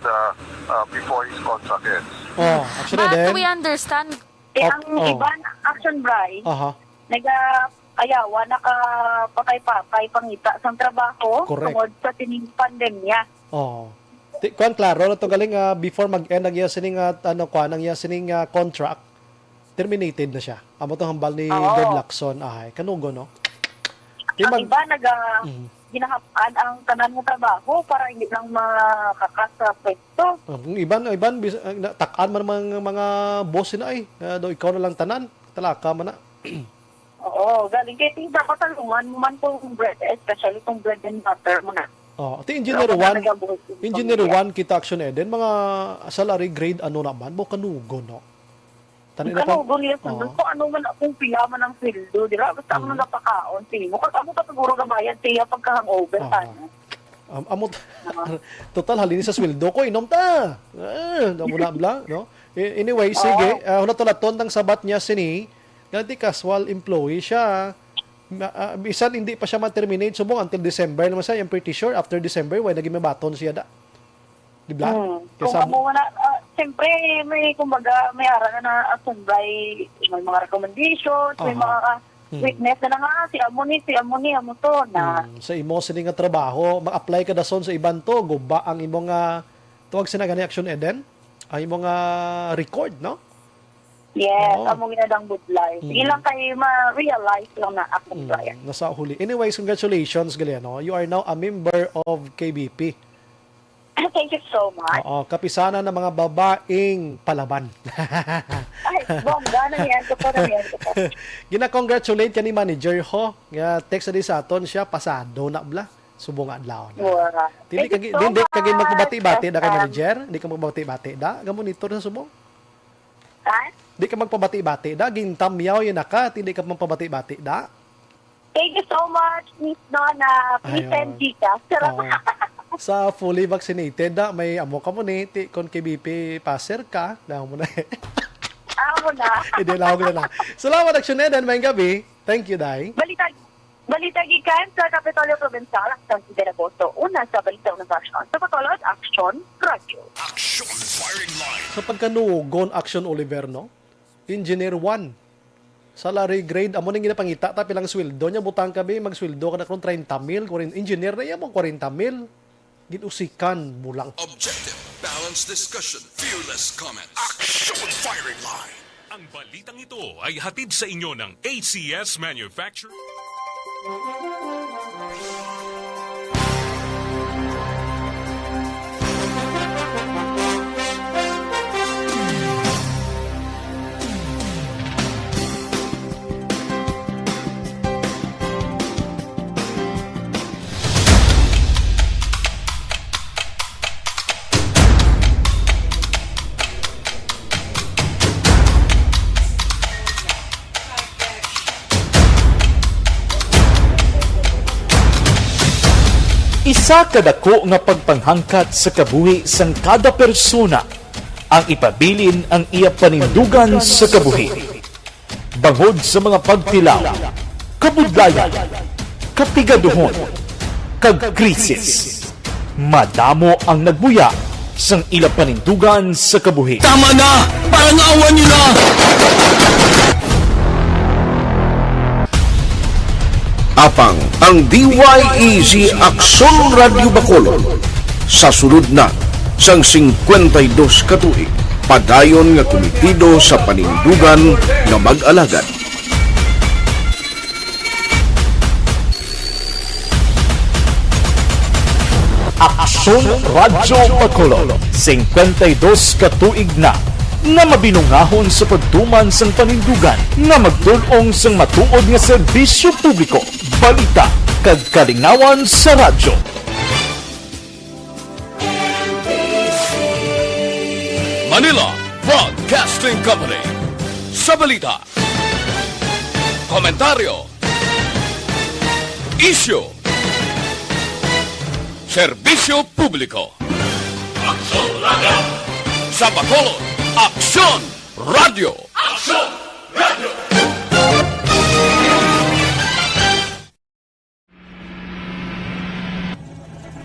L: before his contract ends.
A: Actually,
V: But we understand.
Q: Ang iban action guy, nag-ayawa, nakapatay-patay pangita sa trabaho tungod sa tining pandemya.
A: Kuan klaro na to galing before mag-end ang sining contract, terminated na siya. Amo to hambal ni Bob Lacson. Kanugo, no?
Q: Ang iba ginahapaan ang tanan ng trabaho para hindi lang makakasa pwesto.
A: Kung iban takaan man mga boss na ay do ikaw na lang tanan talaka man na.
Q: Oo, galing kay ti dapat talungan mo man kung bread, especially kung bread and butter mo na.
A: Ti Engineer 1 kita Action Eden mga salary grade ano naman mo kanugo no.
Q: Kanugo niya kung ano man kung pila man ang sweldo, di ba? Basta mo napakaon mo kasi amo ta siguro gabayad tiya pagka-hangover
A: amot total halin sa sweldo ko inom ta. Damo na bla no. Anyway, sige, hunatulaton tang sabat niya sini. Ganti casual employee siya. Bisan hindi pa siya ma-terminate subong until December naman siya. I'm pretty sure after December why naging mabaton siya da. Di ba?
Q: Kung amo na siyempre may kumbaga may ara na asumbay may mga recommendations, may mga witness na nga si amo ni to na
A: sa imo sini nga trabaho, mag-apply ka dason sa iban to, guba ang imong tuwag sinagani Action Eden, ang imong record, no?
Q: Yes, amo ginadang budlay. Sige lang kayo ma-realize lang na akong player.
A: Nasa huli. Anyways, congratulations, Galiano. You are now a member of KBP.
Q: Thank you so much.
A: Oo, kapisana ng mga babaeng palaban.
Q: Ay, bongga na yan.
A: Gina-congratulate ka ni manager ho. Text na din sa aton siya, pasado na bla. Subong adlaw na. Hindi kagin magpabati-bati da kay manager? Hindi ka magpabati-bati da? Gamo nito sa subong?
Q: Ha?
A: Di ka magpabati-bati da, gintamyaw yun na ka, hindi ka magpabati-bati da.
Q: Thank you so much, Miss Nona. Please send Gcash.
A: Sa fully vaccinated da, may amo ka mo ni, kon KBP passer ka, daw mo na.
Q: Amo na.
A: Hindi lang na. Salamat Action Eden, may gabi. Thank you, Day.
Q: Balita gikan sa Kapitolyo Provincial, San Jose de Agosto. Una sa balita ng action. Sa patulad, Action Radio.
C: Action Firing Line.
A: Sa pagkanugon Action Oliver, no? Engineer 1. Salary grade, amo nang ginapangita ta pilang sweldo niya, butang kabi, magsweldo ka na kung 30 mil, engineer na yan mo 40 mil. Ginusikan mo lang.
C: Objective, balanced discussion, fearless comments. Action Firing Line.
M: Ang balitang ito ay hatid sa inyo ng ACS Manufacturing.
E: Isa kadako nga pagpanghangkat sa kabuhi sang kada persona ang ipabilin ang iya panindugan sa kabuhi. Bangod sa mga pagtilaw, kabudlayan, kapigaduhon, kag krisis. Madamo ang nagbuya sang ila panindugan sa kabuhi.
J: Tama na! Parang awan nyo na!
F: Apang ang DYEZ Action Radio Bacolod sa sulod na sang 52 katuig padayon nga komitido sa panindugan nga mag-alagad.
E: Aksyon Radio Bacolod 52 katuig na nga mabinungahon sa pagtuman sang panindugan nga magtulong sang matuod nga serbisyo publiko, balita kag kalinawan sa radyo.
J: Manila Broadcasting Company. Sa balita, komentaryo, issue, serbisyo publiko. Aksyon Radio! Sa Bacolod, Aksyon Radio! Aksyon Radio!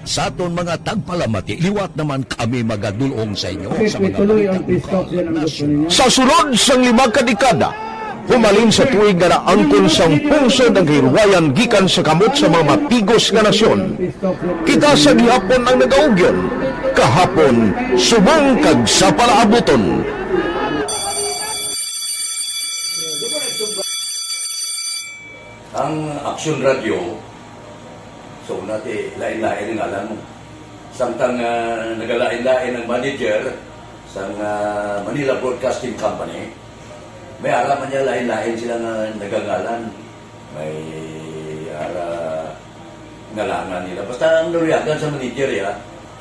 V: Sa aton mga tagpalamati, liwat naman kami magadulong sa inyo.
F: Sa sulod sang 5 kadekada, humalin sa tuig nga naangkon sang pungsod ang hirwayan gikan sa kamot sa mga mapigos nga nasyon. Kita sa gihapon ang nagaugyon, kahapon subong kag sa palaabuton.
H: Ang Action Radio, So nati lain-lain ang alam mo. Samtang nagalain-lain ng manager sa Manila Broadcasting Company, may araman niya lain-lain sila nagangalan. May ngalangan nila. Basta ang naluyagan sa manager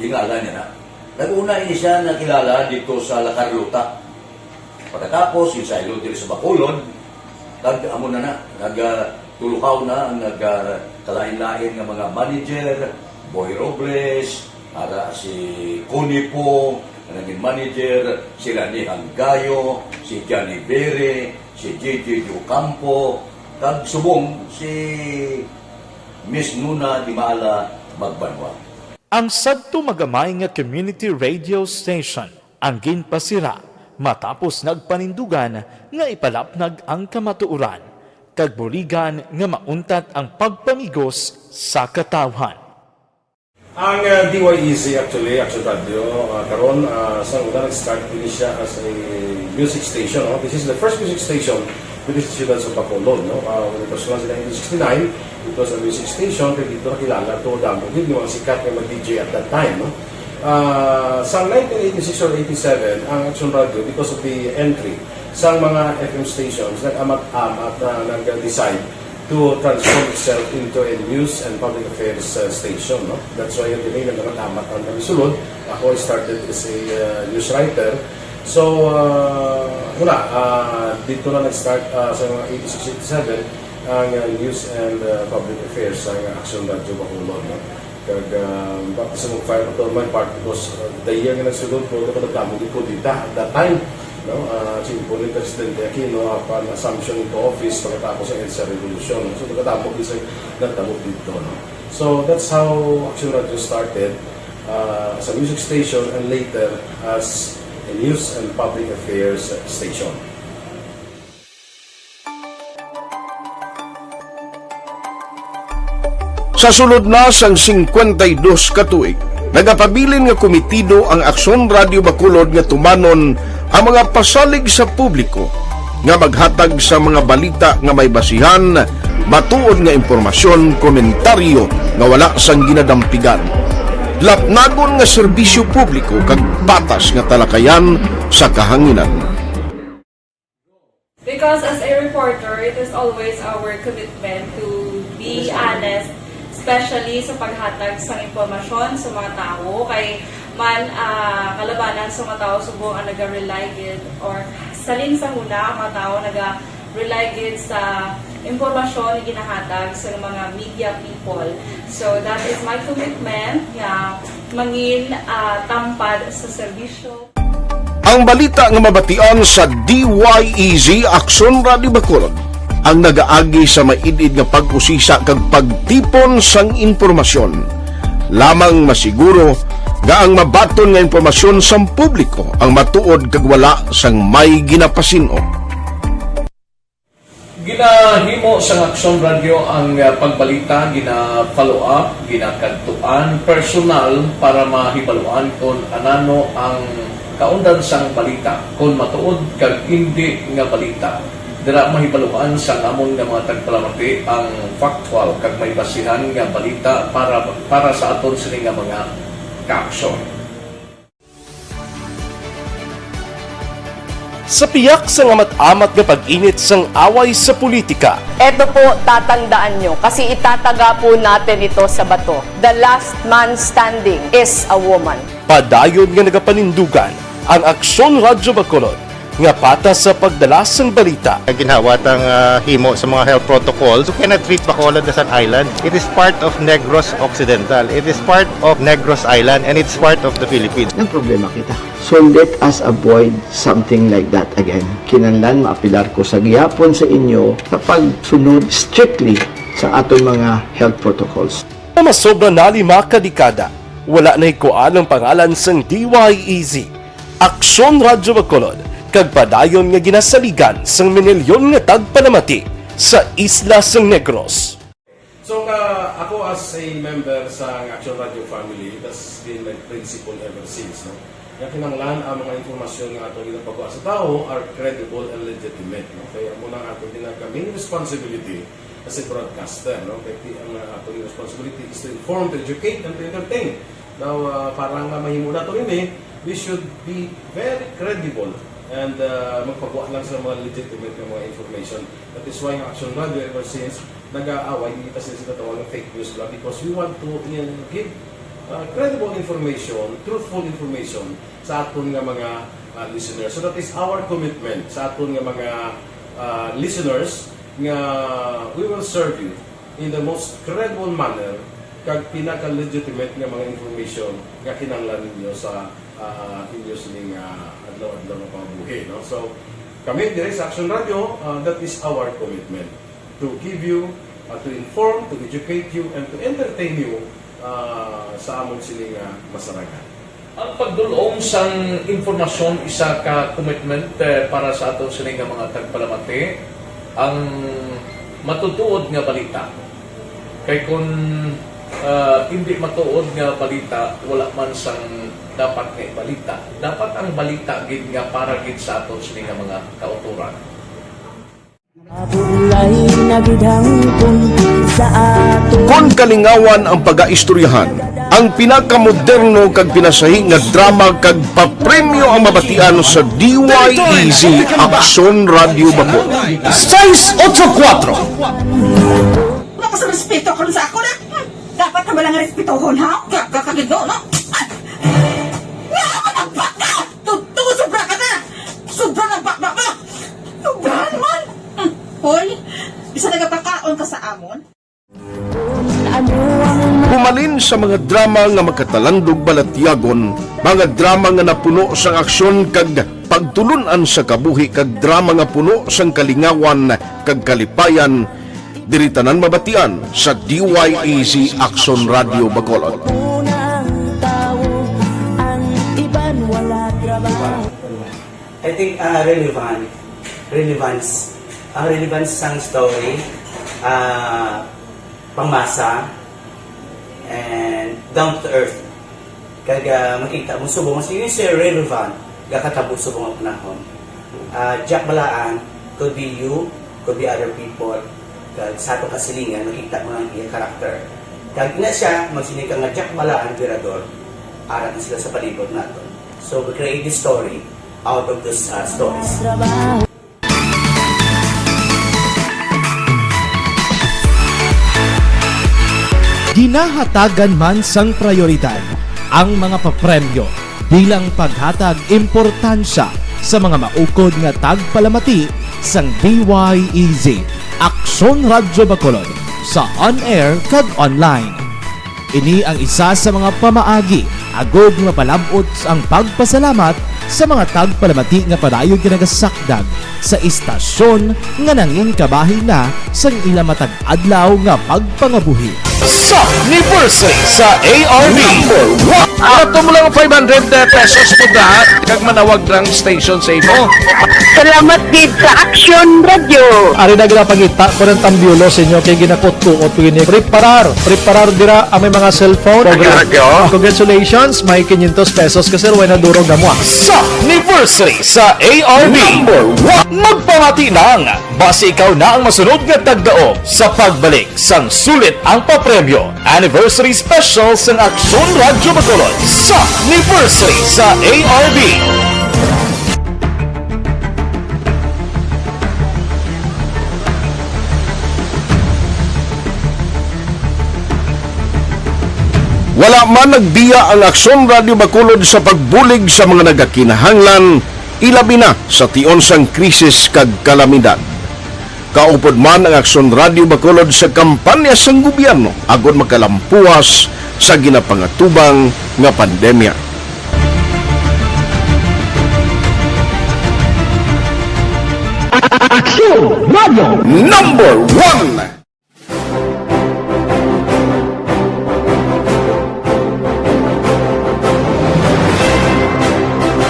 H: ingalan niya na. Nag-una siya nakilala dito sa La Carlota. Pagkatapos, yung sa dito sa Bacolod, nagtulukaw na ang nagkalain-lain ng mga manager, Boy Robles, si Connie Po, naging manager, si Rani Hangayo, si Johnny Bere, si J.J. Ocampo, kag subong si Miss Nuna Dimala Magbanwa.
E: Ang sadto magamay nga community radio station ang ginpasira matapos nagpanindugan nga ipalapnag ang kamatuoran kag buligan nga mauntat ang pagpamigos sa katawhan.
I: Ang DYEZ actually, Action Radio, karon sa una nag-start din siya as a music station. This is the first music station with the ciudad sa Bacolod. When it was launched in 1969, it was a music station. Kaya dito nakilala ito damo. Hindi mga sikat na mag-DJ at that time. Sa 1986 or 87, ang Action Radio, because of the entry sa mga FM stations, nag-amat-amat na nag-decide to transform itself into a news and public affairs station. That's why yung dinay na amat ang nagsulod. Ako started as a news writer. So, dito na nag-start sa mga 86-87 ang news and public affairs ang Action Radio Bacolod. Kag bakit sa mag-fire ito, my part was the year nga nagsulod ko, nagdamog ko dito at that time. Simple ni Presidente Aquino upon assumption into office pagkatapos ng EDSA Revolution. So, nagdamog dito. So, that's how Action Radio started as a music station and later as a news and public affairs station.
F: Sa sulod na sang 52 ka tuig, nagapabilin nga komitido ang Aksyon Radio Bacolod nga tumanon ang mga pasalig sa publiko nga maghatag sa mga balita nga may basihan, matuod nga impormasyon, komentaryo nga wala sang ginadampigan. Lapnagon nga serbisyo publiko kag patas nga talakayan sa kahanginan.
G: Because as a reporter, it is always our commitment to be honest, especially sa paghatag sa impormasyon sa mga tao, kay man kalabanan sa mga tao subong ang naga-rely gid or salin sa huna ang mga tao naga-rely gid sa impormasyon na ginahatag sa mga media people. So that is my commitment nga mangin tampad sa serbisyo.
F: Ang balita nga mabatian sa DYEZ Aksyon Radio Bacolod ang nagaagi sa maidid nga pag-usisa kag pagtipon sang impormasyon. Lamang masiguro nga ang mabaton nga impormasyon sa publiko ang matuod kag wala sang may ginapasino.
K: Ginahimo sa Aksyon Radio ang pagbalita, gina-follow up, ginakadtuan personal para mahibaluan kung anano ang kaundan sang balita, kung matuod kag hindi nga balita. Dira mahibaluan sa amon nga mga tagpalamati ang factual kag may basihan nga balita para sa aton sini nga mga kaaksyon.
E: Sa piyak sa amat-amat nga pag-init sang away sa politika.
N: Ito po, tatandaan nyo, kasi itataga po natin ito sa bato. The last man standing is a woman.
E: Padayon nga nagapanindugan ang Aksyon Radio Bacolod nga patas sa pagdalas ng balita.
W: Ginhawat ang himo sa mga health protocols. You cannot treat Bacolod as an island. It is part of Negros Occidental. It is part of Negros Island and it's part of the Philippines.
X: Ang problema kita. So let us avoid something like that again. Kinahanglan maapilar ko sa gihapon sa inyo sa pagsunod strictly sa aton mga health protocols.
E: Masobra na 5 kadekada, wala na ikuan ang pangalan sang DYEZ, Aksyon Radio Bacolod, kag padayon nga ginasaligan sang minilyon nga tagpalamati sa isla sang Negros.
I: So ako as a member sa Action Radio family, that's been my principle ever since. Kaya kinanglan ang mga informasyon nga ato ginapagawa sa tao are credible and legitimate. Kaya muna ato main responsibility as a broadcaster, no? Kaya ang ating responsibility is to inform, to educate, and to entertain. Now, parang mahimo na ito rin we should be very credible and magpagawa lang sa mga legitimate na mga information. That is why ang Action Radio ever since nag-aaway, hindi kasi sila tawag ng fake news lang because we want to give credible information, truthful information sa aton nga mga listeners. So that is our commitment sa aton nga mga listeners nga we will serve you in the most credible manner kag pinaka-legitimate nga mga information nga kinahanglan ninyo sa inyo sining adlaw-adlaw nga pamumuhay. No? So, kami dire sa Action Radio, that is our commitment to give you, to inform, to educate you, and to entertain you sa among sining masaragan.
K: Ang pagdulong sang informasyon isa ka commitment para sa ato sining mga tagpalamati ang matutuod nga balita. Kay kung hindi matuod nga balita, wala man sang dapat nga balita. Dapat ang balita gid nga para gid sa ato sining mga kauturan.
F: Kon kalingawan ang pag-aistoryahan, ang pinakamoderno kag pinasahi nga drama kag papremyo ang mabatian sa DYEZ Action Radio Bacol. 684
O: Baka sa respeto ko sa ako na. Dapat ka malang respetohon, ha? Kakagino, no? Baka! Tungkol sobra ka na! Sobra ng bakbak mo! Sobra naman! Hoy, bisa nagapakaon ka sa amon?
F: Pumalin sa mga drama nga makatalandog balatyagon, mga drama nga napuno sang aksyon kag pagtulunan sa kabuhi kag drama nga puno sang kalingawan kag kalipayan, diritanan mabatian sa DYEZ Action Radio Bacolod.
P: I think relevance. Ang relevance sang story, pangmasa, and down to earth. Kaya makita mo subong, mas yun siya relevant, kakatabo subong ang panahon. Jack Balaan, could be you, could be other people. Kag sa ato kasilingan, makita mo ang iyang karakter. Kag ina siya, magsinig ka nga Jack Balaan, Virador, arat na sila sa palibot natin. So we create this story out of those stories.
R: Ginahatagan man sang prioridad ang mga papremyo bilang paghatag importansya sa mga maukod nga tagpalamati sang DYEZ Action Radio Bacolod sa on-air kag online. Ini ang isa sa mga pamaagi agod nga palabot ang pagpasalamat sa mga tagpalamati nga padayon ginagasakdag sa istasyon nga nangin kabahin na sang ila matag adlaw nga pagpangabuhi.
F: Sa anniversary sa ARB ato mo lang 500 pesos po lahat kag manawag ng station sa imo.
S: Salamat din sa Action Radio.
A: Ari na ginapangita ko ng tambyulo sa inyo kay ginakot ko o tuwin ni preparar dira ang may mga cellphone. Congratulations, may 500 pesos kasi ruway na durog na mo.
E: Sa anniversary sa ARB magpamati nang base ikaw na ang masunod nga tagdao sa pagbalik sang sulit ang papremyo anniversary special sang Action Radio Bacolod sa anniversary sa ARB.
F: Wala man nagbiya ang Action Radio Bacolod sa pagbulig sa mga nagakinahanglan, ilabi na sa tion sang krisis kag kalamidad. Kaupod man ang Action Radio Bacolod sa kampanya sang gobyerno agod makalampuas sa ginapangatubang nga pandemya. Action Radio Number 1.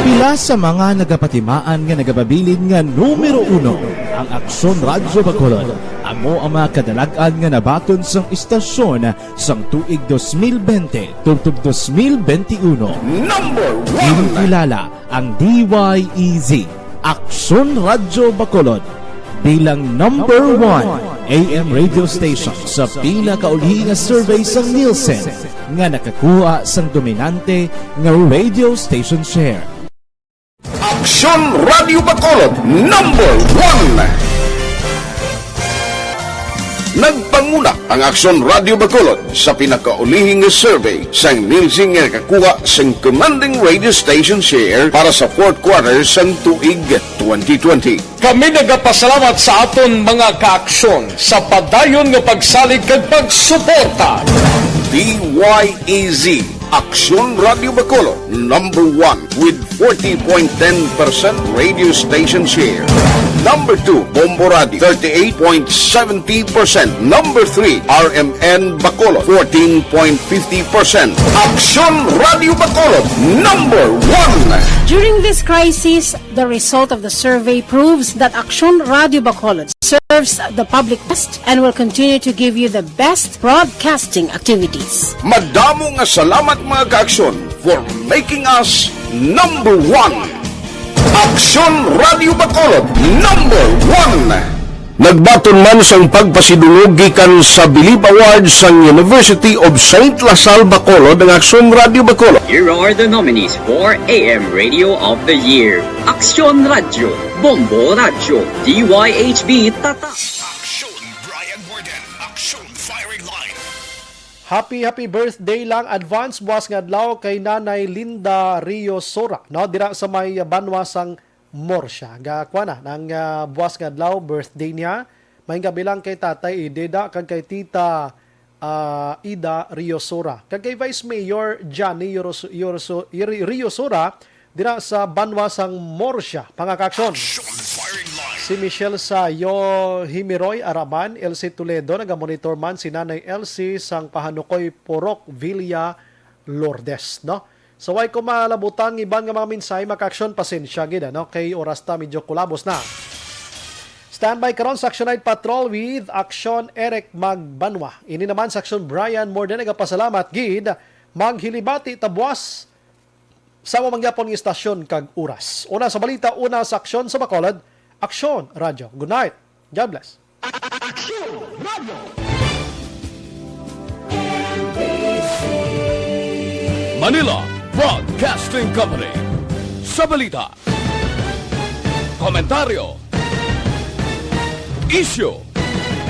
R: Pila sa mga nagapatimaan nga nagababilin nga numero 1 ang Action Radio Bacolod. Amo ang mga kadalagan nga nabaton sang istasyon sang tuig 2020 tubtub 2021.
F: Number 1.
R: Kilala ang DYEZ Action Radio Bacolod. bilang number 1 AM radio station sa pila kauli nga survey sang Nielsen nga nakakuha sang dominante nga radio station share.
F: Aksyon Radio Bacolod number 1. Nagpanguna ang Aksyon Radio Bacolod sa pinakaulihing survey sang Nielsen nga nakakuha sang commanding radio station share para sa fourth quarter sang tuig 2020.
K: Kami nagapasalamat sa aton mga kaaksyon sa padayon nga pagsalig kag pagsuporta.
F: DYEZ Aksyon Radio Bacolod number 1 with 40.10% radio station share. Number 2, Bombo Radio, 38.70%. Number 3, RMN Bacolod, 14.50%. Aksyon Radio Bacolod, number 1.
B: During this crisis, the result of the survey proves that Aksyon Radio Bacolod serves the public best and will continue to give you the best broadcasting activities.
F: Madamo nga salamat mga kaaksyon for making us number 1. Aksyon Radio Bacolod number 1. Nagbaton man sang pagpasidungog gikan sa Bilib Awards sang University of St. Lasal Bacolod ang Aksyon Radio Bacolod.
D: Here are the nominees for AM Radio of the Year. Aksyon Radio, Bombo Radio, DYHB Tata.
C: Aksyon Brian Borden, Aksyon Firing Line.
A: Happy birthday lang advance buwas nga adlaw kay Nanay Linda Rio Sora no dira sa may Banwa sang Morsya ga kuana nang buwas nga adlaw birthday niya may gabilang kay Tatay Ideda kag kay Tita Ida Rio Sora kag kay Vice Mayor Johnny Rio Sora dira sa Banwa sang Morsya pangakaksyon. Si Michelle Sayo Himiroy Araban, LC Toledo, nagamonitor man si Nanay LC sang Pahanukoy Porok Villa Lourdes, no? So way ko malabutan iban nga mga minsay makaksyon pasensya gid no kay oras ta medyo kulabos na. Standby karon sa Action Night Patrol with Action Eric Magbanwa. Ini naman sa Action Brian Morden nagapasalamat gid maghilibati tabuas sa mamangyapon ng istasyon kag oras. Una sa balita, una sa aksyon sa Bacolod. Aksyon Radio. Good night. God bless.
C: Aksyon Radio.
J: Manila Broadcasting Company. Sa balita, komentaryo, issue,